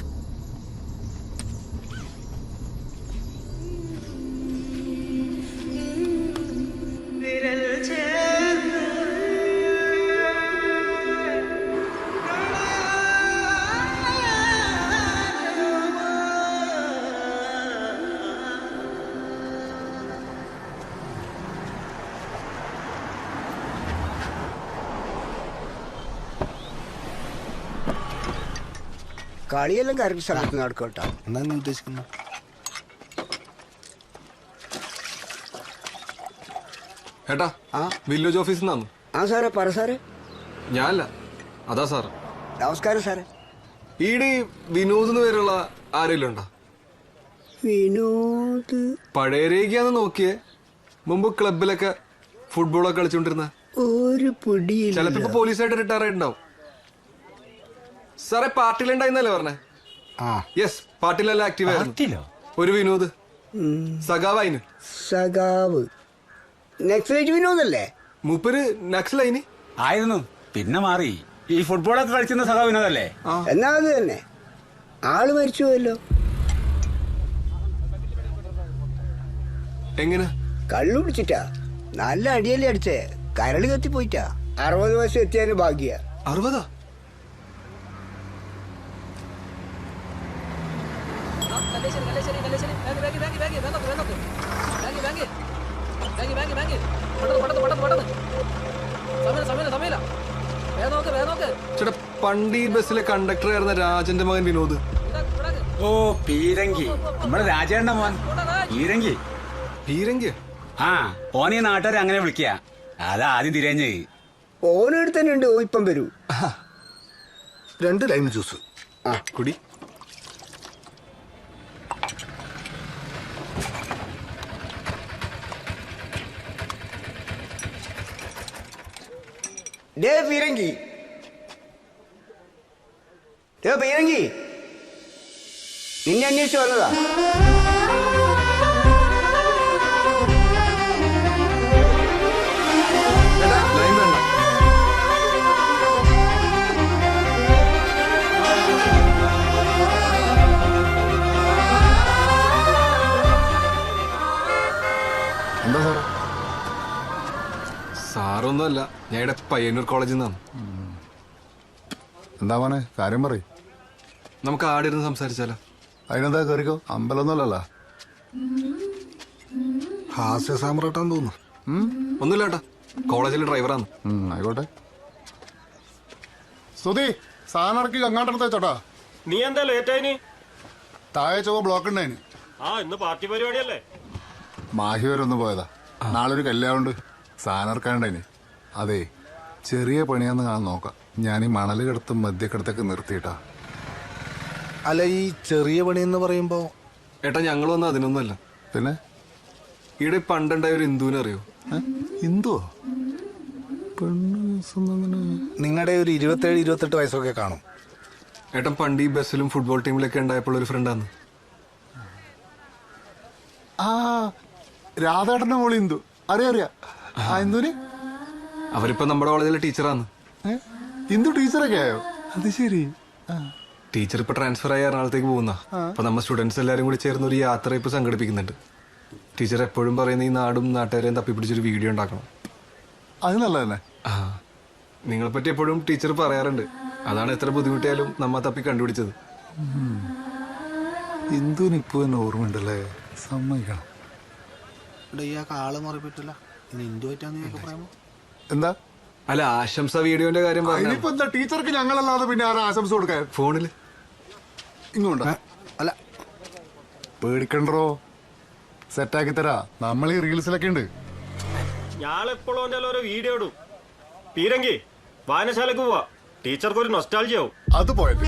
കളിയെല്ലാം കറക്റ്റ് സ്ഥലത്ത് നടക്കട്ടോ. എന്താ നീ ഉദ്ദേശിക്കുന്നത്? ഏട്ടാ വില്ലേജ് ഓഫീസിൽ നിന്നാണ്. ആ സാറേ പറ സാറേ. ഞാനല്ല, അതാ സാർ. നമസ്കാരം സാറേ. ഈടെ വിനോദ് എന്ന് പേരുള്ള ആരെങ്കിലും ഉണ്ടോ? വിനോദ് പഴയ രേഖയാന്ന് നോക്കിയേ. മുമ്പ് ക്ലബിലൊക്കെ ഫുട്ബോളൊക്കെ കളിച്ചോണ്ടിരുന്ന ഒരു പിടിയില്ല. ചിലപ്പോ പോലീസായിട്ട് റിട്ടയർ ആയിട്ടുണ്ടാവും. സാറേ പാർട്ടിയിലുണ്ടായിരുന്നല്ലേ പറഞ്ഞേ? യെസ്, പാർട്ടിയിലെല്ലാം ആക്റ്റീവ് ആയിരുന്നു. ഒരു വിനോദ് സഖാവായിന്. സഖാവ് നക്സലൈറ്റ് വിനോദല്ലേ? മൂപ്പര് നക്സലൈന് ആയിരുന്നു, പിന്നെ മാറി. ഈ ഫുട്ബോളൊക്കെ കളിച്ചിരുന്ന സഖാ വിനോദല്ലേ? എന്നാ അത് തന്നെ. ആള് മരിച്ചു പോയല്ലോ. എങ്ങനെ? കള്ളു പിടിച്ചിട്ടാ. നല്ല അടിയല്ലേ അടിച്ചേ. കരള് കത്തിപ്പോയിട്ടാ. 60 വയസ്സ് എത്തിയതിന് ഭാഗ്യ. 60? ചേട്ടാ പണ്ട് ഈ ബസ്സിലെ കണ്ടക്ടർ ആയിരുന്ന രാജന്റെ മകൻ വിനോദ്. ഓ പീരങ്കി, നമ്മുടെ രാജേണ്ട മോൻ പീരങ്കി. പീരങ്കി? ആ ഓനീ നാട്ടുകാരെ അങ്ങനെ വിളിക്കുക. അതാ ആദ്യം തിരഞ്ഞ്. ഓനെടുത്ത് തന്നെ ഉണ്ട്. ഇപ്പം വരൂ. 2 ലൈം ജ്യൂസ്. കുടി. ഡേ പീരങ്കി, പീരങ്കി നിന്നെ അന്വേഷിച്ച് വന്നതാ. എന്താ സാറേ? സാറൊന്നുമല്ല, ഞാൻ ഇവിടെ പയ്യന്നൂർ കോളേജിൽ നിന്നാണ്. എന്താ മോനെ കാര്യം പറയും. നമുക്ക് ആടിരുന്ന് സംസാരിച്ചാലോ? അതിനെന്താ കയറിക്കോ, അമ്പലമൊന്നുമല്ലല്ലോ. ഹാസ്യ സാമ്രാട്ടാന്ന് തോന്നുന്നു. ഒന്നുമില്ല ഏട്ടാ, കോളേജിലെ ഡ്രൈവറാണ്. ആയിക്കോട്ടെ. സുധി സാധനം ഇറക്കി അങ്ങാട്ടെടുത്ത് വെച്ചോട്ടാ. നീ എന്താ ലേറ്റായിനി? താഴെ ചുവ ബ്ലോക്ക് ഉണ്ടായിന്. ആ ഇന്ന് പാർട്ടി പരിപാടിയല്ലേ? മാഹി വരെ ഒന്ന് പോയതാ. നാളെ ഒരു കല്യാണമുണ്ട്, സാധനം ഇറക്കാനുണ്ടായിന്. അതെ, ചെറിയ പണിയാന്ന് കാണാൻ നോക്കാം. ഞാൻ ഈ മണല് കിടത്തും മദ്യക്കിടത്തൊക്കെ നിർത്തിയിട്ടാ. അല്ല, ഈ ചെറിയ പണി എന്ന് പറയുമ്പോ ഏട്ടാ ഞങ്ങൾ വന്ന അതിനൊന്നുമല്ല. പിന്നെ ഇവിടെ പണ്ടുണ്ടായ ഒരു ഹിന്ദുവിനെ അറിയോ? ഹിന്ദുവോ? നിങ്ങളുടെ ഒരു 27-28 വയസ്സൊക്കെ കാണും. ഏട്ടൻ പണ്ട് ഈ ബസ്സിലും ഫുട്ബോൾ ടീമിലൊക്കെ ഉണ്ടായപ്പോൾ ഒരു ഫ്രണ്ടാന്ന്. ആ രാധേട്ടന്റെ മോളി ഹിന്ദു. അറിയാ ആ ഹിന്ദുവിന്. അവരിപ്പോ നമ്മുടെ കോളേജിലെ ടീച്ചറാന്ന്. ഹിന്ദു ടീച്ചറൊക്കെ ആയോ? അത് ശരി. ടീച്ചർ ഇപ്പൊ ട്രാൻസ്ഫർ ആയി എറണാകുളത്തേക്ക് പോകുന്ന. അപ്പൊ നമ്മൾ സ്റ്റുഡൻസ് എല്ലാരും കൂടി ചേർന്ന് ഒരു യാത്ര ഇപ്പൊ സംഘടിപ്പിക്കുന്നുണ്ട്. ടീച്ചർ എപ്പോഴും പറയുന്ന ഈ നാടും നാട്ടുകാരെയും തപ്പിപ്പിടിച്ചൊരു വീഡിയോ ഉണ്ടാക്കണം. അത് നല്ലതന്നെ. ആ നിങ്ങളെ പറ്റി എപ്പോഴും ടീച്ചർ പറയാറുണ്ട്. അതാണ് എത്ര ബുദ്ധിമുട്ടിയാലും നമ്മ തപ്പി കണ്ടുപിടിച്ചത്. ഹിന്ദുവിന് ഇപ്പൊ തന്നെ ഓർമ്മയുണ്ടല്ലേ? സമ്മതിക്കണം. ആള് മാറിപ്പോയിട്ടില്ല. ഹിന്ദു ആയിട്ടാന്ന് പറയുമ്പോ എന്താ? അല്ല, ആശംസ വീഡിയോന്റെ കാര്യം ഇനിയിപ്പോ എന്താ? ടീച്ചർക്ക് ഞങ്ങളല്ലാതെ പിന്നെ ആരാ ആശംസ കൊടുക്കാൻ? ഫോണില് ഇങ്ങോട്ടാ. അല്ല പേടിക്കണ്ടോ, സെറ്റാക്കി തരാ. നമ്മൾ ഈ റീൽസിലൊക്കെ ഉണ്ട്. ഞാളെപ്പോഴും ഓരോ വീഡിയോ ഇടും. പീരങ്കി വായനശാലക്ക് പോവാ. ടീച്ചർക്ക് ഒരു നൊസ്റ്റാൾജിയാവും. അത് പോയത്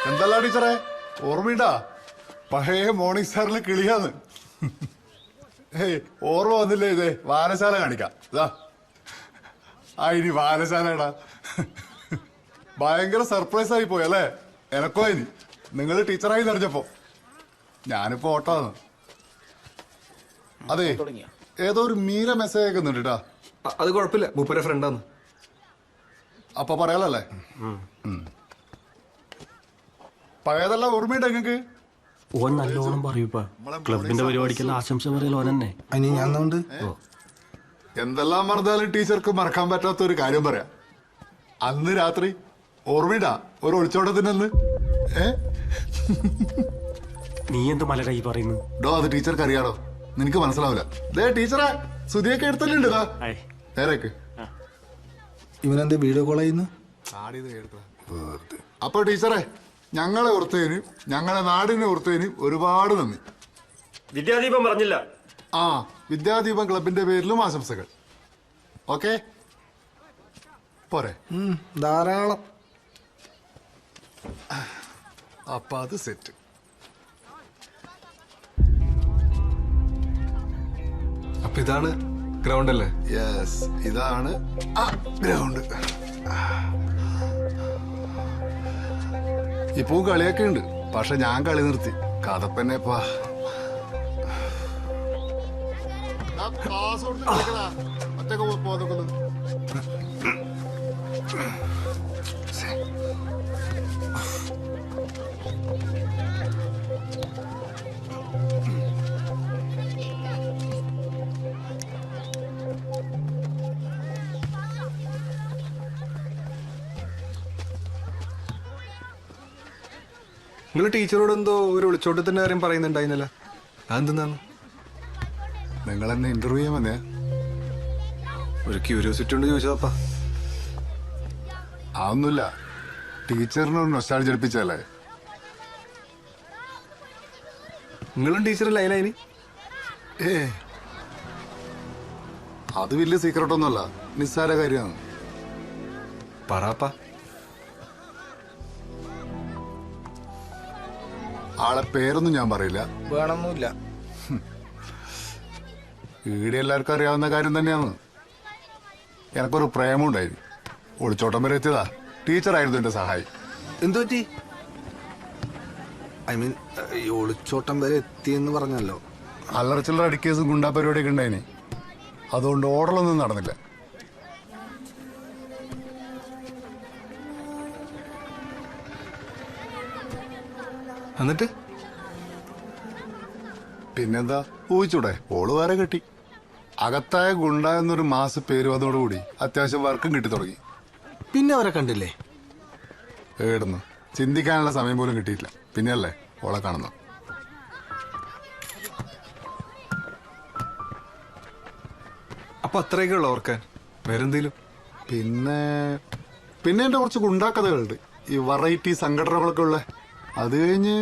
എന്തല്ല ടീച്ചറെ, ഓർമ്മയുണ്ടാ? പഴയ മോർണിംഗ് സ്റ്റാറിലെ കിളിയാന്ന്. ഏയ് ഓർമ്മ വന്നില്ലേ? ഇതേ വായനശാല കാണിക്കാം. ഇതാ ഇനി വായനശാലടാ. ഭയങ്കര സർപ്രൈസ് ആയി പോയി അല്ലേ? എനക്കോ ഇനി നിങ്ങൾ ടീച്ചറായി നിറഞ്ഞപ്പോ ഞാനിപ്പോ ഓട്ടാന്ന്. അതെ, ഏതോ ഒരു മീര മെസ്സേജ് അയക്കുന്നുണ്ട് കേട്ടാ. അത് കുഴപ്പമില്ല, മൂപ്പരെ ഫ്രണ്ടാന്ന്. അപ്പൊ പറയാലല്ലേ? പഴയതെല്ലാം ഓർമ്മയുണ്ട് നിങ്ങൾക്ക്? ഓൻ നല്ലോണം പറയൂപ്പാ. ക്ലബിന്റെ പരിപാടിക്കെല്ലാം ആശംസ പറയൽ ഓൻ തന്നെ. എന്തെല്ലാം മറന്നാലും ടീച്ചർക്ക് മറക്കാൻ പറ്റാത്ത ഒരു കാര്യം പറയാം. അന്ന് രാത്രി ഓർമ്മയിടാ ഒരു ഒളിച്ചോട്ടത്തിനന്ന്. നീ എന്ത് മലരായി പറയുന്നു? ഡോ അത് ടീച്ചർക്ക് അറിയാടോ, നിനക്ക് മനസ്സിലാവില്ല. ദേ ടീച്ചറെ സുധിയൊക്കെ എടുത്തല്ലുണ്ട്. നേരേക്ക് ഇവനെന്ത് വീഡിയോ കോൾ ചെയ്യുന്നു? അപ്പൊ ടീച്ചറെ, ഞങ്ങളെ ഓർത്തതിന്, ഞങ്ങളെ നാടിനെ ഓർത്തതിന് ഒരുപാട് നന്ദി. വിദ്യാദീപം പറഞ്ഞില്ല. ആ വിദ്യാദീപം ക്ലബിന്റെ പേരിലും ആശംസകൾ. ഓക്കെ പോരെ? ധാരാളം. അപ്പൊ അത് സെറ്റ്. അപ്പൊ ഇതാണ് ഗ്രൗണ്ട് അല്ലേ? യെസ്, ഇതാണ് ഗ്രൗണ്ട്. ഇപ്പോ കളിയൊക്കെ ഉണ്ട്, പക്ഷെ ഞാൻ കളി നിർത്തി. കഥപ്പന്നെപ്പാ ഒറ്റക്ക് പോന്നു. നിങ്ങൾ ടീച്ചറോട് എന്തോ ഒരു ഒളിച്ചോട്ടത്തിന്റെ കാര്യം പറയുന്നുണ്ടായിരുന്നല്ലോ, അതെന്താണ്? നിങ്ങൾ എന്നെ ഇന്റർവ്യൂ ചെയ്യാൻ വന്നേ? ഒരു ക്യൂരിയോസിറ്റി ഉണ്ട് ചോദിച്ചതാപ്പാ. അതൊന്നുമില്ല, ടീച്ചറിനൊരു നൊസ്റ്റാൾജി എടുപ്പിച്ചല്ലേ. നിങ്ങളും ടീച്ചർ ലൈനായിനി? അത് വലിയ സീക്രട്ട് ഒന്നുമല്ല, നിസ്സാര കാര്യമാണ്. പറപ്പാ. ആളെ പേരൊന്നും ഞാൻ പറയില്ല. വേണമെന്നില്ല. ഈടെ എല്ലാവർക്കും അറിയാവുന്ന കാര്യം തന്നെയാണ്. എനക്കൊരു പ്രേമം ഉണ്ടായിരുന്നു. ഒളിച്ചോട്ടം വരെ എത്തിയതാ. ടീച്ചറായിരുന്നു എന്റെ സഹായി. എന്തു പറ്റി? ഐ മീൻ ഈ ഒളിച്ചോട്ടം വരെ എത്തിയെന്ന് പറഞ്ഞല്ലോ. അല്ലറച്ചില്ലറ അടിക്കേസും ഗുണ്ടാ പരിപാടിയൊക്കെ ഉണ്ടായിനി. അതുകൊണ്ട് ഓർഡറൊന്നും നടന്നില്ല. എന്നിട്ട് പിന്നെന്താ ഊഹിച്ചൂടെ? ഓള് വേറെ കെട്ടി. അകത്തായ ഗുണ്ട എന്നൊരു മാസ പേര് വന്നതോടുകൂടി അത്യാവശ്യം വർക്കും കിട്ടി തുടങ്ങി. പിന്നെ അവരെ കണ്ടില്ലേ? ഏടുന്നു ചിന്തിക്കാനുള്ള സമയം പോലും കിട്ടിയിട്ടില്ല. പിന്നെയല്ലേ ഓളെ കാണുന്നു. അപ്പൊ അത്രയൊക്കെ ഉള്ള ഓർക്കാൻ വേറെന്തേലും? പിന്നെ എന്റെ കുറച്ച് ഗുണ്ടാക്കഥകളുണ്ട്, ഈ വെറൈറ്റി സംഘടനകളൊക്കെ ഉള്ള. അത് കഴിഞ്ഞ്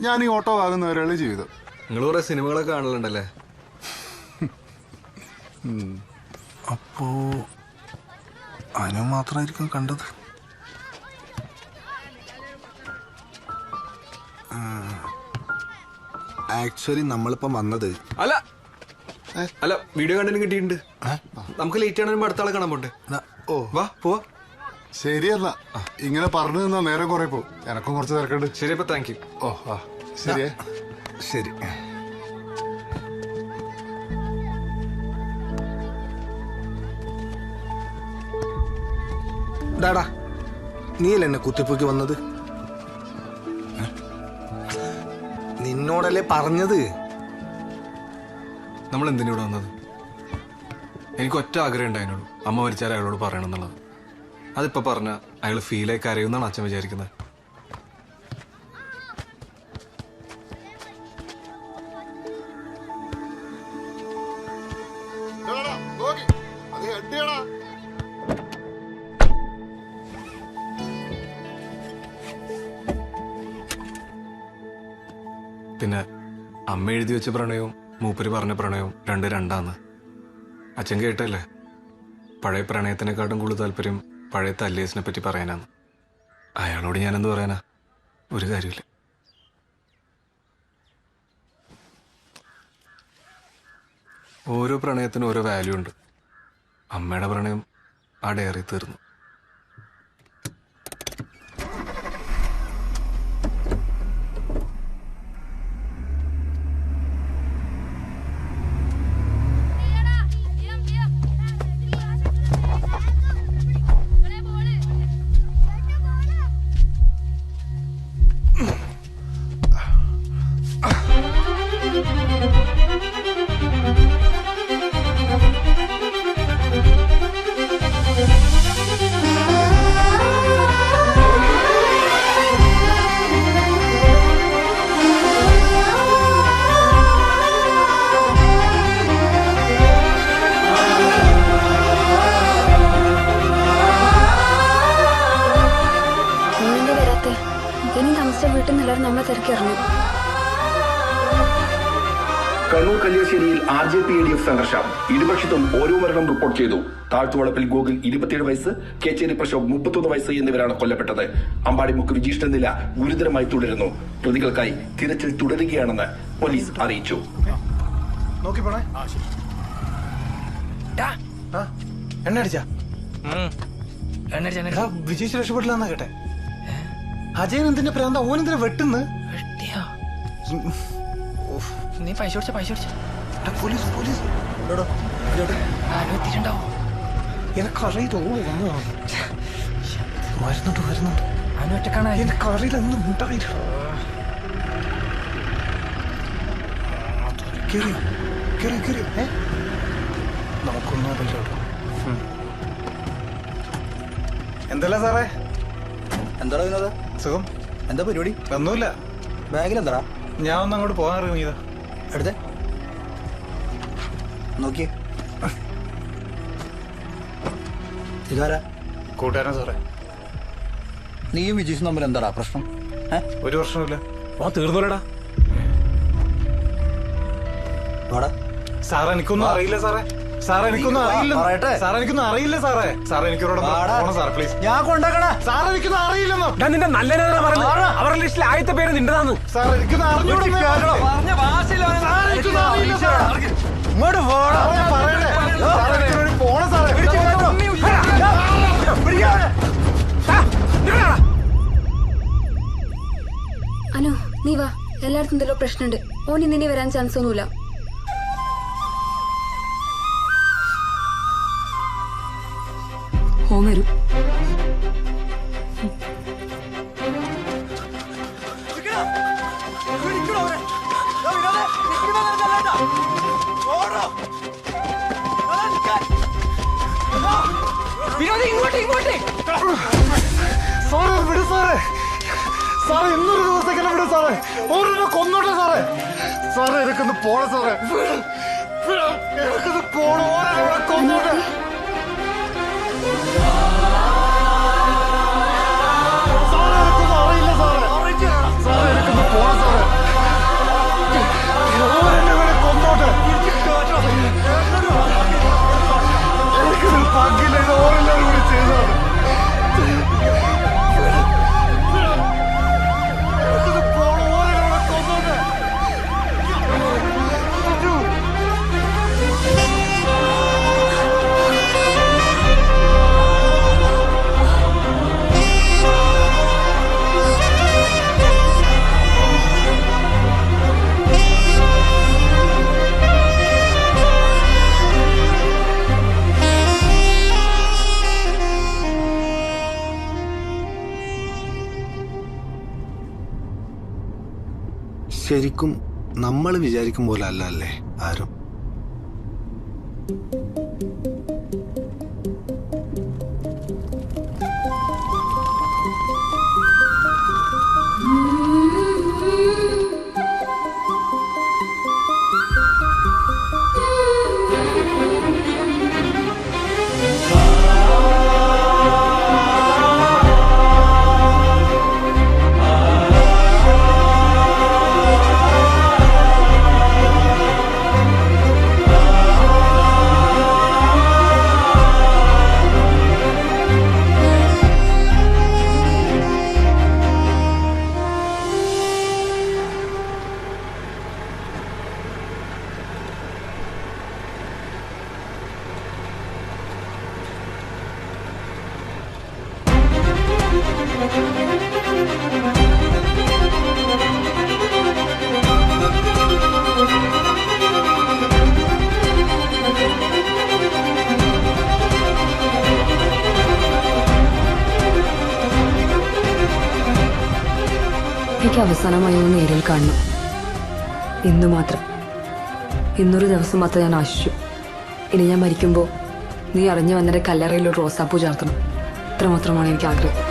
ഞാൻ ഈ ഓട്ടോ വാങ്ങുന്നവരെയുള്ള ജീവിതം. നിങ്ങൾ കുറെ സിനിമകളൊക്കെ കാണലുണ്ടല്ലേ? അപ്പോ അനു മാത്രമായിരിക്കും കണ്ടത്. ആക്ച്വലി നമ്മളിപ്പോ വന്നത് അല്ല വീഡിയോ കണ്ടന്റ് കിട്ടിയിട്ടുണ്ട്. നമുക്ക് ലേറ്റ് ആണെങ്കിലും അടുത്ത ആളെ കാണാൻ പോണ്ടേ? ഓ വാ പോവാ. ശരിയല്ല, ഇങ്ങനെ പറഞ്ഞു നിന്നാ നേരം കുറെ പോ. എനക്കും കുറച്ച് തിരക്കുണ്ട്. ശരി, അപ്പൊ താങ്ക് യു. ഓ ആ ശരിയേ. ശരി. ഡാടാ, നീയല്ലേ എന്നെ കുത്തിപ്പൊക്കി വന്നത്? നിന്നോടല്ലേ പറഞ്ഞത്? നമ്മൾ എന്തിനൂടെ വന്നത്? എനിക്ക് ഒറ്റ ആഗ്രഹം ഉണ്ടായിരുന്നു, അമ്മ മരിച്ചാൽ അയാളോട് പറയണം എന്നുള്ളത്. അതിപ്പോ പറഞ്ഞ അയാൾ ഫീലായി കരയുമെന്നാണ് അച്ഛൻ വിചാരിക്കുന്നത്. പിന്നെ അമ്മ എഴുതി വെച്ച പ്രണയവും മൂപ്പര് പറഞ്ഞ പ്രണയവും രണ്ടാന്ന് അച്ഛൻ കേട്ടല്ലേ. പഴയ പ്രണയത്തിനെക്കാട്ടും കൂടുതൽ താല്പര്യം പഴയ തല്ലേസിനെ പറ്റി പറയാനാണ്. അയാളോട് ഞാനെന്ത് പറയാനാ? ഒരു കാര്യമില്ല. ഓരോ പ്രണയത്തിനും ഓരോ വാല്യൂ ഉണ്ട്. അമ്മയുടെ പ്രണയം ആ ഡയറി തീർന്നു. കണ്ണൂർ കല്യാശ്ശേരിയിൽ RJP-ADF സംഘർഷം. ഇരുപക്ഷത്തും ഓരോ മരണം റിപ്പോർട്ട് ചെയ്തു. താഴ്ത്തുവളപ്പിൽ ഗോകുൽ 27 വയസ്സ്, കേച്ചേരി പ്രശോഭ് 31 വയസ്സ് എന്നിവരാണ് കൊല്ലപ്പെട്ടത്. അമ്പാടിമുക്ക് വിജീഷിന്റെ നില ഗുരുതരമായി തുടരുന്നു. പ്രതികൾക്കായി തിരച്ചിൽ തുടരുകയാണെന്ന് പോലീസ് അറിയിച്ചു. വിജയിച്ച് രക്ഷപ്പെട്ടില്ലെന്നാ കേട്ടെ. അജയൻ എന്തിന്റെ പ്രാന്ത? ഓനെന്തിനാ വെട്ടുന്ന്? നീ പൈസ കൊടുച്ച പോലീസ് എനക്കറിയില്ല. വരുന്നുണ്ട് എനക്കറിയില്ല. ഒന്നും ഉണ്ടായില്ല. നമുക്കൊന്നും കേട്ടോ. എന്തല്ല സാറേ? എന്താടാ വിനോദ? സുഖം. എന്താ പരിപാടി? ഒന്നുമില്ല. ബാഗിൽ എന്താടാ? ഞാൻ ഒന്ന് അങ്ങോട്ട് പോകാൻ ഇറങ്ങിയതാ. എടുത്തേ നോക്കിയേ. ഇതാരാ? കൂട്ടുകാരൻ സാറേ. നീയും വിജീഷും തമ്മിൽ എന്താടാ പ്രശ്നം? ഒരു പ്രശ്നമില്ല. തീർന്നോലടാ. സാറേ എനിക്കൊന്നും അറിയില്ല സാറേ. സാറേ എനിക്കൊന്നും അറിയില്ല. സാറേ എനിക്കൊന്നും അറിയില്ല സാറേ. സാറേ എനിക്കൊരു പോണം സാറേ പ്ലീസ്. ഞാൻ കൊണ്ടാക്കണ. സാറേ എനിക്കൊന്നും അറിയില്ലെന്നോ. നിന്റെ നല്ല അവരുടെ ലിസ്റ്റിൽ ആദ്യത്തെ പേര് നിന്റെതാണ്. സാറേ എനിക്കൊന്നും അറിഞ്ഞൂടെ. ഇങ്ങോട്ട് പോണ സാറേ. അനു നീ വാ. എല്ലായിടത്തും എന്തെല്ലോ പ്രശ്നമുണ്ട്. ഓൻ ഇന്നിനി വരാൻ ചാൻസ് ഒന്നുമില്ല. ഓൻ വരും. വിനോദേ വിനോദ് ഇങ്ങോട്ട് ഇങ്ങോട്ട് സാറേ വിട് സാറേ. സാറേ ഇന്നൊരു ദിവസത്തേക്ക് വിട് സാറേ. ഓരോന്ന് കൊന്നോട്ടെ സാറേ. സാറേ എനിക്കൊന്ന് പോണ സാറേ. എനിക്കൊന്ന് പോണ ഓരോന്ന് കൊന്നോട്ടെ. സാറേ എനിക്കൊന്നും അറിയില്ല സാറേ. സാറേ എനിക്കൊന്ന് പോണ സാറേ. ഓരോന്നെ കൊന്നോട്ടെ. എനിക്കൊരു പങ്കില്ല. ഇത് ഓരെല്ലാവരും കൂടി ചെയ്തതാണ്. ശരിക്കും നമ്മൾ വിചാരിക്കും പോലെ അല്ല അല്ലേ ആരും. എനിക്ക് അവസാനമായി ഒന്ന് നേരിൽ കാണണം. ഇന്ന് മാത്രം. ഇന്നൊരു ദിവസം മാത്രം ഞാൻ ആശിച്ചു. ഇനി ഞാൻ മരിക്കുമ്പോൾ നീ അറിഞ്ഞു വന്നിട്ട് കല്ലറയിൽ ഒരു റോസാപ്പൂ ചേർത്തണം. ഇത്രമാത്രമാണ് എനിക്ക് ആഗ്രഹം.